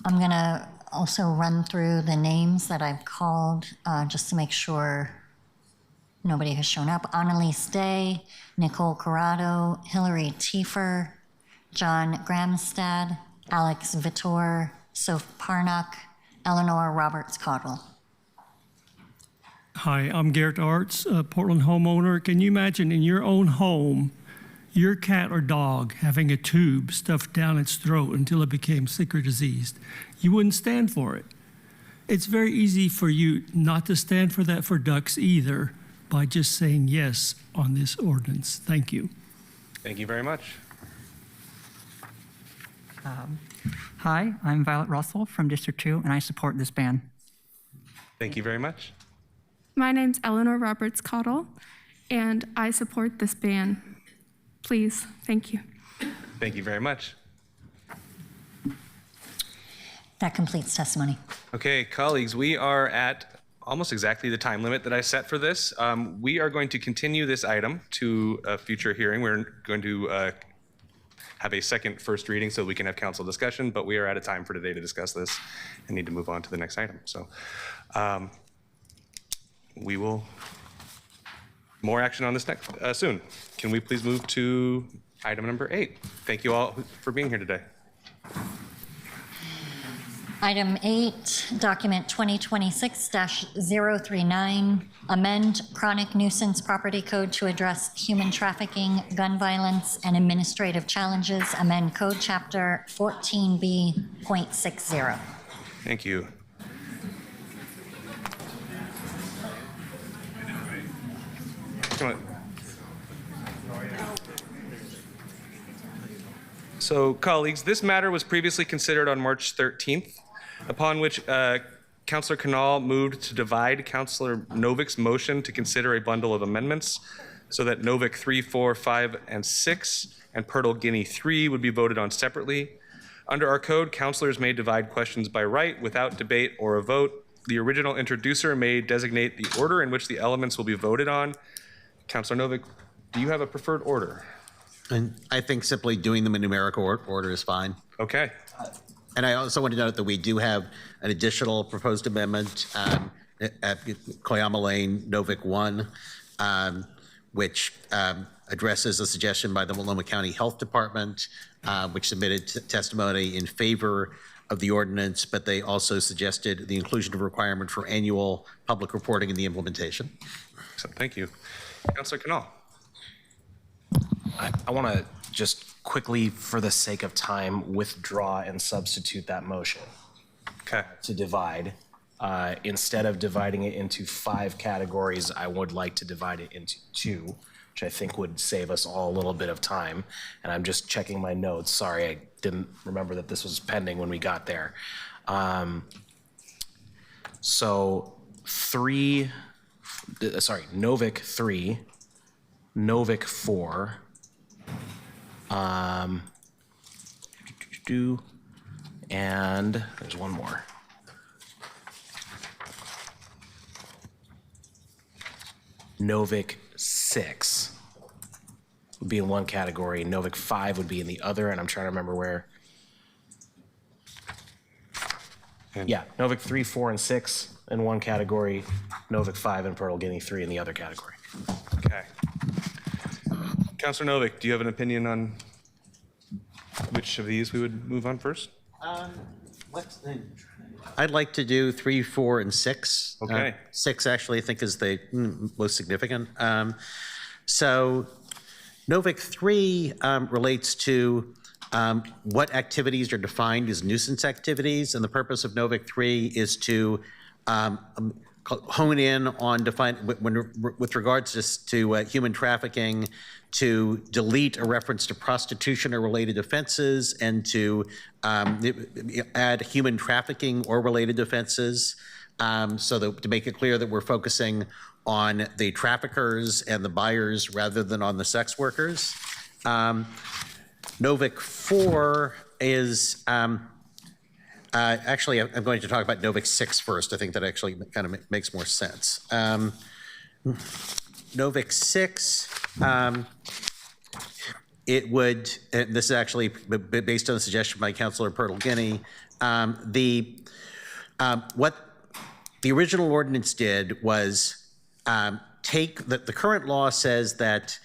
[SPEAKER 1] I'm going to also run through the names that I've called just to make sure nobody has shown up. Annalise Day, Nicole Corrado, Hillary Tiefer, John Gramstad, Alex Vittor, Soph Parnock, Eleanor Roberts-Cottle.
[SPEAKER 16] Hi, I'm Garrett Arts, a Portland homeowner. Can you imagine in your own home, your cat or dog having a tube stuffed down its throat until it became sick or diseased? You wouldn't stand for it. It's very easy for you not to stand for that for ducks either by just saying yes on this ordinance. Thank you.
[SPEAKER 2] Thank you very much.
[SPEAKER 17] Hi, I'm Violet Russell from District 2, and I support this ban.
[SPEAKER 2] Thank you very much.
[SPEAKER 27] My name's Eleanor Roberts-Cottle, and I support this ban. Please, thank you.
[SPEAKER 2] Thank you very much.
[SPEAKER 1] That completes testimony.
[SPEAKER 2] Okay, colleagues, we are at almost exactly the time limit that I set for this. We are going to continue this item to a future hearing. We're going to have a second first reading so we can have council discussion, but we are out of time for today to discuss this and need to move on to the next item. So we will, more action on this next soon. Can we please move to item number 8? Thank you all for being here today.
[SPEAKER 1] Item 8, document 2026-039, amend chronic nuisance property code to address human trafficking, gun violence, and administrative challenges, amend code chapter 14B.60.
[SPEAKER 2] Thank you. Come on. So, colleagues, this matter was previously considered on March 13th, upon which Councillor Canal moved to divide Councillor Novik's motion to consider a bundle of amendments so that Novik 3, 4, 5, and 6 and Pirtle Guinea 3 would be voted on separately. Under our code, councillors may divide questions by right without debate or a vote. The original introducer may designate the order in which the elements will be voted on. Councillor Novik, do you have a preferred order?
[SPEAKER 18] And I think simply doing them in numerical order is fine.
[SPEAKER 2] Okay.
[SPEAKER 18] And I also want to note that we do have an additional proposed amendment at Koyama Lane, Novik 1, which addresses a suggestion by the Multnomah County Health Department, which submitted testimony in favor of the ordinance, but they also suggested the inclusion of a requirement for annual public reporting in the implementation.
[SPEAKER 2] So, thank you. Councillor Canal.
[SPEAKER 3] I want to just quickly, for the sake of time, withdraw and substitute that motion.
[SPEAKER 2] Okay.
[SPEAKER 3] To divide. Instead of dividing it into 5 categories, I would like to divide it into 2, which I think would save us all a little bit of time. And I'm just checking my notes. Sorry, I didn't remember that this was pending when we got there. So Novick 3, Novick 4, and there's one more. Novick 6 would be in one category, Novick 5 would be in the other, and I'm trying to remember where. Yeah, Novick 3, 4, and 6 in one category, Novick 5 and Pearl Guinea 3 in the other category.
[SPEAKER 2] Okay. Councilor Novick, do you have an opinion on which of these we would move on first?
[SPEAKER 18] I'd like to do 3, 4, and 6.
[SPEAKER 2] Okay.
[SPEAKER 18] 6 actually I think is the most significant. So Novick 3 relates to what activities are defined as nuisance activities, and the purpose of Novick 3 is to hone in on with regards to human trafficking, to delete a reference to prostitution or related offenses, and to add human trafficking or related offenses, to make it clear that we're focusing on the traffickers and the buyers rather than on the sex workers. Novick 4 is, actually, I'm going to talk about Novick 6 first. I think that actually kind of makes more sense. Novick 6, it would, and this is actually based on the suggestion by Councilor Pearl Guinea, what the original ordinance did was take, the current law says that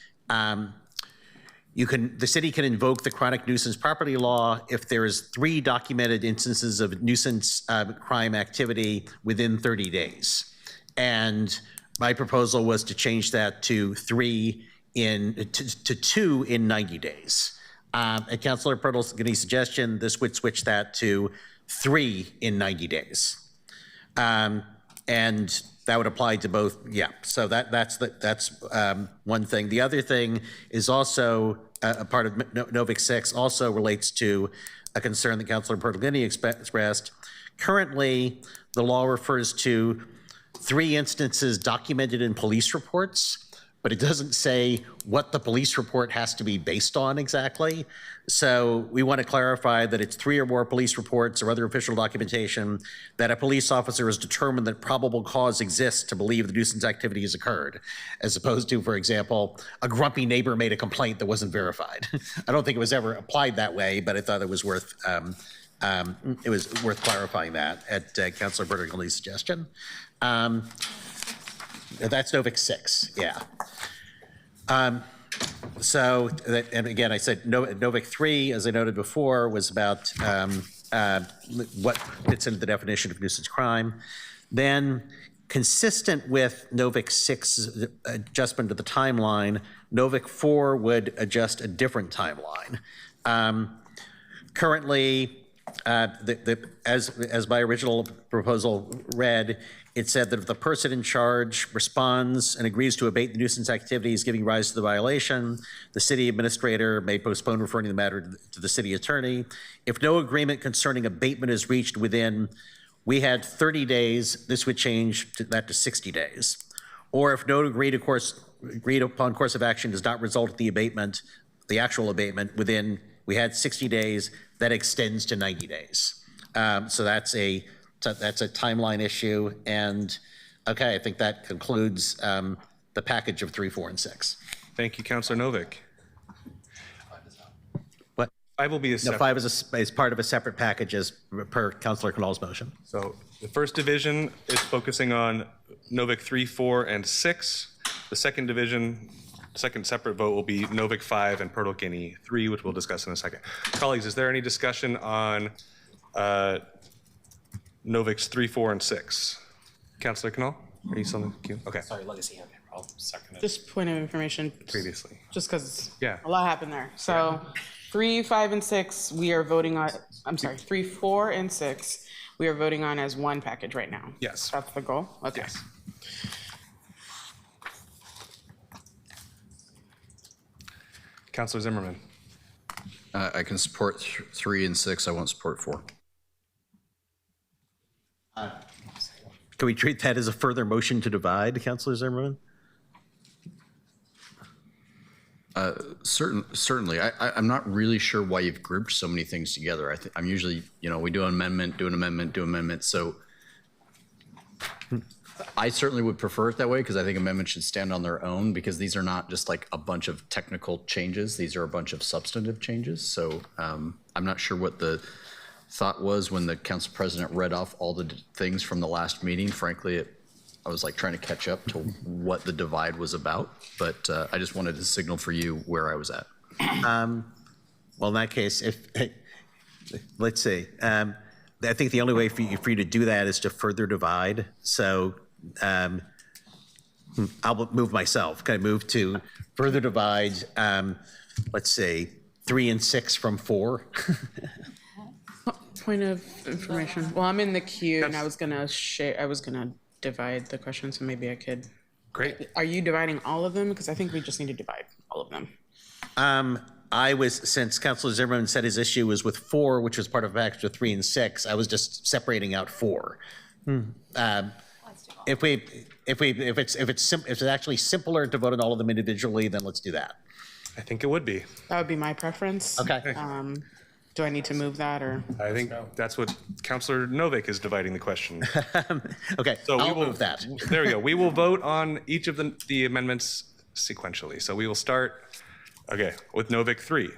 [SPEAKER 18] the city can invoke the chronic nuisance property law if there is 3 documented instances of nuisance crime activity within 30 days. And my proposal was to change that to 2 in 90 days. At Councilor Pearl Guinea's suggestion, this would switch that to 3 in 90 days. And that would apply to both, yeah. So that's one thing. The other thing is also a part of Novick 6 also relates to a concern that Councilor Pearl Guinea expressed. Currently, the law refers to 3 instances documented in police reports, but it doesn't say what the police report has to be based on exactly. So we want to clarify that it's 3 or more police reports or other official documentation that a police officer has determined that probable cause exists to believe the nuisance activity has occurred, as opposed to, for example, a grumpy neighbor made a complaint that wasn't verified. I don't think it was ever applied that way, but I thought it was worth clarifying that at Councilor Bertolini's suggestion. That's Novick 6, yeah. And again, I said Novick 3, as I noted before, was about what fits into the definition of nuisance crime. Then, consistent with Novick 6's adjustment to the timeline, Novick 4 would adjust a different timeline. Currently, as my original proposal read, it said that if the person in charge responds and agrees to abate the nuisance activities giving rise to the violation, the city administrator may postpone referring the matter to the city attorney. If no agreement concerning abatement is reached within, we had 30 days, this would change that to 60 days. Or if no agreed upon course of action does not result in the abatement, the actual abatement within, we had 60 days, that extends to 90 days. So that's a timeline issue. And okay, I think that concludes the package of 3, 4, and 6.
[SPEAKER 2] Thank you, Councilor Novick.
[SPEAKER 18] What?
[SPEAKER 2] 5 will be a separate.
[SPEAKER 18] No, 5 is part of a separate package as per Councilor Knoll's motion.
[SPEAKER 2] So the first division is focusing on Novick 3, 4, and 6. The second division, second separate vote will be Novick 5 and Pearl Guinea 3, which we'll discuss in a second. Colleagues, is there any discussion on Novic's 3, 4, and 6? Councilor Knoll? Are you still in the queue? Okay.
[SPEAKER 3] Sorry, legacy hand. I'll second it.
[SPEAKER 7] Just point of information.
[SPEAKER 2] Previously.
[SPEAKER 7] Just because
[SPEAKER 2] Yeah.
[SPEAKER 7] a lot happened there. So 3, 5, and 6, we are voting on, I'm sorry, 3, 4, and 6, we are voting on as one package right now.
[SPEAKER 2] Yes.
[SPEAKER 7] That's the goal? Okay.
[SPEAKER 2] Yes. Councilor Zimmerman.
[SPEAKER 8] I can support 3 and 6. I won't support 4.
[SPEAKER 18] Can we treat that as a further motion to divide, Councilor Zimmerman?
[SPEAKER 8] Certainly. I'm not really sure why you've grouped so many things together. I'm usually, we do an amendment, do an amendment, do an amendment. So I certainly would prefer it that way because I think amendments should stand on their own because these are not just like a bunch of technical changes. These are a bunch of substantive changes. So I'm not sure what the thought was when the council president read off all the things from the last meeting. Frankly, I was like trying to catch up to what the divide was about, but I just wanted to signal for you where I was at.
[SPEAKER 18] Well, in that case, let's see. I think the only way for you to do that is to further divide. So I'll move myself. Can I move to further divide, let's see, 3 and 6 from 4?
[SPEAKER 7] Point of information. Well, I'm in the queue and I was gonna divide the question, so maybe I could.
[SPEAKER 2] Great.
[SPEAKER 7] Are you dividing all of them? Because I think we just need to divide all of them.
[SPEAKER 18] Since Councilor Zimmerman said his issue was with 4, which was part of a package of 3 and 6, I was just separating out 4. If it's actually simpler to vote on all of them individually, then let's do that.
[SPEAKER 2] I think it would be.
[SPEAKER 7] That would be my preference.
[SPEAKER 18] Okay.
[SPEAKER 7] Do I need to move that or?
[SPEAKER 2] I think that's what Councilor Novick is dividing the question.
[SPEAKER 18] Okay,
[SPEAKER 2] so
[SPEAKER 18] I'll
[SPEAKER 2] we will
[SPEAKER 18] move that.
[SPEAKER 2] There we go. We will vote on each of the amendments sequentially. So we will start, with Novick 3.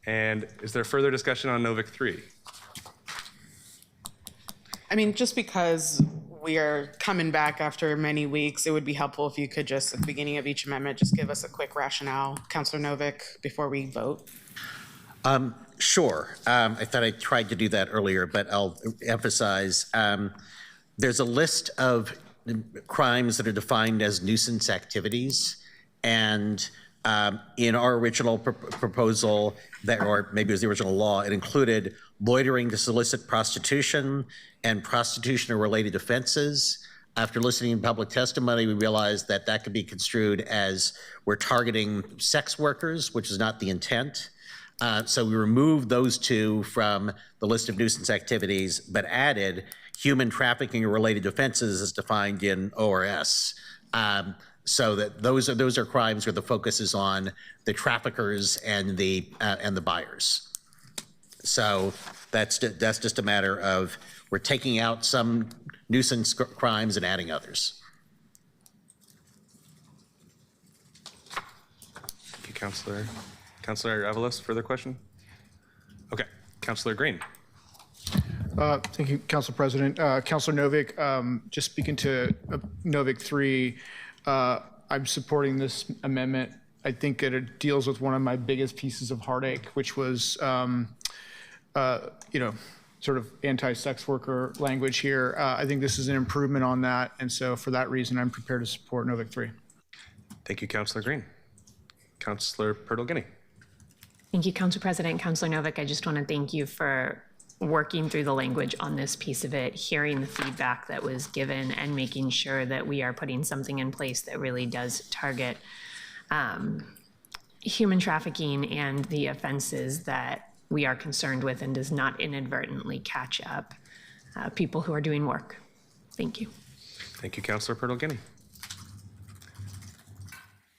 [SPEAKER 2] And is there further discussion on Novick 3?
[SPEAKER 7] I mean, just because we are coming back after many weeks, it would be helpful if you could just, at the beginning of each amendment, just give us a quick rationale, Councilor Novick, before we vote.
[SPEAKER 18] Sure. I thought I tried to do that earlier, but I'll emphasize there's a list of crimes that are defined as nuisance activities. And in our original proposal, or maybe it was the original law, it included loitering to solicit prostitution and prostitution or related offenses. After listening to public testimony, we realized that that could be construed as we're targeting sex workers, which is not the intent. So we removed those two from the list of nuisance activities, but added human trafficking or related offenses as defined in ORS. So that those are crimes where the focus is on the traffickers and the buyers. So that's just a matter of we're taking out some nuisance crimes and adding others.
[SPEAKER 2] Thank you, Councilor. Councilor Avalos, further question? Okay, Councilor Green.
[SPEAKER 19] Thank you, Council President. Councilor Novick, just speaking to Novick 3, I'm supporting this amendment. I think it deals with one of my biggest pieces of heartache, which was, sort of anti-sex worker language here. I think this is an improvement on that. And so for that reason, I'm prepared to support Novick 3.
[SPEAKER 2] Thank you, Councilor Green. Councilor Purtle-Guinea.
[SPEAKER 20] Thank you, Council President. Councilor Novick, I just want to thank you for working through the language on this piece of it, hearing the feedback that was given, and making sure that we are putting something in place that really does target human trafficking and the offenses that we are concerned with and does not inadvertently catch up people who are doing work. Thank you.
[SPEAKER 2] Thank you, Councilor Purtle-Guinea.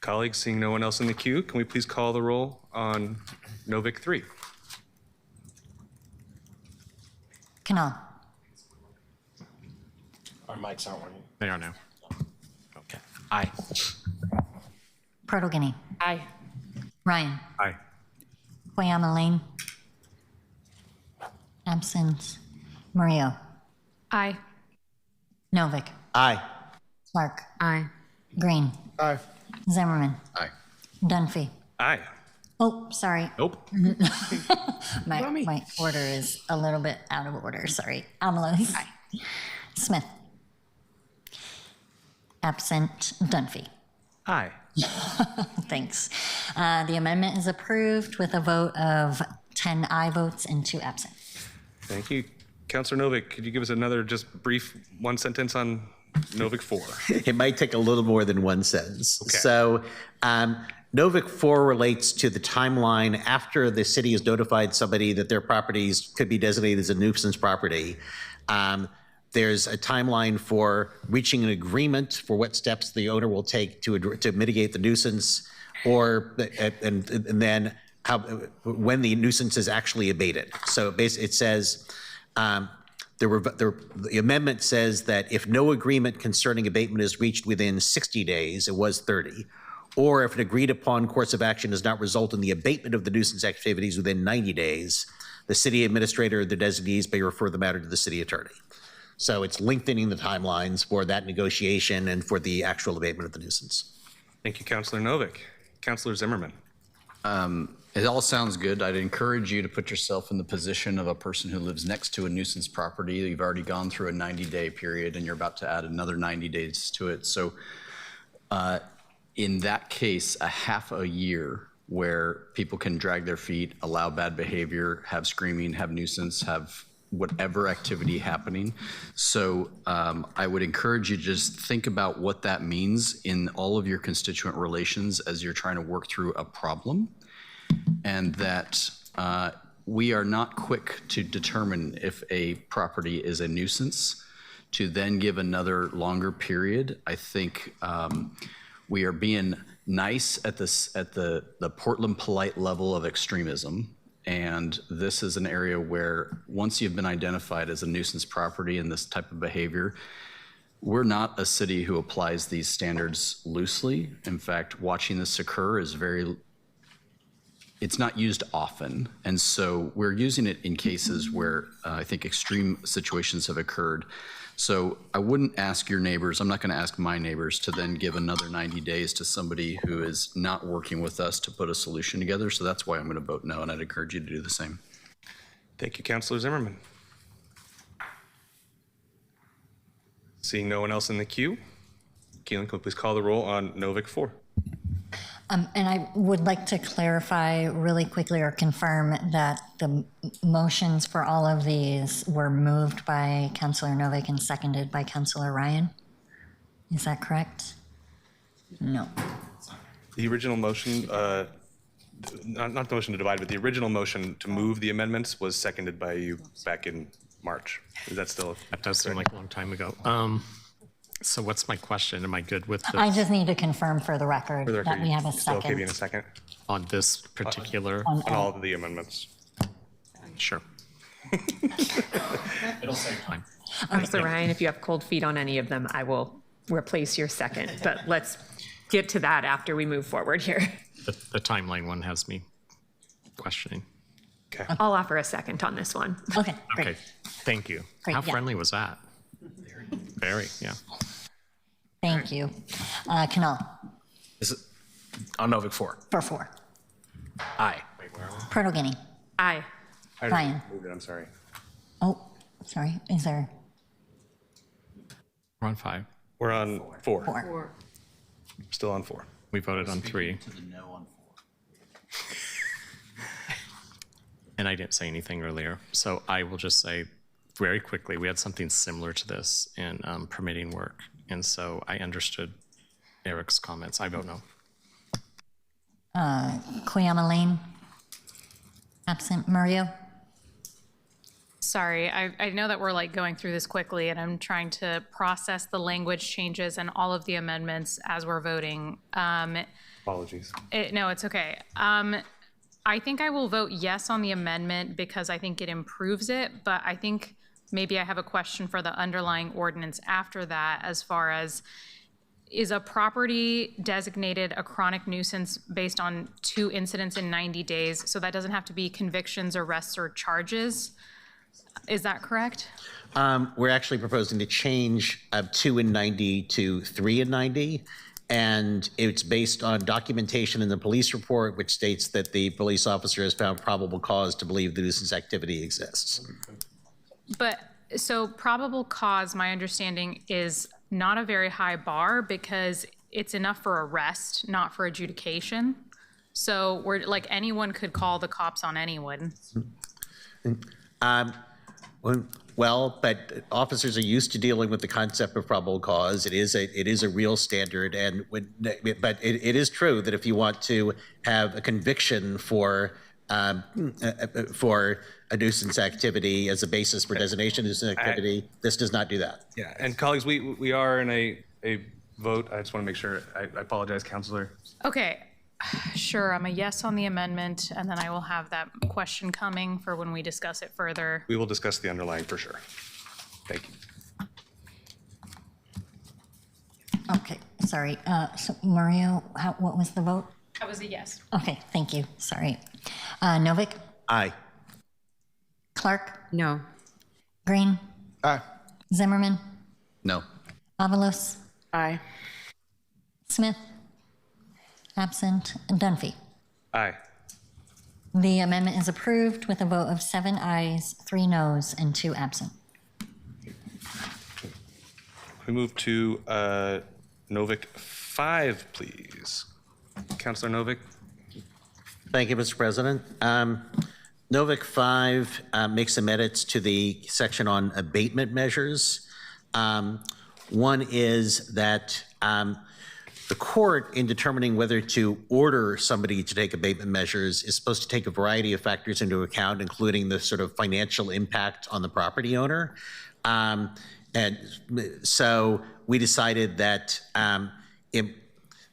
[SPEAKER 2] Colleagues, seeing no one else in the queue, can we please call the roll on Novick 3?
[SPEAKER 1] Canal.
[SPEAKER 3] Our mics aren't working.
[SPEAKER 15] They are now.
[SPEAKER 3] Okay. Aye.
[SPEAKER 1] Purtle-Guinea.
[SPEAKER 20] Aye.
[SPEAKER 1] Ryan.
[SPEAKER 2] Aye.
[SPEAKER 1] Koyama Lane. Absent. Murillo.
[SPEAKER 20] Aye.
[SPEAKER 1] Novick.
[SPEAKER 18] Aye.
[SPEAKER 1] Clark.
[SPEAKER 20] Aye.
[SPEAKER 1] Green.
[SPEAKER 19] Aye.
[SPEAKER 1] Zimmerman.
[SPEAKER 8] Aye.
[SPEAKER 1] Dunphy.
[SPEAKER 2] Aye.
[SPEAKER 1] Oh, sorry.
[SPEAKER 2] Nope.
[SPEAKER 1] my order is a little bit out of order. Sorry. Amalos. Aye. Smith. Absent Dunphy.
[SPEAKER 3] Aye.
[SPEAKER 1] Thanks. The amendment is approved with a vote of 10 aye votes and 2 absent.
[SPEAKER 2] Thank you. Councillor Novick, could you give us another just brief one sentence on Novick 4?
[SPEAKER 18] It might take a little more than one sentence.
[SPEAKER 2] Okay.
[SPEAKER 18] So Novick 4 relates to the timeline after the city has notified somebody that their properties could be designated as a nuisance property. There's a timeline for reaching an agreement for what steps the owner will take to mitigate the nuisance, or and then how when the nuisance is actually abated. So it says the amendment says that if no agreement concerning abatement is reached within 60 days, it was 30, or if an agreed upon course of action does not result in the abatement of the nuisance activities within 90 days, the city administrator or the designees may refer the matter to the city attorney. So it's lengthening the timelines for that negotiation and for the actual abatement of the nuisance.
[SPEAKER 2] Thank you, Councillor Novick. Councillor Zimmerman.
[SPEAKER 8] It all sounds good. I'd encourage you to put yourself in the position of a person who lives next to a nuisance property. You've already gone through a 90-day period and you're about to add another 90 days to it. So in that case, a half a year where people can drag their feet, allow bad behavior, have screaming, have nuisance, have whatever activity happening. So I would encourage you to just think about what that means in all of your constituent relations as you're trying to work through a problem, and that we are not quick to determine if a property is a nuisance to then give another longer period. I think we are being nice at the Portland polite level of extremism. And this is an area where once you've been identified as a nuisance property and this type of behavior, we're not a city who applies these standards loosely. In fact, watching this occur is it's not used often. And so we're using it in cases where I think extreme situations have occurred. So I wouldn't ask your neighbors, I'm not going to ask my neighbors to then give another 90 days to somebody who is not working with us to put a solution together. So that's why I'm going to vote no, and I'd encourage you to do the same.
[SPEAKER 2] Thank you, Councillor Zimmerman. Seeing no one else in the queue, Keelan, could you please call the roll on Novick 4?
[SPEAKER 1] And I would like to clarify really quickly or confirm that the motions for all of these were moved by Councillor Novick and seconded by Councillor Ryan. Is that correct? No.
[SPEAKER 2] The original motion, not the motion to divide, but the original motion to move the amendments was seconded by you back in March. Is that still?
[SPEAKER 5] That does seem like a long time ago. So what's my question? Am I good with this?
[SPEAKER 1] I just need to confirm for the record that we have a
[SPEAKER 2] Still okay
[SPEAKER 1] second.
[SPEAKER 2] being a second?
[SPEAKER 5] On this particular?
[SPEAKER 1] On
[SPEAKER 2] On all of the amendments.
[SPEAKER 5] Sure. It'll save time.
[SPEAKER 20] So Ryan, if you have cold feet on any of them, I will replace your second, but let's get to that after we move forward here.
[SPEAKER 5] The timeline one has me questioning.
[SPEAKER 2] Okay.
[SPEAKER 20] I'll offer a second on this one.
[SPEAKER 1] Okay, great.
[SPEAKER 5] Okay, thank you.
[SPEAKER 1] Great,
[SPEAKER 5] How
[SPEAKER 1] yeah.
[SPEAKER 5] friendly was that? Very, yeah.
[SPEAKER 1] Thank you. Canal,
[SPEAKER 3] Is it on Novick 4?
[SPEAKER 1] for 4.
[SPEAKER 3] Aye.
[SPEAKER 1] Purtle Guinea.
[SPEAKER 20] Aye.
[SPEAKER 1] Ryan.
[SPEAKER 2] Moved it, I'm sorry.
[SPEAKER 1] Oh, sorry. Is there
[SPEAKER 5] We're on 5.
[SPEAKER 2] We're on 4.
[SPEAKER 1] 4?
[SPEAKER 2] Still on 4.
[SPEAKER 5] We voted on 3. And I didn't say anything earlier. So I will just say very quickly, we had something similar to this in permitting work. And so I understood Eric's comments. I vote no.
[SPEAKER 1] Koyama Lane. Absent. Mario.
[SPEAKER 21] Sorry, I know that we're like going through this quickly and I'm trying to process the language changes and all of the amendments as we're voting.
[SPEAKER 2] Apologies.
[SPEAKER 21] No, it's okay. I think I will vote yes on the amendment because I think it improves it, but I think maybe I have a question for the underlying ordinance after that as far as, is a property designated a chronic nuisance based on 2 incidents in 90 days? So that doesn't have to be convictions, arrests, or charges. Is that correct?
[SPEAKER 18] We're actually proposing to change 2 in 90 to 3 in 90. And it's based on documentation in the police report, which states that the police officer has found probable cause to believe the nuisance activity exists.
[SPEAKER 21] But, so probable cause, my understanding is not a very high bar because it's enough for arrest, not for adjudication. So we're like, anyone could call the cops on anyone.
[SPEAKER 18] Well, but officers are used to dealing with the concept of probable cause. It is a real standard, and but it is true that if you want to have a conviction for a nuisance activity as a basis for designation of nuisance activity, this does not do that.
[SPEAKER 2] Yeah, and colleagues, we are in a vote. I just want to make sure. I apologize, Councilor.
[SPEAKER 21] Okay, sure, I'm a yes on the amendment, and then I will have that question coming for when we discuss it further.
[SPEAKER 2] We will discuss the underlying for sure. Thank you.
[SPEAKER 1] Okay, sorry. So Mario, what was the vote?
[SPEAKER 21] That was a yes.
[SPEAKER 1] Okay, thank you. Sorry. Novick?
[SPEAKER 18] Aye.
[SPEAKER 1] Clark?
[SPEAKER 9] No.
[SPEAKER 1] Green?
[SPEAKER 19] Aye.
[SPEAKER 1] Zimmerman?
[SPEAKER 8] No.
[SPEAKER 1] Avalos?
[SPEAKER 7] Aye.
[SPEAKER 1] Smith? Absent. Dunphy?
[SPEAKER 2] Aye.
[SPEAKER 1] The amendment is approved with a vote of 7 ayes, 3 noes, and 2 absent.
[SPEAKER 2] We move to Novick 5, please. Councilor Novick.
[SPEAKER 18] Thank you, Mr. President. Novick 5 makes some edits to the section on abatement measures. One is that the court, in determining whether to order somebody to take abatement measures, is supposed to take a variety of factors into account, including the sort of financial impact on the property owner. And so we decided that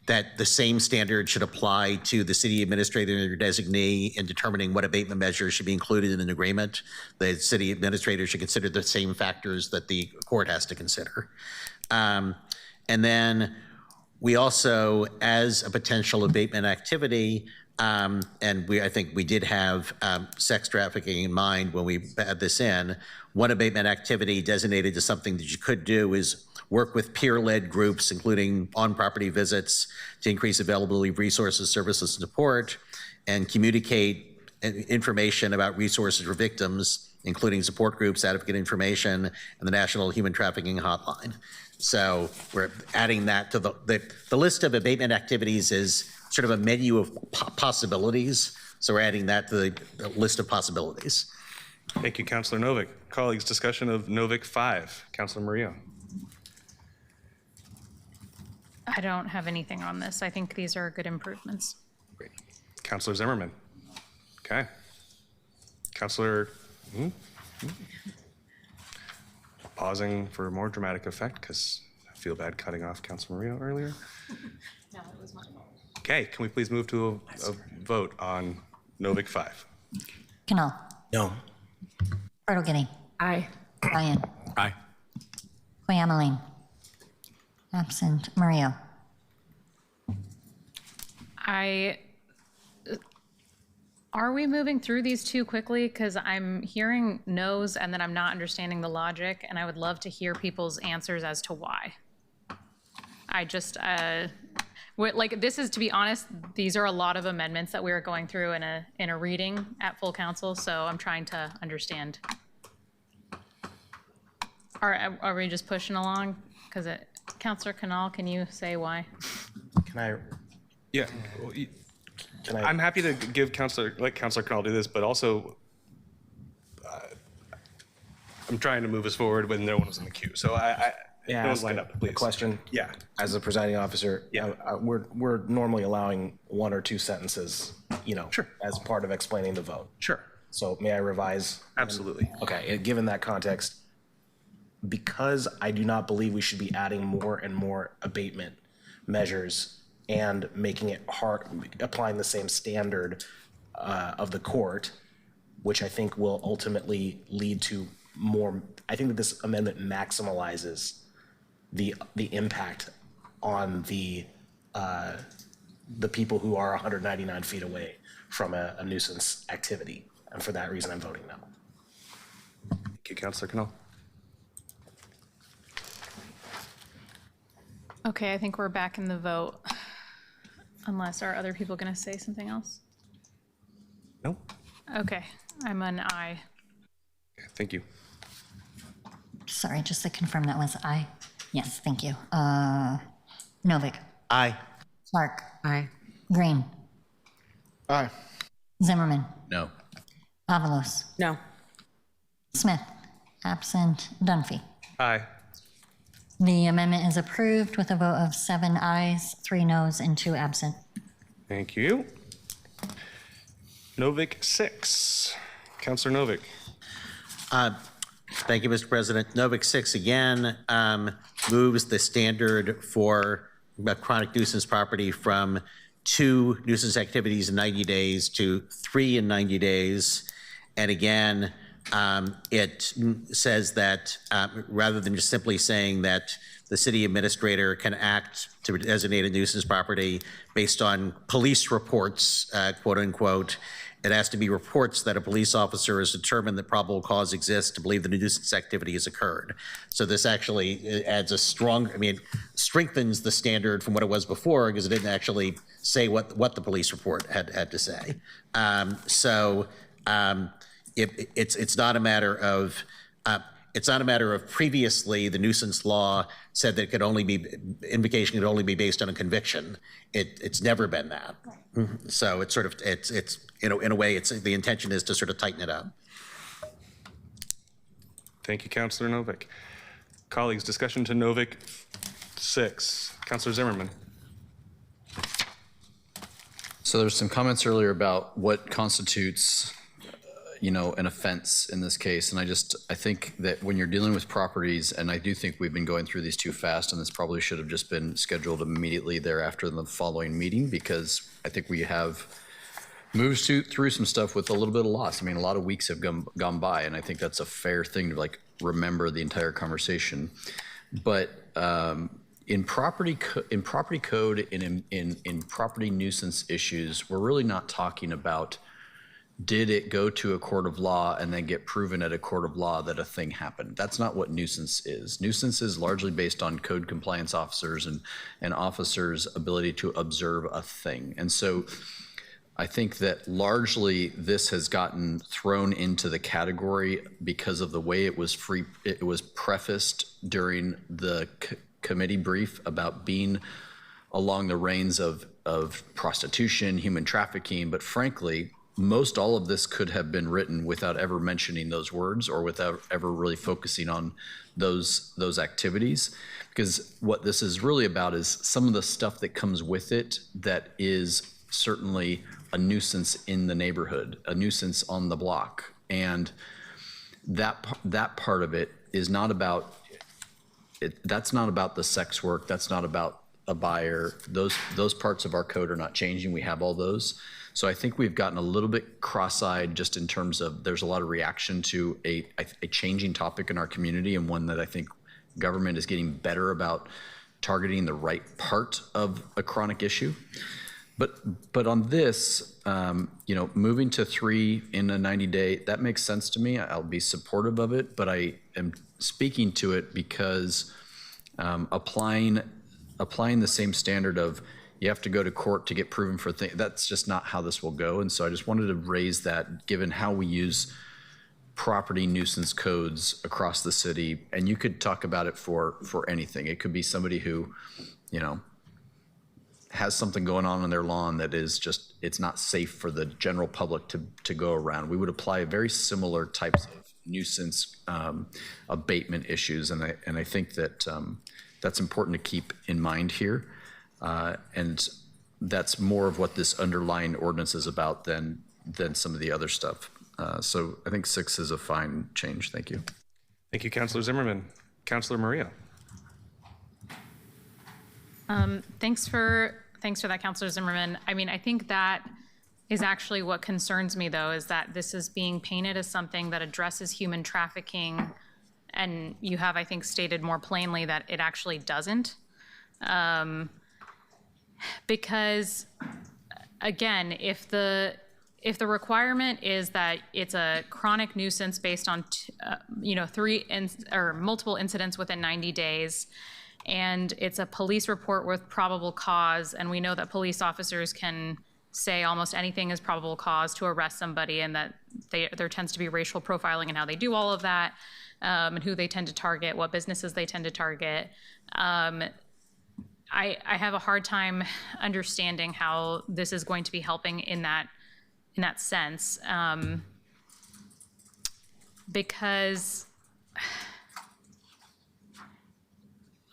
[SPEAKER 18] that the same standard should apply to the city administrator or designee in determining what abatement measures should be included in an agreement. The city administrator should consider the same factors that the court has to consider. And then we also, as a potential abatement activity, and I think we did have sex trafficking in mind when we had this in, one abatement activity designated as something that you could do is work with peer-led groups, including on-property visits, to increase availability of resources, services, and support, and communicate information about resources for victims, including support groups, advocate information, and the National Human Trafficking Hotline. So we're adding that to the list of abatement activities is sort of a menu of possibilities. So we're adding that to the list of possibilities.
[SPEAKER 2] Thank you, Councilor Novick. Colleagues, discussion of Novick 5. Councilor Murillo.
[SPEAKER 21] I don't have anything on this. I think these are good improvements.
[SPEAKER 2] Great. Councilor Zimmerman. Okay. Councilor. Pausing for more dramatic effect because I feel bad cutting off Councilor Murillo earlier.
[SPEAKER 21] No, it was my fault.
[SPEAKER 2] Okay, can we please move to a vote on Novick 5?
[SPEAKER 1] Canal?
[SPEAKER 3] No.
[SPEAKER 1] Bertolini?
[SPEAKER 9] Aye.
[SPEAKER 1] Ryan?
[SPEAKER 5] Aye.
[SPEAKER 1] Quayamaline? Absent. Mario?
[SPEAKER 21] Are we moving through these too quickly? Because I'm hearing no's and then I'm not understanding the logic, and I would love to hear people's answers as to why. I just, like, this is, to be honest, these are a lot of amendments that we are going through in a reading at full council, so I'm trying to understand. Are we just pushing along? Because Councilor Canal, can you say why?
[SPEAKER 3] Can I?
[SPEAKER 2] Yeah. I'm happy to let Councilor Canal do this, but also I'm trying to move us forward when no one was in the queue. So
[SPEAKER 3] Yeah,
[SPEAKER 2] no
[SPEAKER 3] ask
[SPEAKER 2] line up, please.
[SPEAKER 3] a question.
[SPEAKER 2] Yeah.
[SPEAKER 3] As the presiding officer,
[SPEAKER 2] Yeah.
[SPEAKER 3] We're normally allowing 1 or 2 sentences,
[SPEAKER 2] Sure.
[SPEAKER 3] as part of explaining the vote.
[SPEAKER 2] Sure.
[SPEAKER 3] So may I revise?
[SPEAKER 2] Absolutely.
[SPEAKER 3] Okay, given that context, because I do not believe we should be adding more and more abatement measures and making it hard, applying the same standard of the court, which I think will ultimately lead to more. I think that this amendment maximizes the impact on the people who are 199 feet away from a nuisance activity, and for that reason, I'm voting no.
[SPEAKER 2] Thank you, Councilor Canal.
[SPEAKER 21] Okay, I think we're back in the vote. Unless, are other people going to say something else?
[SPEAKER 2] No.
[SPEAKER 21] Okay, I'm an aye.
[SPEAKER 2] Okay, thank you.
[SPEAKER 1] Sorry, just to confirm that was aye. Yes, thank you. Novick,
[SPEAKER 18] Aye.
[SPEAKER 1] Clark,
[SPEAKER 9] Aye.
[SPEAKER 1] Green,
[SPEAKER 19] Aye.
[SPEAKER 1] Zimmerman,
[SPEAKER 8] No.
[SPEAKER 1] Avalos,
[SPEAKER 9] No.
[SPEAKER 1] Smith, absent, Dunphy.
[SPEAKER 2] Aye.
[SPEAKER 1] The amendment is approved with a vote of 7 ayes, 3 noes, and 2 absent.
[SPEAKER 2] Thank you. Novick 6. Councillor Novick.
[SPEAKER 18] Thank you, Mr. President. Novick 6 again moves the standard for chronic nuisance property from 2 nuisance activities in 90 days to 3 in 90 days. And again, it says that rather than just simply saying that the city administrator can act to designate a nuisance property based on police reports, quote unquote, it has to be reports that a police officer has determined that probable cause exists to believe the nuisance activity has occurred. So this actually adds a strong, strengthens the standard from what it was before, because it didn't actually say what the police report had to say. It's not a matter of previously the nuisance law said that invocation could only be based on a conviction. It's never been that. So it's sort of it's in a way the intention is to sort of tighten it up.
[SPEAKER 2] Thank you, Councillor Novick. Colleagues, discussion to Novick 6. Councillor Zimmerman.
[SPEAKER 8] So there's some comments earlier about what constitutes an offense in this case. And I think that when you're dealing with properties, and I do think we've been going through these too fast, and this probably should have just been scheduled immediately thereafter in the following meeting, because I think we have moved through some stuff with a little bit of loss. A lot of weeks have gone by, and I think that's a fair thing to remember the entire conversation. But in property code and in property nuisance issues, we're really not talking about did it go to a court of law and then get proven at a court of law that a thing happened. That's not what nuisance is. Nuisance is largely based on code compliance officers and officers' ability to observe a thing. And so I think that largely this has gotten thrown into the category because of the way it was prefaced during the committee brief about being along the reins of prostitution, human trafficking, but frankly, most all of this could have been written without ever mentioning those words or without ever really focusing on those activities. Because what this is really about is some of the stuff that comes with it that is certainly a nuisance in the neighborhood, a nuisance on the block. And that part of it is not about, that's not about the sex work, that's not about a buyer. Those parts of our code are not changing. We have all those. So I think we've gotten a little bit cross-eyed just in terms of there's a lot of reaction to a changing topic in our community, and one that I think government is getting better about targeting the right part of a chronic issue. But on this, moving to 3 in a 90-day, that makes sense to me. I'll be supportive of it, but I am speaking to it because applying the same standard of you have to go to court to get proven for things, that's just not how this will go. And so I just wanted to raise that, given how we use property nuisance codes across the city. And you could talk about it for anything. It could be somebody who, has something going on their lawn that is just, it's not safe for the general public to go around. We would apply very similar types of nuisance abatement issues. And I think that that's important to keep in mind here. And that's more of what this underlying ordinance is about than some of the other stuff. So I think 6 is a fine change. Thank you.
[SPEAKER 2] Thank you, Councillor Zimmerman. Councillor Maria.
[SPEAKER 21] Thanks for that, Councillor Zimmerman. I think that is actually what concerns me, though, is that this is being painted as something that addresses human trafficking, and you have, I think, stated more plainly that it actually doesn't. Because, again, if the requirement is that it's a chronic nuisance based on 3 or multiple incidents within 90 days, and it's a police report with probable cause, and we know that police officers can say almost anything is probable cause to arrest somebody, and that there tends to be racial profiling in how they do all of that. and who they tend to target, what businesses they tend to target. I have a hard time understanding how this is going to be helping in that sense, because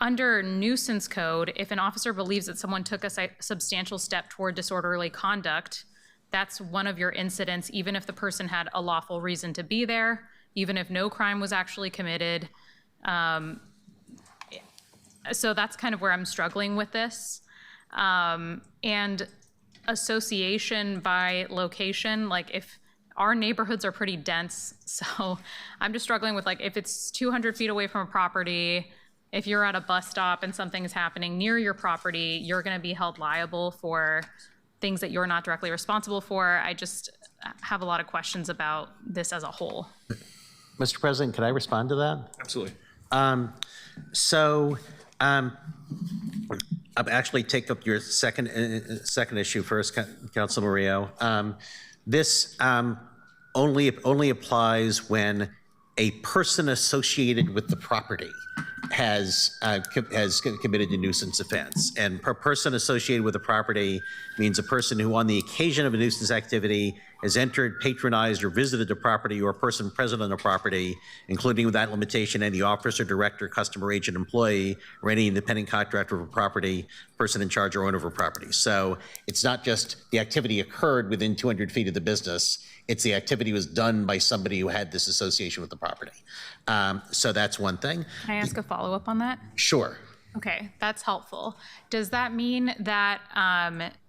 [SPEAKER 21] under nuisance code, if an officer believes that someone took a substantial step toward disorderly conduct, that's one of your incidents, even if the person had a lawful reason to be there, even if no crime was actually committed. So that's kind of where I'm struggling with this. And association by location, like if our neighborhoods are pretty dense, so I'm just struggling with, like, if it's 200 feet away from a property, if you're at a bus stop and something is happening near your property, you're going to be held liable for things that you're not directly responsible for. I just have a lot of questions about this as a whole.
[SPEAKER 18] Mr. President, can I respond to that?
[SPEAKER 2] Absolutely.
[SPEAKER 18] I'll actually take up your second issue first, Councilor Murillo. This only applies when a person associated with the property has committed a nuisance offense. And per person associated with the property means a person who on the occasion of a nuisance activity has entered, patronized, or visited the property, or a person present on the property, including without limitation any officer, director, customer, agent, employee, or any independent contractor of a property, person in charge or owner of a property. So it's not just the activity occurred within 200 feet of the business, it's the activity was done by somebody who had this association with the property. So that's one thing.
[SPEAKER 21] Can I ask a follow-up on that?
[SPEAKER 18] Sure.
[SPEAKER 21] Okay, that's helpful. Does that mean that,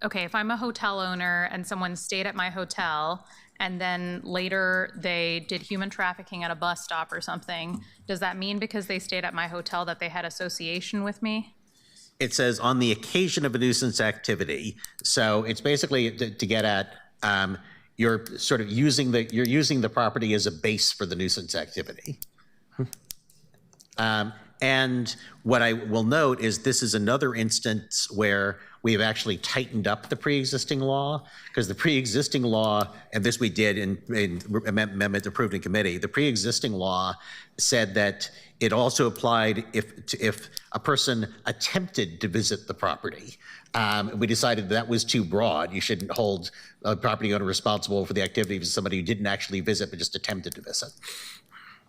[SPEAKER 21] okay, if I'm a hotel owner and someone stayed at my hotel and then later they did human trafficking at a bus stop or something, does that mean because they stayed at my hotel that they had association with me?
[SPEAKER 18] It says on the occasion of a nuisance activity. So it's basically to get at, you're sort of using the property as a base for the nuisance activity. And what I will note is this is another instance where we have actually tightened up the pre-existing law, because the pre-existing law, and this we did in amendment approved in committee, the pre-existing law said that it also applied if a person attempted to visit the property. We decided that was too broad. You shouldn't hold a property owner responsible for the activity of somebody who didn't actually visit but just attempted to visit.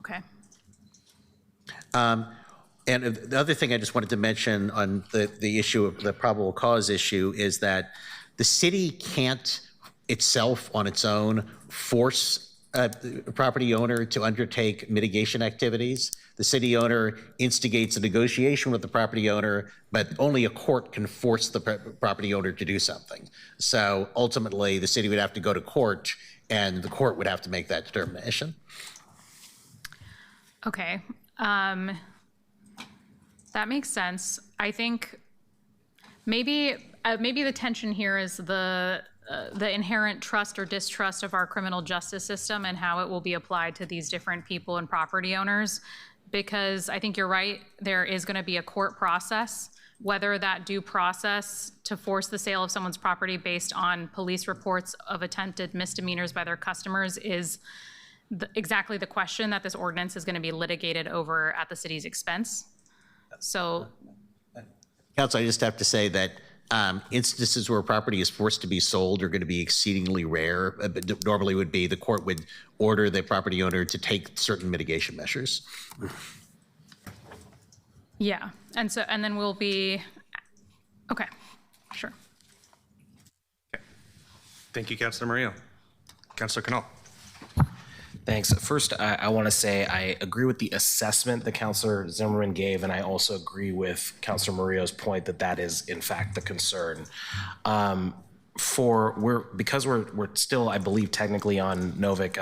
[SPEAKER 21] Okay.
[SPEAKER 18] And the other thing I just wanted to mention on the issue of the probable cause issue is that the city can't itself on its own force a property owner to undertake mitigation activities. The city owner instigates a negotiation with the property owner, but only a court can force the property owner to do something. So ultimately, the city would have to go to court, and the court would have to make that determination.
[SPEAKER 21] Okay. That makes sense. I think maybe the tension here is the inherent trust or distrust of our criminal justice system and how it will be applied to these different people and property owners. Because I think you're right, there is going to be a court process. Whether that due process to force the sale of someone's property based on police reports of attempted misdemeanors by their customers is exactly the question that this ordinance is going to be litigated over at the city's expense. So,
[SPEAKER 18] Council, I just have to say that instances where a property is forced to be sold are going to be exceedingly rare. But normally would be the court would order the property owner to take certain mitigation measures.
[SPEAKER 21] yeah, and then we'll be, okay, sure.
[SPEAKER 2] Okay. Thank you, Councilor Murillo. Councilor Canal.
[SPEAKER 3] Thanks. First, I want to say I agree with the assessment that Councilor Zimmerman gave, and I also agree with Councilor Murillo's point that that is, in fact, the concern. Because we're still, I believe, technically on Novick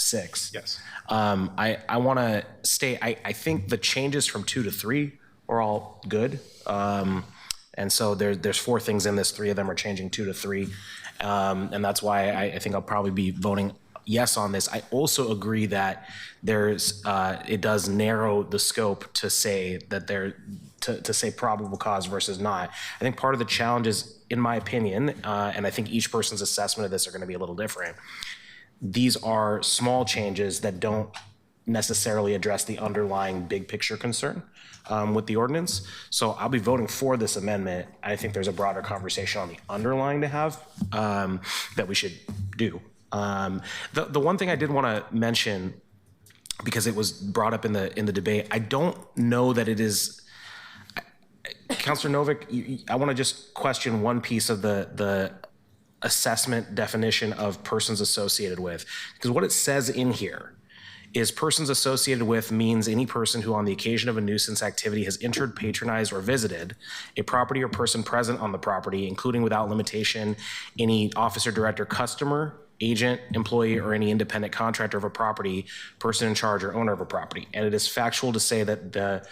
[SPEAKER 3] 6.
[SPEAKER 2] Yes.
[SPEAKER 3] I want to state, I think the changes from 2 to 3 are all good. And so there's 4 things in this. 3 of them are changing 2 to 3. And that's why I think I'll probably be voting yes on this. I also agree that it does narrow the scope to say that to say probable cause versus not. I think part of the challenge is, in my opinion, and I think each person's assessment of this are going to be a little different. These are small changes that don't necessarily address the underlying big picture concern with the ordinance. So I'll be voting for this amendment. I think there's a broader conversation on the underlying to have that we should do. The one thing I did want to mention, because it was brought up in the debate, I don't know that it is. Councilor Novick, I want to just question one piece of the assessment definition of persons associated with, because what it says in here is persons associated with means any person who on the occasion of a nuisance activity has entered, patronized, or visited a property or person present on the property, including without limitation any officer, director, customer, agent, employee, or any independent contractor of a property, person in charge or owner of a property. And it is factual to say that the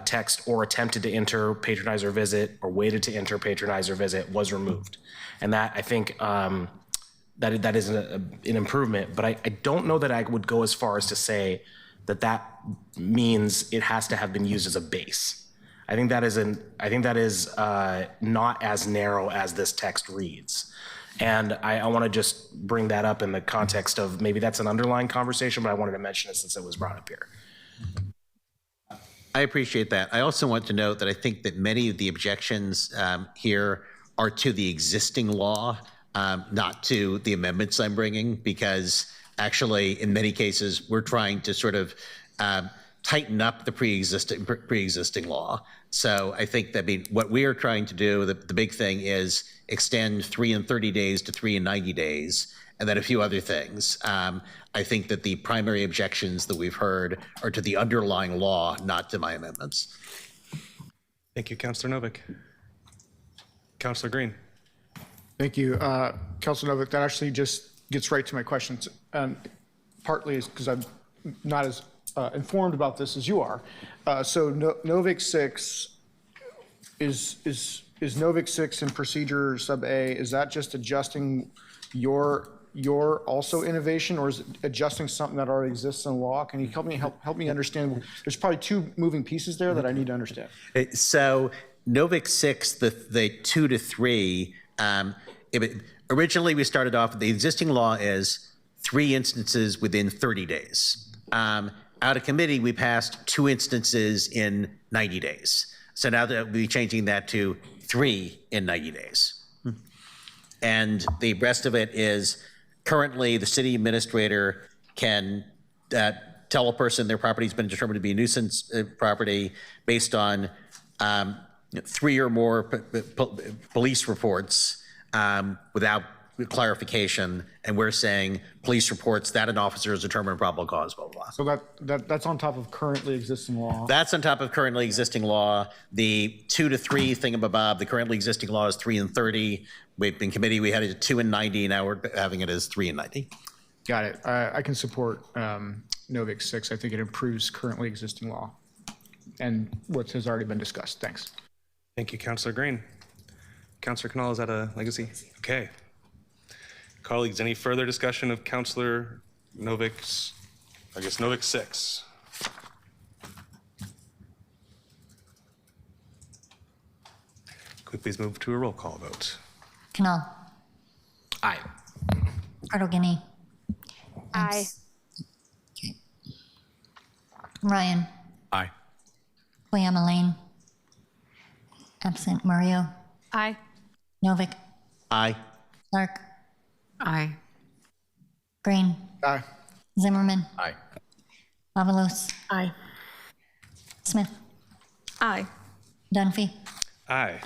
[SPEAKER 3] text "or attempted to enter, patronize, or visit," or "waited to enter, patronize, or visit" was removed. And that, I think, that is an improvement, but I don't know that I would go as far as to say that that means it has to have been used as a base. I think that is not as narrow as this text reads. And I want to just bring that up in the context of maybe that's an underlying conversation, but I wanted to mention it since it was brought up here.
[SPEAKER 18] I appreciate that. I also want to note that I think that many of the objections here are to the existing law, not to the amendments I'm bringing, because actually, in many cases, we're trying to sort of tighten up the pre-existing law. So I think that what we are trying to do, the big thing is extend 3 and 30 days to 3 and 90 days, and then a few other things. I think that the primary objections that we've heard are to the underlying law, not to my amendments.
[SPEAKER 2] Thank you, Councilor Novick. Councilor Green.
[SPEAKER 19] Thank you, Councilor Novick. That actually just gets right to my questions. Partly is because I'm not as informed about this as you are. So Novick 6 is Novick 6 in procedure sub A. Is that just adjusting your also innovation, or is it adjusting something that already exists in law? Can you help me understand? There's probably two moving pieces there that I need to understand.
[SPEAKER 18] So Novick 6, the 2 to 3. Originally, we started off. The existing law is 3 instances within 30 days. Out of committee, we passed 2 instances in 90 days. So now that we'll be changing that to 3 in 90 days. And the rest of it is currently the city administrator can tell a person their property has been determined to be a nuisance property based on 3 or more police reports without clarification, and we're saying police reports that an officer has determined probable cause, blah, blah, blah.
[SPEAKER 19] So that's on top of currently existing law?
[SPEAKER 18] That's on top of currently existing law. The 2 to 3 thingamabob, the currently existing law is 3 and 30. In committee, we had it at 2 and 90, now we're having it as 3 and 90.
[SPEAKER 19] Got it. I can support Novick 6. I think it improves currently existing law and what has already been discussed. Thanks.
[SPEAKER 2] Thank you, Councilor Green. Councilor Canal, is that a legacy? Okay. Colleagues, any further discussion of Councilor Novick's, Novick 6? Could we please move to a roll call vote?
[SPEAKER 1] Canal.
[SPEAKER 3] Aye.
[SPEAKER 1] Guinea.
[SPEAKER 9] Aye.
[SPEAKER 1] Okay. Ryan.
[SPEAKER 5] Aye.
[SPEAKER 1] William Lane. Absent. Mario.
[SPEAKER 21] Aye.
[SPEAKER 1] Novick.
[SPEAKER 18] Aye.
[SPEAKER 1] Clark.
[SPEAKER 9] Aye.
[SPEAKER 1] Green.
[SPEAKER 19] Aye.
[SPEAKER 1] Zimmerman.
[SPEAKER 8] Aye.
[SPEAKER 1] Avalos.
[SPEAKER 9] Aye.
[SPEAKER 1] Smith.
[SPEAKER 9] Aye.
[SPEAKER 1] Dunphy.
[SPEAKER 2] Aye.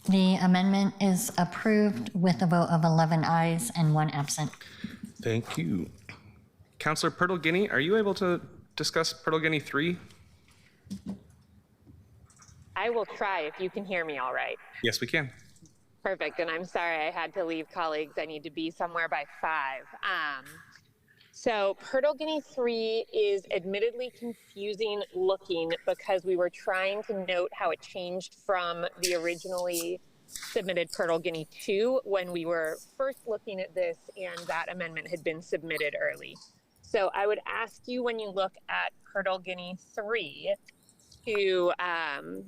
[SPEAKER 1] The amendment is approved with a vote of 11 ayes and 1 absent.
[SPEAKER 2] Thank you. Councilor Guinea, are you able to discuss Guinea 3?
[SPEAKER 10] I will try if you can hear me all right.
[SPEAKER 2] Yes, we can.
[SPEAKER 10] Perfect. And I'm sorry I had to leave, colleagues. I need to be somewhere by 5. So Guinea 3 is admittedly confusing looking because we were trying to note how it changed from the originally submitted Guinea 2 when we were first looking at this and that amendment had been submitted early. So I would ask you, when you look at Guinea 3, to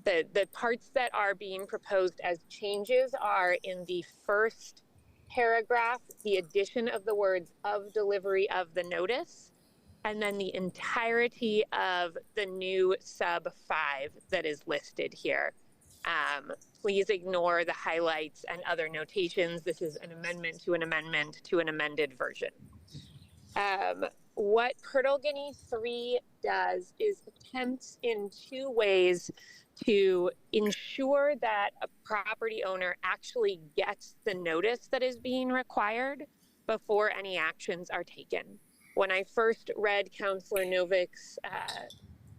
[SPEAKER 10] the parts that are being proposed as changes are in the first paragraph, the addition of the words "of delivery of the notice," and then the entirety of the new sub 5 that is listed here. Please ignore the highlights and other notations. This is an amendment to an amended version. What Pertle-Guinea 3 does is attempts in 2 ways to ensure that a property owner actually gets the notice that is being required before any actions are taken. When I first read Councillor Novik's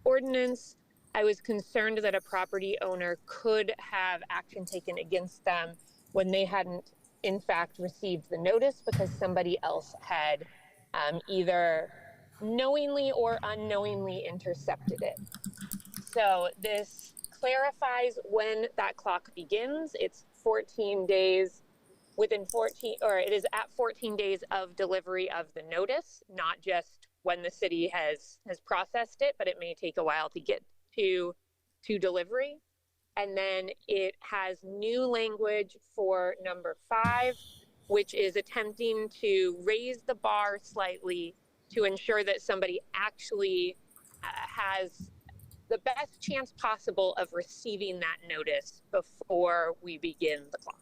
[SPEAKER 10] ordinance, I was concerned that a property owner could have action taken against them when they hadn't in fact received the notice because somebody else had either knowingly or unknowingly intercepted it. So this clarifies when that clock begins. It's 14 days within 14, or it is at 14 days of delivery of the notice, not just when the city has processed it, but it may take a while to get to delivery. And then it has new language for number 5, which is attempting to raise the bar slightly to ensure that somebody actually has the best chance possible of receiving that notice before we begin the clock.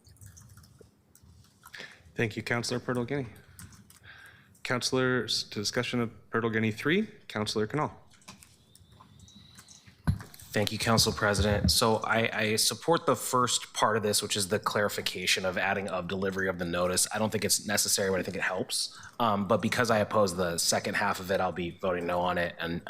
[SPEAKER 2] Thank you, Councillor Pertle-Guinea. Councillors, to discussion of Pertle-Guinea 3, Councillor Canal.
[SPEAKER 3] Thank you, Council President. So I support the first part of this, which is the clarification of adding of delivery of the notice. I don't think it's necessary, but I think it helps. But because I oppose the second half of it, I'll be voting no on it. And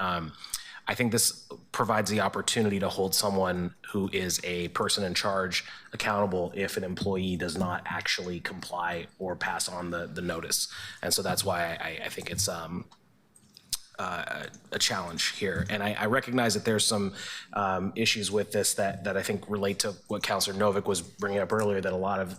[SPEAKER 3] I think this provides the opportunity to hold someone who is a person in charge accountable if an employee does not actually comply or pass on the notice. And so that's why I think it's a challenge here. And I recognize that there's some issues with this that I think relate to what Councillor Novik was bringing up earlier, that a lot of,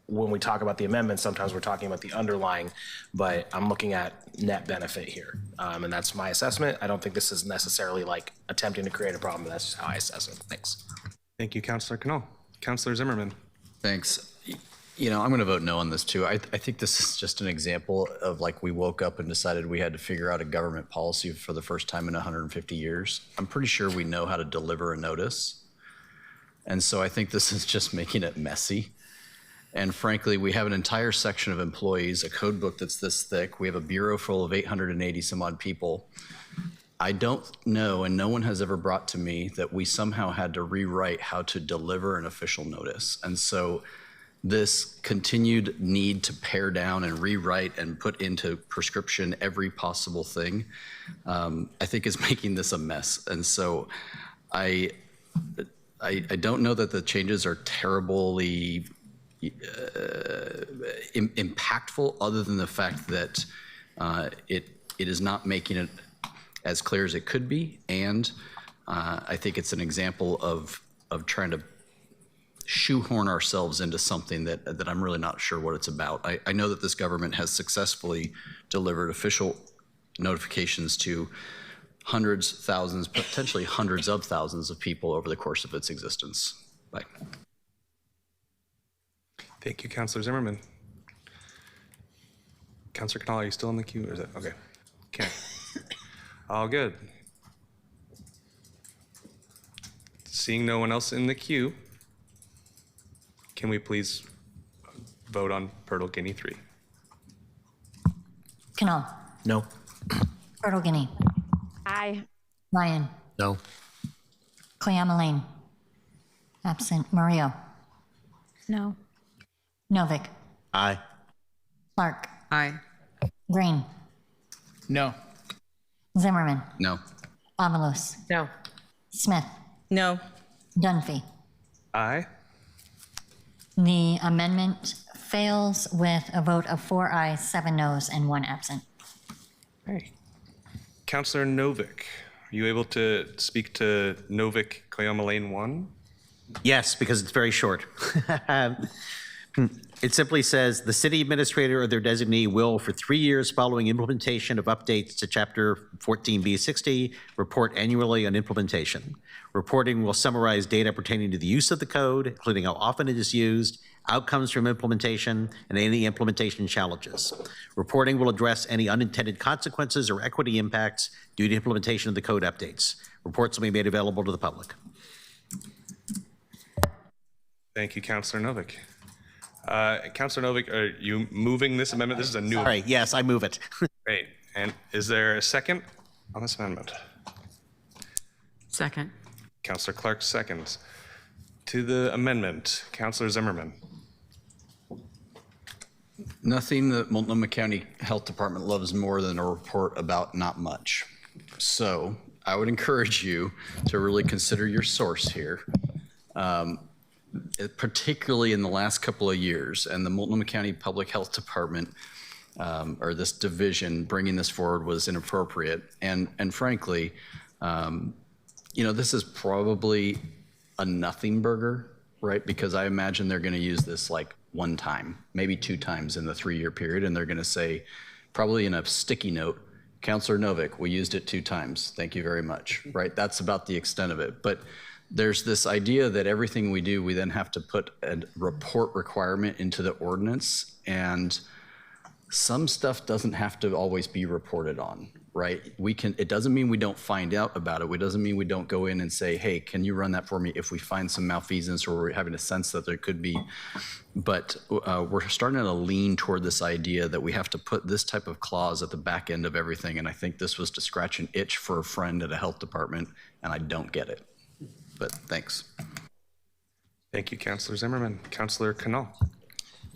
[SPEAKER 3] when we talk about the amendments, sometimes we're talking about the underlying, but I'm looking at net benefit here. And that's my assessment. I don't think this is necessarily like attempting to create a problem, but that's just how I assess it. Thanks.
[SPEAKER 2] Thank you, Councillor Canal. Councillor Zimmerman.
[SPEAKER 8] Thanks. You know, I'm going to vote no on this too. I think this is just an example of like we woke up and decided we had to figure out a government policy for the first time in 150 years. I'm pretty sure we know how to deliver a notice. And so I think this is just making it messy. And frankly, we have an entire section of employees, a code book that's this thick. We have a bureau full of 880 some odd people. I don't know, and no one has ever brought to me that we somehow had to rewrite how to deliver an official notice. And so this continued need to pare down and rewrite and put into prescription every possible thing, I think is making this a mess. And so I don't know that the changes are terribly impactful, other than the fact that it is not making it as clear as it could be. And I think it's an example of trying to shoehorn ourselves into something that I'm really not sure what it's about. I know that this government has successfully delivered official notifications to hundreds, thousands, potentially hundreds of thousands of people over the course of its existence. Bye.
[SPEAKER 2] Thank you, Councillor Zimmerman. Councillor Canal, are you still in the queue? Or is it okay? Okay. All good. Seeing no one else in the queue, can we please vote on Pertle-Guinea 3?
[SPEAKER 1] Canal.
[SPEAKER 3] No.
[SPEAKER 1] Pertle-Guinea.
[SPEAKER 10] Aye.
[SPEAKER 1] Ryan.
[SPEAKER 3] No.
[SPEAKER 1] Cleama-Lane. Absent. Murillo.
[SPEAKER 9] No.
[SPEAKER 1] Novik.
[SPEAKER 18] Aye.
[SPEAKER 1] Clark.
[SPEAKER 9] Aye.
[SPEAKER 1] Green.
[SPEAKER 19] No.
[SPEAKER 1] Zimmerman.
[SPEAKER 8] No.
[SPEAKER 1] Avalos.
[SPEAKER 9] No.
[SPEAKER 1] Smith.
[SPEAKER 9] No.
[SPEAKER 1] Dunphy.
[SPEAKER 2] Aye.
[SPEAKER 1] The amendment fails with a vote of 4 ayes, 7 noes, and 1 absent.
[SPEAKER 2] Hey. Councillor Novik, are you able to speak to Novik Cleama-Lane 1?
[SPEAKER 18] Yes, because it's very short. It simply says, the city administrator or their designee will, for 3 years following implementation of updates to Chapter 14B60, report annually on implementation. Reporting will summarize data pertaining to the use of the code, including how often it is used, outcomes from implementation, and any implementation challenges. Reporting will address any unintended consequences or equity impacts due to implementation of the code updates. Reports will be made available to the public.
[SPEAKER 2] Thank you, Councillor Novick. Councillor Novick, are you moving this amendment? This is a new.
[SPEAKER 18] Sorry, yes, I move it.
[SPEAKER 2] Great. And is there a second on this amendment?
[SPEAKER 11] Second.
[SPEAKER 2] Councillor Clark seconds. To the amendment, Councillor Zimmerman.
[SPEAKER 8] Nothing that Multnomah County Health Department loves more than a report about not much. So I would encourage you to really consider your source here, particularly in the last couple of years. And the Multnomah County Public Health Department, or this division, bringing this forward was inappropriate. And frankly, this is probably a nothing burger, right? Because I imagine they're going to use this like one time, maybe 2 times in the 3-year period, and they're going to say, probably in a sticky note, Councillor Novick, we used it 2 times. Thank you very much, right? That's about the extent of it. But there's this idea that everything we do, we then have to put a report requirement into the ordinance, and some stuff doesn't have to always be reported on, right? It doesn't mean we don't find out about it. It doesn't mean we don't go in and say, hey, can you run that for me if we find some malfeasance or we're having a sense that there could be. But we're starting to lean toward this idea that we have to put this type of clause at the back end of everything. And I think this was to scratch an itch for a friend at a health department, and I don't get it. But thanks.
[SPEAKER 2] Thank you, Councillor Zimmerman. Councillor Canal.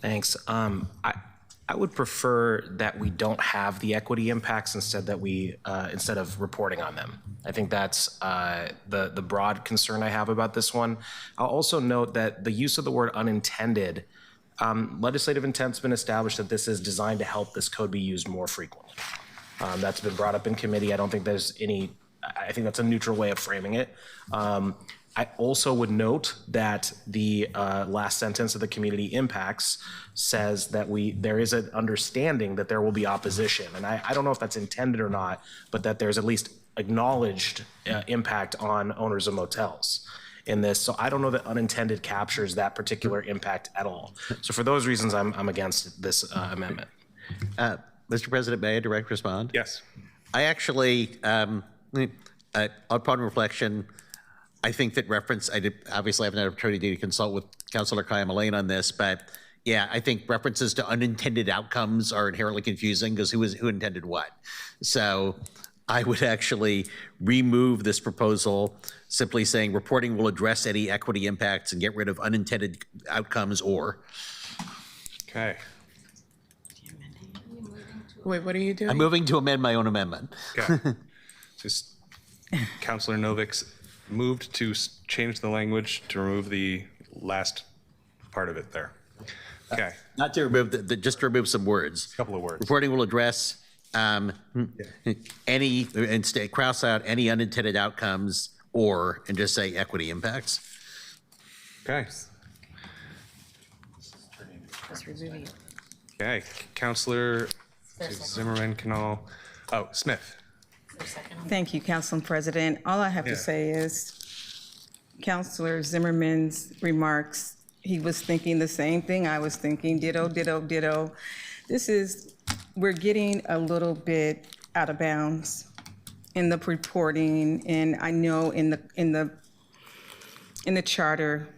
[SPEAKER 3] Thanks. I would prefer that we don't have the equity impacts instead of reporting on them. I think that's the broad concern I have about this one. I'll also note that the use of the word unintended, legislative intent's been established that this is designed to help this code be used more frequently. That's been brought up in committee. I don't think there's any, I think that's a neutral way of framing it. I also would note that the last sentence of the community impacts says that there is an understanding that there will be opposition. And I don't know if that's intended or not, but that there's at least acknowledged impact on owners of motels in this. So I don't know that unintended captures that particular impact at all. So for those reasons, I'm against this amendment.
[SPEAKER 18] Mr. President, may I direct respond?
[SPEAKER 2] Yes.
[SPEAKER 18] I actually, upon reflection, I think that obviously I haven't had an opportunity to consult with Councillor Kayama-Lane on this, but yeah, I think references to unintended outcomes are inherently confusing because who intended what? So I would actually remove this proposal, simply saying reporting will address any equity impacts and get rid of unintended outcomes or.
[SPEAKER 2] Okay.
[SPEAKER 7] Wait, what are you doing?
[SPEAKER 18] I'm moving to amend my own amendment.
[SPEAKER 2] Okay. Just Councillor Novick's moved to change the language to remove the last part of it there. Okay.
[SPEAKER 18] Not to remove just to remove some words.
[SPEAKER 2] A couple of words.
[SPEAKER 18] Reporting will address any, and cross out any unintended outcomes and just say equity impacts.
[SPEAKER 2] Okay. Okay. Councillor Zimmerman, Canal. Oh, Smith.
[SPEAKER 11] Thank you, Council President. All I have to say is Councillor Zimmerman's remarks, he was thinking the same thing I was thinking, ditto, ditto, ditto. We're getting a little bit out of bounds in the reporting, and I know in the charter,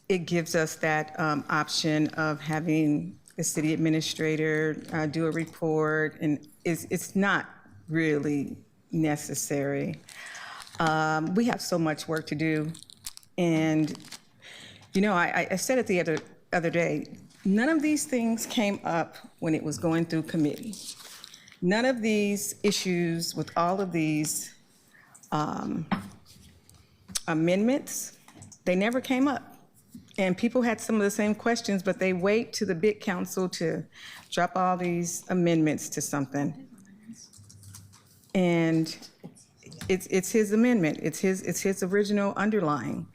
[SPEAKER 11] it gives us that option of having the city administrator do a report, and it's not really necessary. We have so much work to do. And, I said it the other day, none of these things came up when it was going through committee. None of these issues with all of these amendments, they never came up. And people had some of the same questions, but they wait to the big council to drop all these amendments to something. And it's his amendment. It's his original underlying,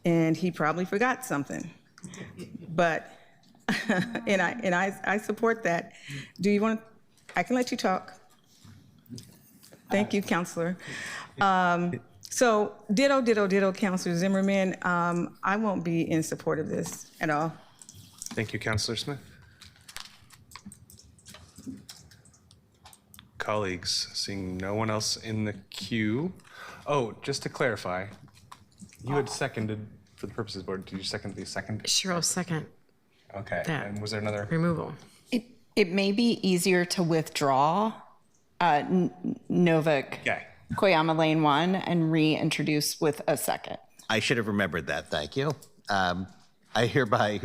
[SPEAKER 11] and he probably forgot something. But and I support that. Do you want? I can let you talk. Thank you, Counselor. So ditto, ditto, ditto, Counselor Zimmerman. I won't be in support of this at all.
[SPEAKER 2] Thank you, Councillor Smith. Colleagues, seeing no one else in the queue. Oh, just to clarify, you had seconded for the purposes of board. Did you second the second?
[SPEAKER 12] Sure, I'll second.
[SPEAKER 2] Okay.
[SPEAKER 12] That.
[SPEAKER 2] And was there another?
[SPEAKER 12] Removal.
[SPEAKER 13] It may be easier to withdraw Novick, Koyama Lane 1 and reintroduce with a second.
[SPEAKER 18] I should have remembered that. Thank you. I hereby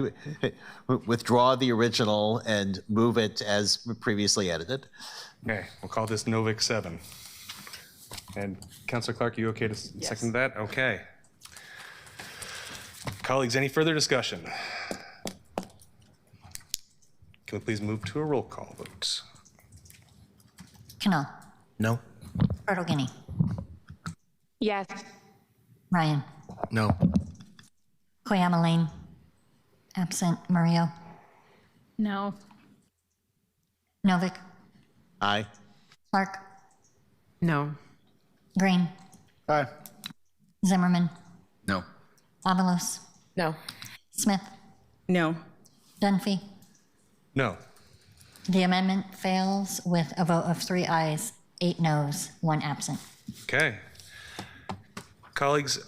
[SPEAKER 18] withdraw the original and move it as previously edited.
[SPEAKER 2] Okay, we'll call this Novick 7. And Councillor Clark, you okay to second that? Okay. Colleagues, any further discussion? Can we please move to a roll call vote?
[SPEAKER 1] Canal.
[SPEAKER 18] No.
[SPEAKER 1] Myrtle Guinea.
[SPEAKER 10] Yes.
[SPEAKER 1] Ryan.
[SPEAKER 5] No.
[SPEAKER 1] Koyama Lane. Absent. Murillo.
[SPEAKER 21] No.
[SPEAKER 1] Novick.
[SPEAKER 18] Aye.
[SPEAKER 1] Clark.
[SPEAKER 12] No.
[SPEAKER 1] Green.
[SPEAKER 19] Aye.
[SPEAKER 1] Zimmerman.
[SPEAKER 8] No.
[SPEAKER 1] Avalos.
[SPEAKER 12] No.
[SPEAKER 1] Smith.
[SPEAKER 11] No.
[SPEAKER 1] Dunphy.
[SPEAKER 2] No.
[SPEAKER 1] The amendment fails with a vote of 3 ayes, 8 noes, 1 absent.
[SPEAKER 2] Okay. Colleagues,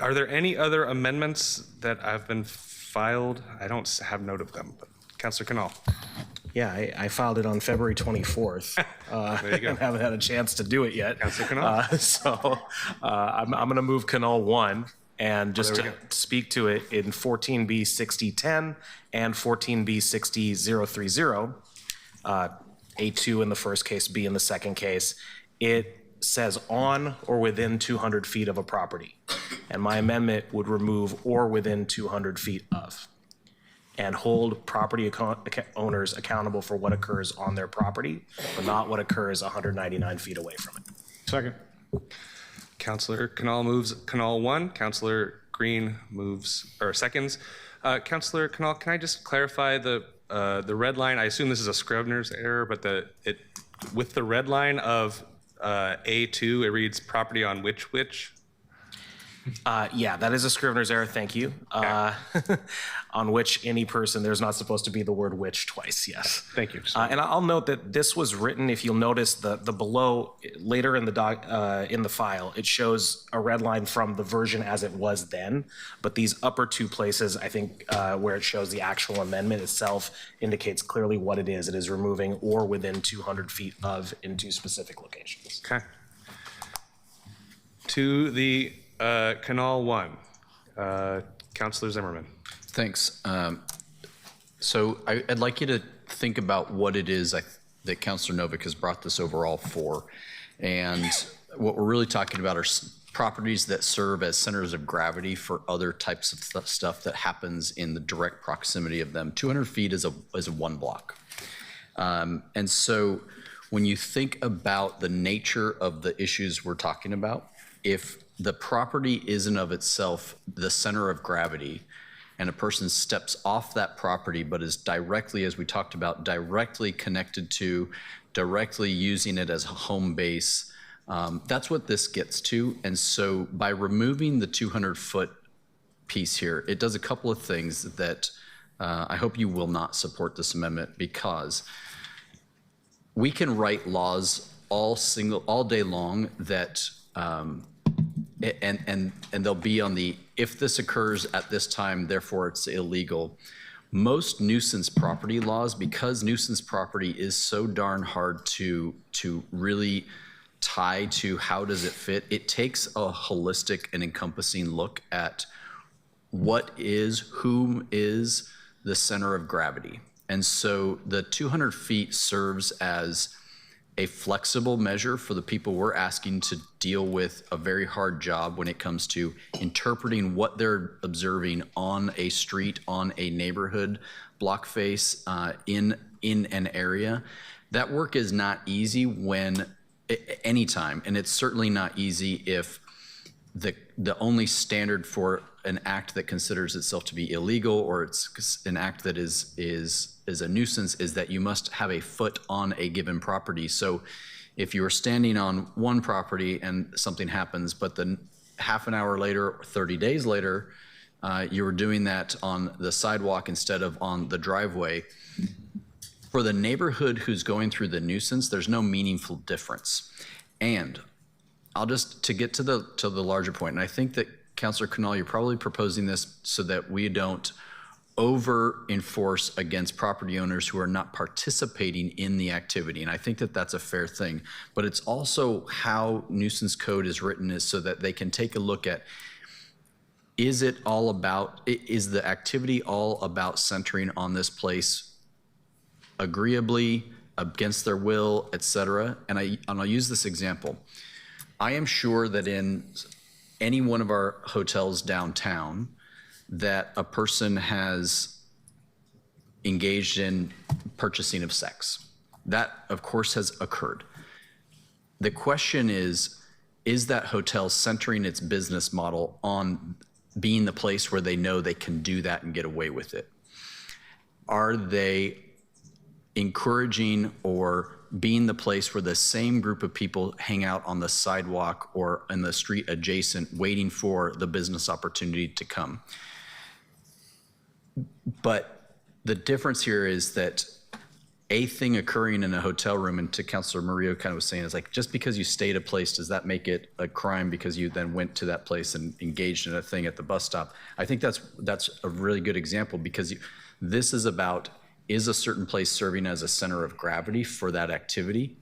[SPEAKER 2] are there any other amendments that have been filed? I don't have note of them, but Councillor Canal.
[SPEAKER 3] Yeah, I filed it on February 24th.
[SPEAKER 2] There you go.
[SPEAKER 3] And haven't had a chance to do it yet.
[SPEAKER 2] Councillor Canal.
[SPEAKER 3] I'm going to move Canal 1 and just
[SPEAKER 2] There we
[SPEAKER 3] to speak to it in 14B 6010 and 14B 60030. A2 in the first case, B in the second case. It says on or within 200 feet of a property. And my amendment would remove or within 200 feet of, and hold property owners accountable for what occurs on their property, but not what occurs 199 feet away from it.
[SPEAKER 19] Second.
[SPEAKER 2] Councillor Canal moves Canal 1. Councillor Green moves, or seconds. Councillor Canal, can I just clarify the red line? I assume this is a Scrivener's error, but with the red line of A2, it reads property on which.
[SPEAKER 3] Yeah, that is a Scrivener's error, thank you. On which any person, there's not supposed to be the word which twice, yes.
[SPEAKER 2] Thank you.
[SPEAKER 3] And I'll note that this was written, if you'll notice the below, later in the file, it shows a red line from the version as it was then, but these upper 2 places, I think, where it shows the actual amendment itself indicates clearly what it is. It is removing or within 200 feet of in 2 specific locations.
[SPEAKER 2] Okay. To the Canal 1, Councillor Zimmerman.
[SPEAKER 8] Thanks. So I'd like you to think about what it is that Councillor Novick has brought this overall for. And what we're really talking about are properties that serve as centers of gravity for other types of stuff that happens in the direct proximity of them. 200 feet is a 1 block. And so when you think about the nature of the issues we're talking about, if the property isn't of itself the center of gravity, and a person steps off that property but is directly, as we talked about, directly connected to, directly using it as a home base, that's what this gets to. And so by removing the 200-foot piece here, it does a couple of things that I hope you will not support this amendment, because we can write laws all day long that and they'll be on the, if this occurs at this time, therefore it's illegal. Most nuisance property laws, because nuisance property is so darn hard to really tie to how does it fit, it takes a holistic and encompassing look at whom is the center of gravity. And so the 200 feet serves as a flexible measure for the people we're asking to deal with a very hard job when it comes to interpreting what they're observing on a street, on a neighborhood block face, in an area. That work is not easy anytime, and it's certainly not easy if the only standard for an act that considers itself to be illegal, or it's an act that is a nuisance, is that you must have a foot on a given property. So if you are standing on one property and something happens, but then half an hour later, 30 days later, you were doing that on the sidewalk instead of on the driveway. For the neighborhood who's going through the nuisance, there's no meaningful difference. And I'll just, to get to the larger point, and I think that Councilor Canal, you're probably proposing this so that we don't over enforce against property owners who are not participating in the activity. And I think that that's a fair thing, but it's also how nuisance code is written is so that they can take a look at, is the activity all about centering on this place agreeably, against their will, etc. And I'll use this example. I am sure that in any one of our hotels downtown that a person has engaged in purchasing of sex. That, of course, has occurred. The question is that hotel centering its business model on being the place where they know they can do that and get away with it? Are they encouraging or being the place where the same group of people hang out on the sidewalk or in the street adjacent waiting for the business opportunity to come? But the difference here is that a thing occurring in a hotel room, and to Councilor Murillo kind of was saying, is like, just because you stay at a place, does that make it a crime because you then went to that place and engaged in a thing at the bus stop? I think that's a really good example, because this is about, is a certain place serving as a center of gravity for that activity?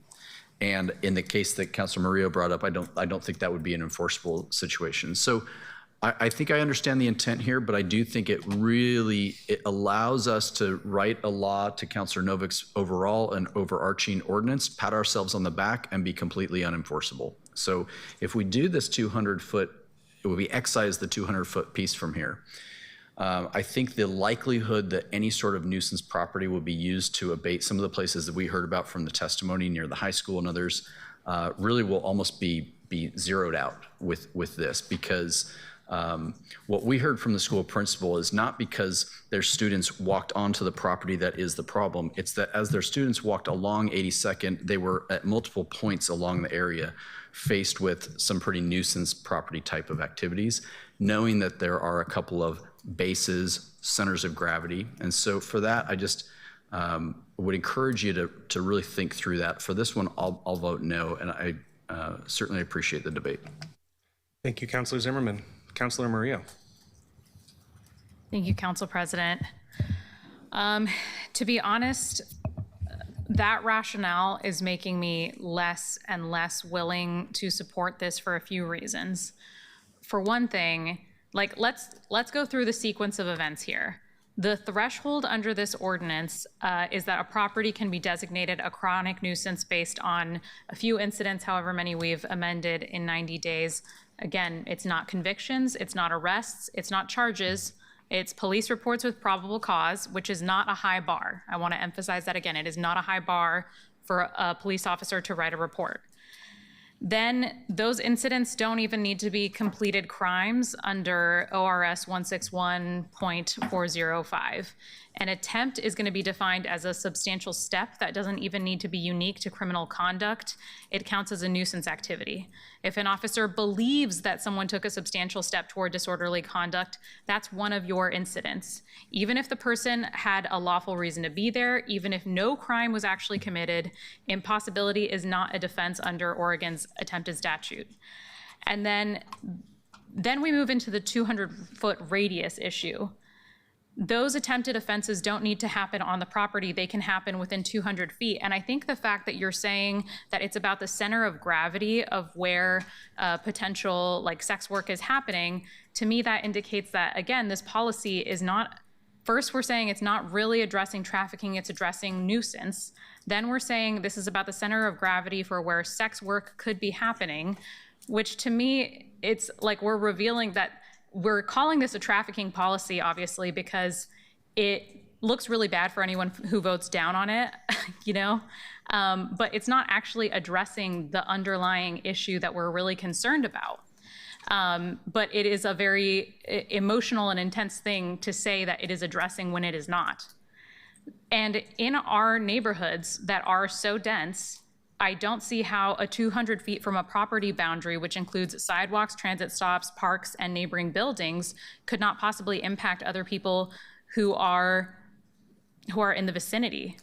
[SPEAKER 8] And in the case that Councilor Murillo brought up, I don't think that would be an enforceable situation. So I think I understand the intent here, but I do think it allows us to write a law to Councilor Novik's overall and overarching ordinance, pat ourselves on the back, and be completely unenforceable. So if we do this 200-foot, it would be excise the 200-foot piece from here. I think the likelihood that any sort of nuisance property will be used to abate some of the places that we heard about from the testimony near the high school and others really will almost be zeroed out with this, because what we heard from the school principal is not because their students walked onto the property that is the problem. It's that as their students walked along 82nd, they were at multiple points along the area faced with some pretty nuisance property type of activities, knowing that there are a couple of bases, centers of gravity. And so for that, I just would encourage you to really think through that. For this one, I'll vote no, and I certainly appreciate the debate.
[SPEAKER 2] Thank you, Councilor Zimmerman. Councilor Murillo.
[SPEAKER 21] Thank you, Council President. To be honest, that rationale is making me less and less willing to support this for a few reasons. For one thing, like let's go through the sequence of events here. The threshold under this ordinance is that a property can be designated a chronic nuisance based on a few incidents, however many we've amended in 90 days. Again, it's not convictions, it's not arrests, it's not charges, it's police reports with probable cause, which is not a high bar. I want to emphasize that again. It is not a high bar for a police officer to write a report. Then those incidents don't even need to be completed crimes under ORS 161.405. An attempt is going to be defined as a substantial step that doesn't even need to be unique to criminal conduct. It counts as a nuisance activity. If an officer believes that someone took a substantial step toward disorderly conduct, that's one of your incidents. Even if the person had a lawful reason to be there, even if no crime was actually committed, impossibility is not a defense under Oregon's attempted statute. And then we move into the 200-foot radius issue. Those attempted offenses don't need to happen on the property. They can happen within 200 feet. And I think the fact that you're saying that it's about the center of gravity of where potential like sex work is happening, to me that indicates that, again, this policy is not, first we're saying it's not really addressing trafficking, it's addressing nuisance. Then we're saying this is about the center of gravity for where sex work could be happening, which to me, it's like we're revealing that we're calling this a trafficking policy, obviously, because it looks really bad for anyone who votes down on it, you know? But it's not actually addressing the underlying issue that we're really concerned about. But it is a very emotional and intense thing to say that it is addressing when it is not. And in our neighborhoods that are so dense, I don't see how a 200 feet from a property boundary, which includes sidewalks, transit stops, parks, and neighboring buildings, could not possibly impact other people who are in the vicinity.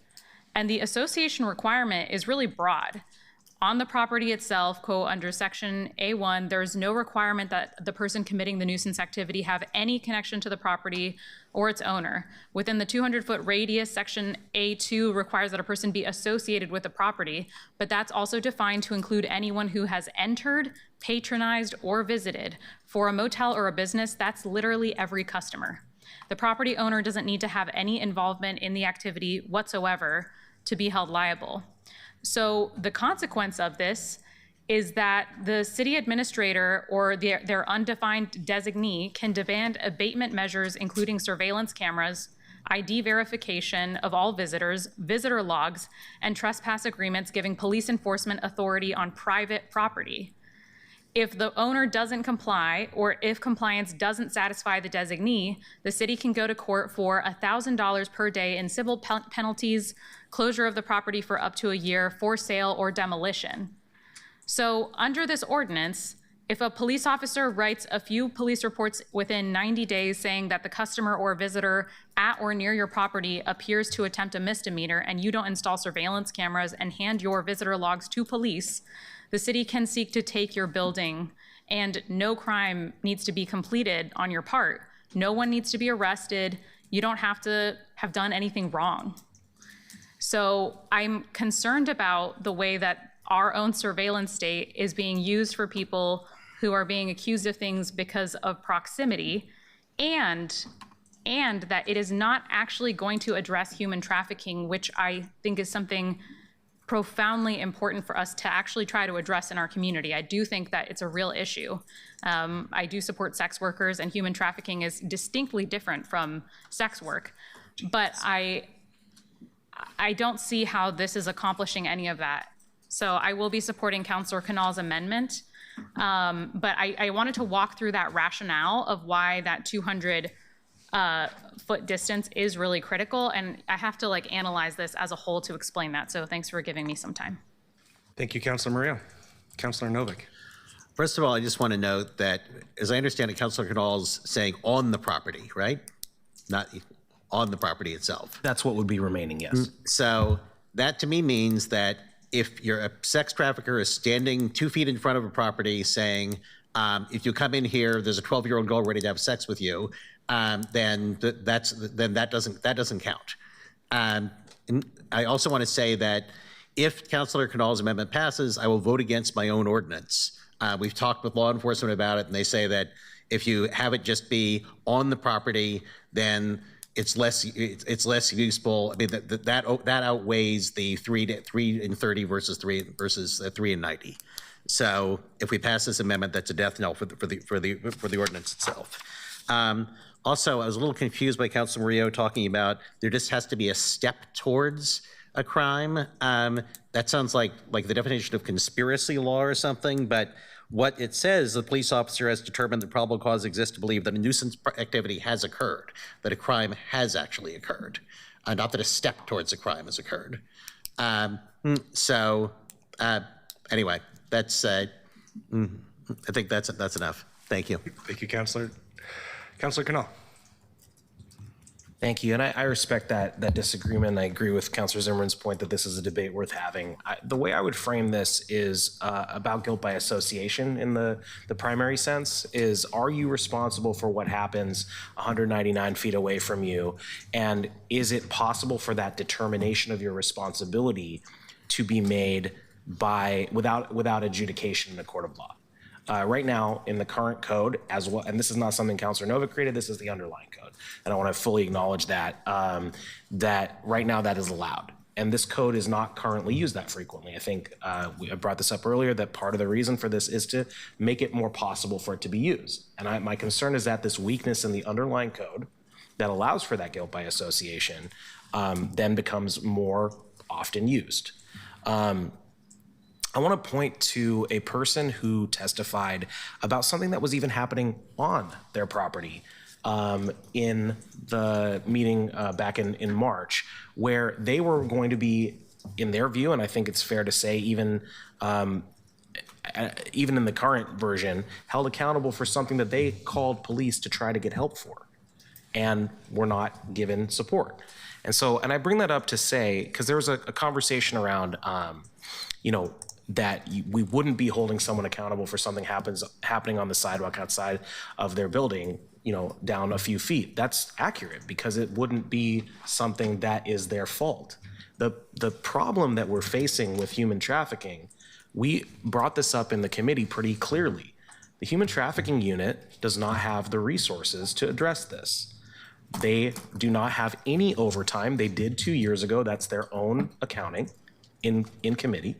[SPEAKER 21] And the association requirement is really broad. On the property itself, quote, under section A1, there's no requirement that the person committing the nuisance activity have any connection to the property or its owner. Within the 200-foot radius, section A2 requires that a person be associated with the property, but that's also defined to include anyone who has entered, patronized, or visited. For a motel or a business, that's literally every customer. The property owner doesn't need to have any involvement in the activity whatsoever to be held liable. So the consequence of this is that the city administrator or their undefined designee can demand abatement measures, including surveillance cameras, ID verification of all visitors, visitor logs, and trespass agreements giving police enforcement authority on private property. If the owner doesn't comply, or if compliance doesn't satisfy the designee, the city can go to court for $1,000 per day in civil penalties, closure of the property for up to a year, for sale or demolition. So under this ordinance, if a police officer writes a few police reports within 90 days saying that the customer or visitor at or near your property appears to attempt a misdemeanor and you don't install surveillance cameras and hand your visitor logs to police, the city can seek to take your building, and no crime needs to be completed on your part. No one needs to be arrested. You don't have to have done anything wrong. So I'm concerned about the way that our own surveillance state is being used for people who are being accused of things because of proximity, and that it is not actually going to address human trafficking, which I think is something profoundly important for us to actually try to address in our community. I do think that it's a real issue. I do support sex workers, and human trafficking is distinctly different from sex work, but I don't see how this is accomplishing any of that. So I will be supporting Councilor Canal's amendment, but I wanted to walk through that rationale of why that 200 foot distance is really critical, and I have to analyze this as a whole to explain that. So thanks for giving me some time.
[SPEAKER 2] Thank you, Councilor Murillo. Councilor Novick.
[SPEAKER 18] First of all, I just want to note that, as I understand it, Councilor Canal's saying on the property, right? Not on the property itself.
[SPEAKER 3] That's what would be remaining, yes.
[SPEAKER 18] So that to me means that if you're a sex trafficker is standing 2 feet in front of a property saying, if you come in here, there's a 12-year-old girl ready to have sex with you, then that doesn't count. And I also want to say that if Councilor Canal's amendment passes, I will vote against my own ordinance. We've talked with law enforcement about it, and they say that if you have it just be on the property, then it's less useful. I mean, that outweighs the 3 and 30 versus 3 and 90. So if we pass this amendment, that's a death knell for the ordinance itself. Also, I was a little confused by Councilor Murillo talking about there just has to be a step towards a crime. That sounds like the definition of conspiracy law or something, but what it says, the police officer has determined the probable cause exists to believe that a nuisance activity has occurred, that a crime has actually occurred, not that a step towards a crime has occurred. Anyway, that's, I think that's enough. Thank you.
[SPEAKER 2] Thank you, Councilor. Councilor Canal.
[SPEAKER 3] Thank you, and I respect that disagreement. I agree with Councilor Zimmerman's point that this is a debate worth having. The way I would frame this is about guilt by association in the primary sense is, are you responsible for what happens 199 feet away from you? And is it possible for that determination of your responsibility to be made without adjudication in a court of law? Right now, in the current code, as well, and this is not something Councilor Novick created, this is the underlying code, and I want to fully acknowledge that, that right now that is allowed. And this code is not currently used that frequently. I think I brought this up earlier, that part of the reason for this is to make it more possible for it to be used. And my concern is that this weakness in the underlying code that allows for that guilt by association then becomes more often used. I want to point to a person who testified about something that was even happening on their property in the meeting back in March, where they were going to be in their view, and I think it's fair to say even in the current version, held accountable for something that they called police to try to get help for, and were not given support. And so, and I bring that up to say, because there was a conversation around, that we wouldn't be holding someone accountable for something happening on the sidewalk outside of their building, down a few feet. That's accurate, because it wouldn't be something that is their fault. The problem that we're facing with human trafficking, we brought this up in the committee pretty clearly. The human trafficking unit does not have the resources to address this. They do not have any overtime. They did 2 years ago. That's their own accounting in committee.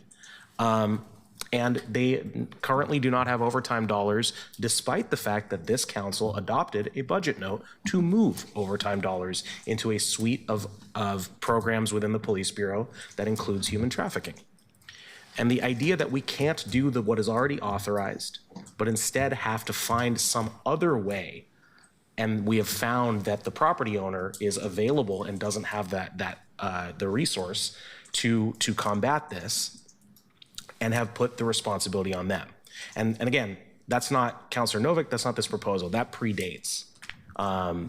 [SPEAKER 3] And they currently do not have overtime dollars, despite the fact that this council adopted a budget note to move overtime dollars into a suite of programs within the police bureau that includes human trafficking. And the idea that we can't do what is already authorized, but instead have to find some other way, and we have found that the property owner is available and doesn't have the resource to combat this, and have put the responsibility on them. And again, that's not Councilor Novick, that's not this proposal, that predates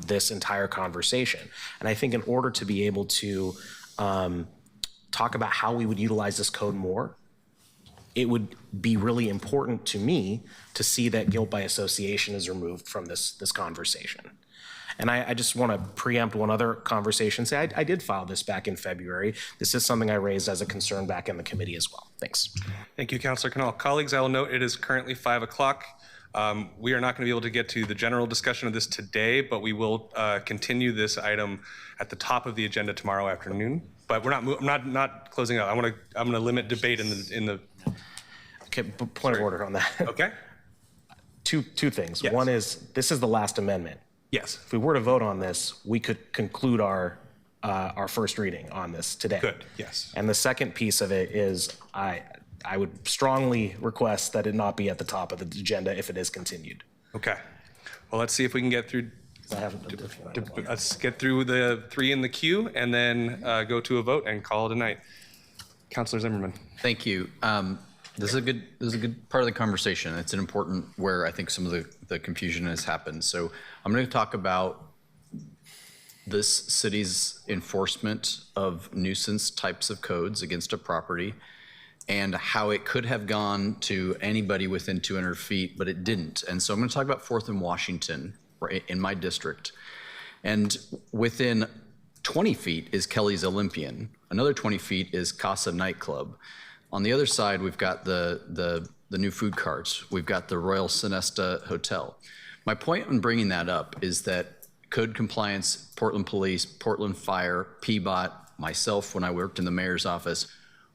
[SPEAKER 3] this entire conversation. And I think in order to be able to talk about how we would utilize this code more, it would be really important to me to see that guilt by association is removed from this conversation. And I just want to preempt one other conversation. Say, I did file this back in February. This is something I raised as a concern back in the committee as well. Thanks.
[SPEAKER 2] Thank you, Councilor Canal. Colleagues, I will note it is currently 5 o'clock. We are not going to be able to get to the general discussion of this today, but we will continue this item at the top of the agenda tomorrow afternoon. But I'm not closing out. I'm going to limit debate in the.
[SPEAKER 3] Okay, point of order on that.
[SPEAKER 2] Okay.
[SPEAKER 3] Two things.
[SPEAKER 2] Yes.
[SPEAKER 3] One is, this is the last amendment.
[SPEAKER 2] Yes.
[SPEAKER 3] If we were to vote on this, we could conclude our first reading on this today.
[SPEAKER 2] Good, yes.
[SPEAKER 3] And the second piece of it is, I would strongly request that it not be at the top of the agenda if it is continued.
[SPEAKER 2] Okay. Well, let's see if we can get through. Let's get through the 3 in the queue and then go to a vote and call it a night. Councilor Zimmerman.
[SPEAKER 8] Thank you. This is a good part of the conversation. It's an important where I think some of the confusion has happened. So I'm going to talk about this city's enforcement of nuisance types of codes against a property and how it could have gone to anybody within 200 feet, but it didn't. And so I'm going to talk about 4th and Washington in my district. And within 20 feet is Kelly's Olympian. Another 20 feet is Casa Nightclub. On the other side, we've got the new food carts. We've got the Royal Sonesta Hotel. My point in bringing that up is that code compliance, Portland Police, Portland Fire, PBOT, myself when I worked in the mayor's office,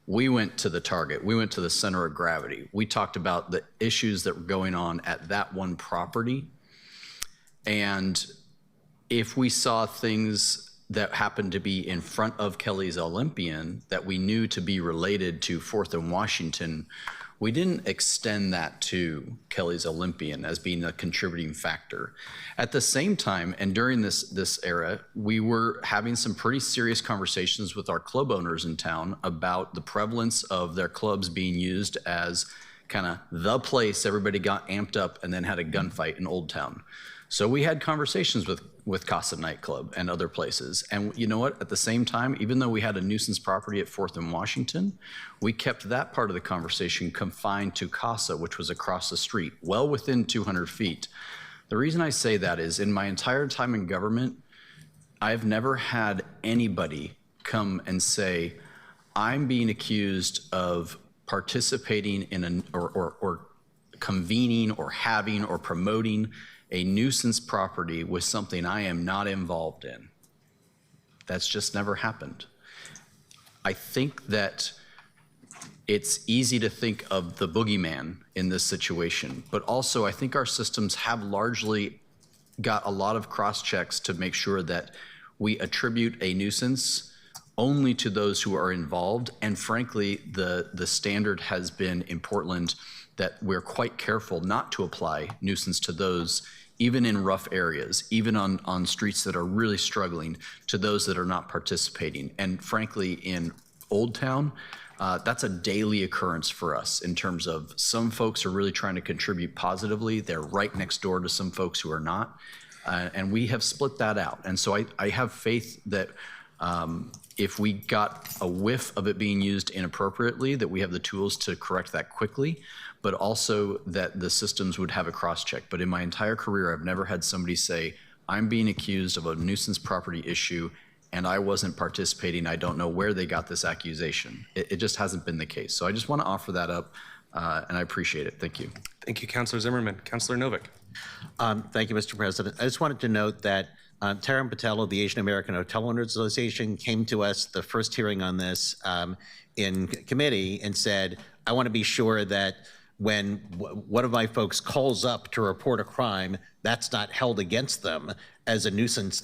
[SPEAKER 8] we went to the target. We went to the center of gravity. We talked about the issues that were going on at that one property. And if we saw things that happened to be in front of Kelly's Olympian that we knew to be related to 4th and Washington, we didn't extend that to Kelly's Olympian as being a contributing factor. At the same time, and during this era, we were having some pretty serious conversations with our club owners in town about the prevalence of their clubs being used as kind of the place everybody got amped up and then had a gunfight in Old Town. So we had conversations with Casa Nightclub and other places. And you know what? At the same time, even though we had a nuisance property at 4th and Washington, we kept that part of the conversation confined to Casa, which was across the street, well within 200 feet. The reason I say that is in my entire time in government, I've never had anybody come and say, I'm being accused of participating in or convening or having or promoting a nuisance property with something I am not involved in. That's just never happened. I think that it's easy to think of the boogeyman in this situation, but also I think our systems have largely got a lot of cross checks to make sure that we attribute a nuisance only to those who are involved. And frankly, the standard has been in Portland that we're quite careful not to apply nuisance to those, even in rough areas, even on streets that are really struggling, to those that are not participating. And frankly, in Old Town, that's a daily occurrence for us in terms of some folks are really trying to contribute positively. They're right next door to some folks who are not. And we have split that out. And so I have faith that if we got a whiff of it being used inappropriately, that we have the tools to correct that quickly, but also that the systems would have a cross-check. But in my entire career, I've never had somebody say, I'm being accused of a nuisance property issue and I wasn't participating. I don't know where they got this accusation. It just hasn't been the case. So I just want to offer that up, and I appreciate it. Thank you.
[SPEAKER 2] Thank you, Councilor Zimmerman. Councilor Novick.
[SPEAKER 18] Thank you, Mr. President. I just wanted to note that Taran Patel of the Asian American Hotel Owners Association came to us the first hearing on this in committee and said, I want to be sure that when one of my folks calls up to report a crime, that's not held against them as a nuisance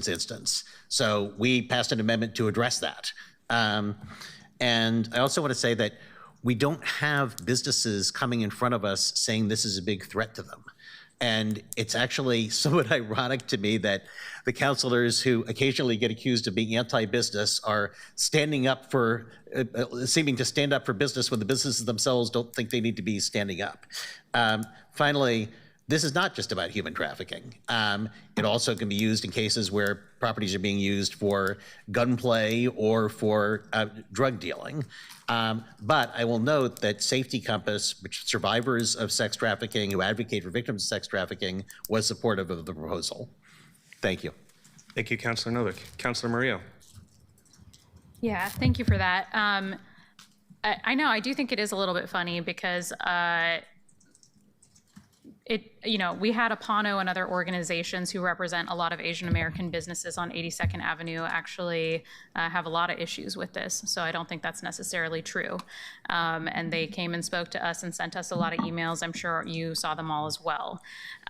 [SPEAKER 18] instance. So we passed an amendment to address that. And I also want to say that we don't have businesses coming in front of us saying this is a big threat to them. And it's actually somewhat ironic to me that the councilors who occasionally get accused of being anti-business are standing up for, seeming to stand up for business when the businesses themselves don't think they need to be standing up. Finally, this is not just about human trafficking. It also can be used in cases where properties are being used for gunplay or for drug dealing. But I will note that Safety Compass, which survivors of sex trafficking who advocate for victims of sex trafficking, was supportive of the proposal. Thank you.
[SPEAKER 2] Thank you, Councilor Novick. Councilor Murillo.
[SPEAKER 21] Yeah, thank you for that. I know, I do think it is a little bit funny because we had Apano and other organizations who represent a lot of Asian American businesses on 82nd Avenue actually have a lot of issues with this. So I don't think that's necessarily true. And they came and spoke to us and sent us a lot of emails. I'm sure you saw them all as well.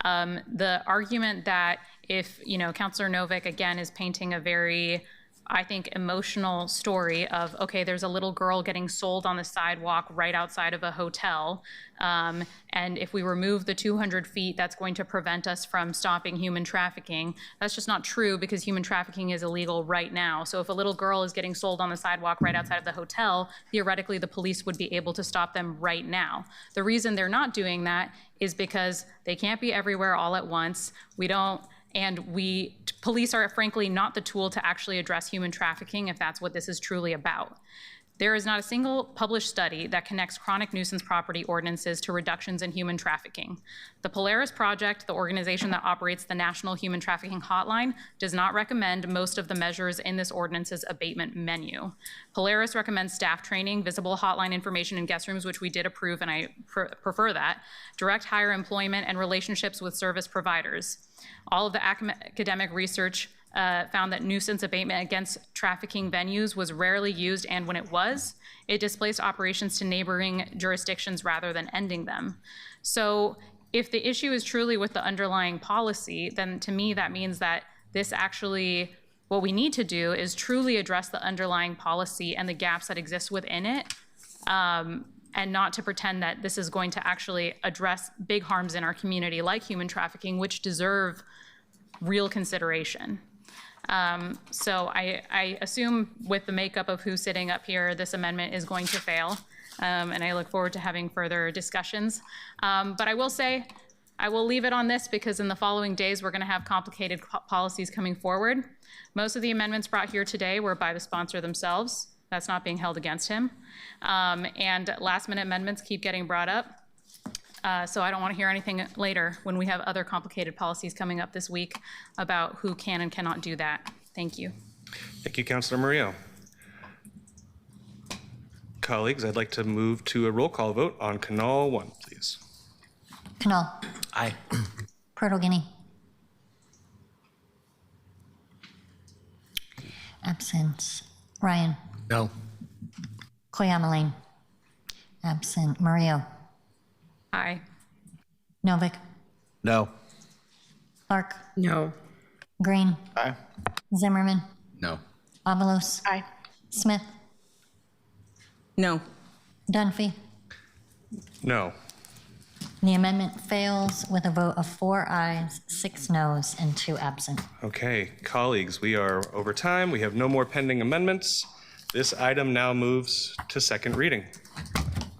[SPEAKER 21] The argument that if, Councilor Novick, again, is painting a very, I think, emotional story of, okay, there's a little girl getting sold on the sidewalk right outside of a hotel. And if we remove the 200 feet, that's going to prevent us from stopping human trafficking. That's just not true because human trafficking is illegal right now. So if a little girl is getting sold on the sidewalk right outside of the hotel, theoretically the police would be able to stop them right now. The reason they're not doing that is because they can't be everywhere all at once. Police are frankly not the tool to actually address human trafficking if that's what this is truly about. There is not a single published study that connects chronic nuisance property ordinances to reductions in human trafficking. The Polaris Project, the organization that operates the National Human Trafficking Hotline, does not recommend most of the measures in this ordinance's abatement menu. Polaris recommends staff training, visible hotline information in guest rooms, which we did approve, and I prefer that, direct hire employment, and relationships with service providers. All of the academic research found that nuisance abatement against trafficking venues was rarely used, and when it was, it displaced operations to neighboring jurisdictions rather than ending them. So if the issue is truly with the underlying policy, then to me that means that this actually, what we need to do is truly address the underlying policy and the gaps that exist within it, and not to pretend that this is going to actually address big harms in our community like human trafficking, which deserve real consideration. So I assume with the makeup of who's sitting up here, this amendment is going to fail, and I look forward to having further discussions. But I will say, I will leave it on this because in the following days, we're going to have complicated policies coming forward. Most of the amendments brought here today were by the sponsor themselves. That's not being held against him. And last minute amendments keep getting brought up. So I don't want to hear anything later when we have other complicated policies coming up this week about who can and cannot do that. Thank you.
[SPEAKER 2] Thank you, Councilor Murillo. Colleagues, I'd like to move to a roll call vote on Canal 1, please.
[SPEAKER 1] Canal.
[SPEAKER 3] Aye.
[SPEAKER 1] Purtle-Guinea. Absent. Ryan.
[SPEAKER 3] No.
[SPEAKER 1] Koyama Lane. Absent. Murillo.
[SPEAKER 21] Aye.
[SPEAKER 1] Novick.
[SPEAKER 18] No.
[SPEAKER 1] Clark.
[SPEAKER 12] No.
[SPEAKER 1] Green.
[SPEAKER 19] Aye.
[SPEAKER 1] Zimmerman.
[SPEAKER 8] No.
[SPEAKER 1] Avalos.
[SPEAKER 12] Aye.
[SPEAKER 1] Smith.
[SPEAKER 11] No.
[SPEAKER 1] Dunphy.
[SPEAKER 2] No.
[SPEAKER 1] The amendment fails with a vote of 4 ayes, 6 noes, and 2 absent.
[SPEAKER 2] Okay, colleagues, we are over time. We have no more pending amendments. This item now moves to second reading,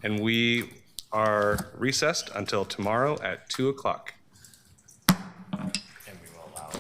[SPEAKER 2] and we are recessed until tomorrow at 2 o'clock.
[SPEAKER 3] And we will allow.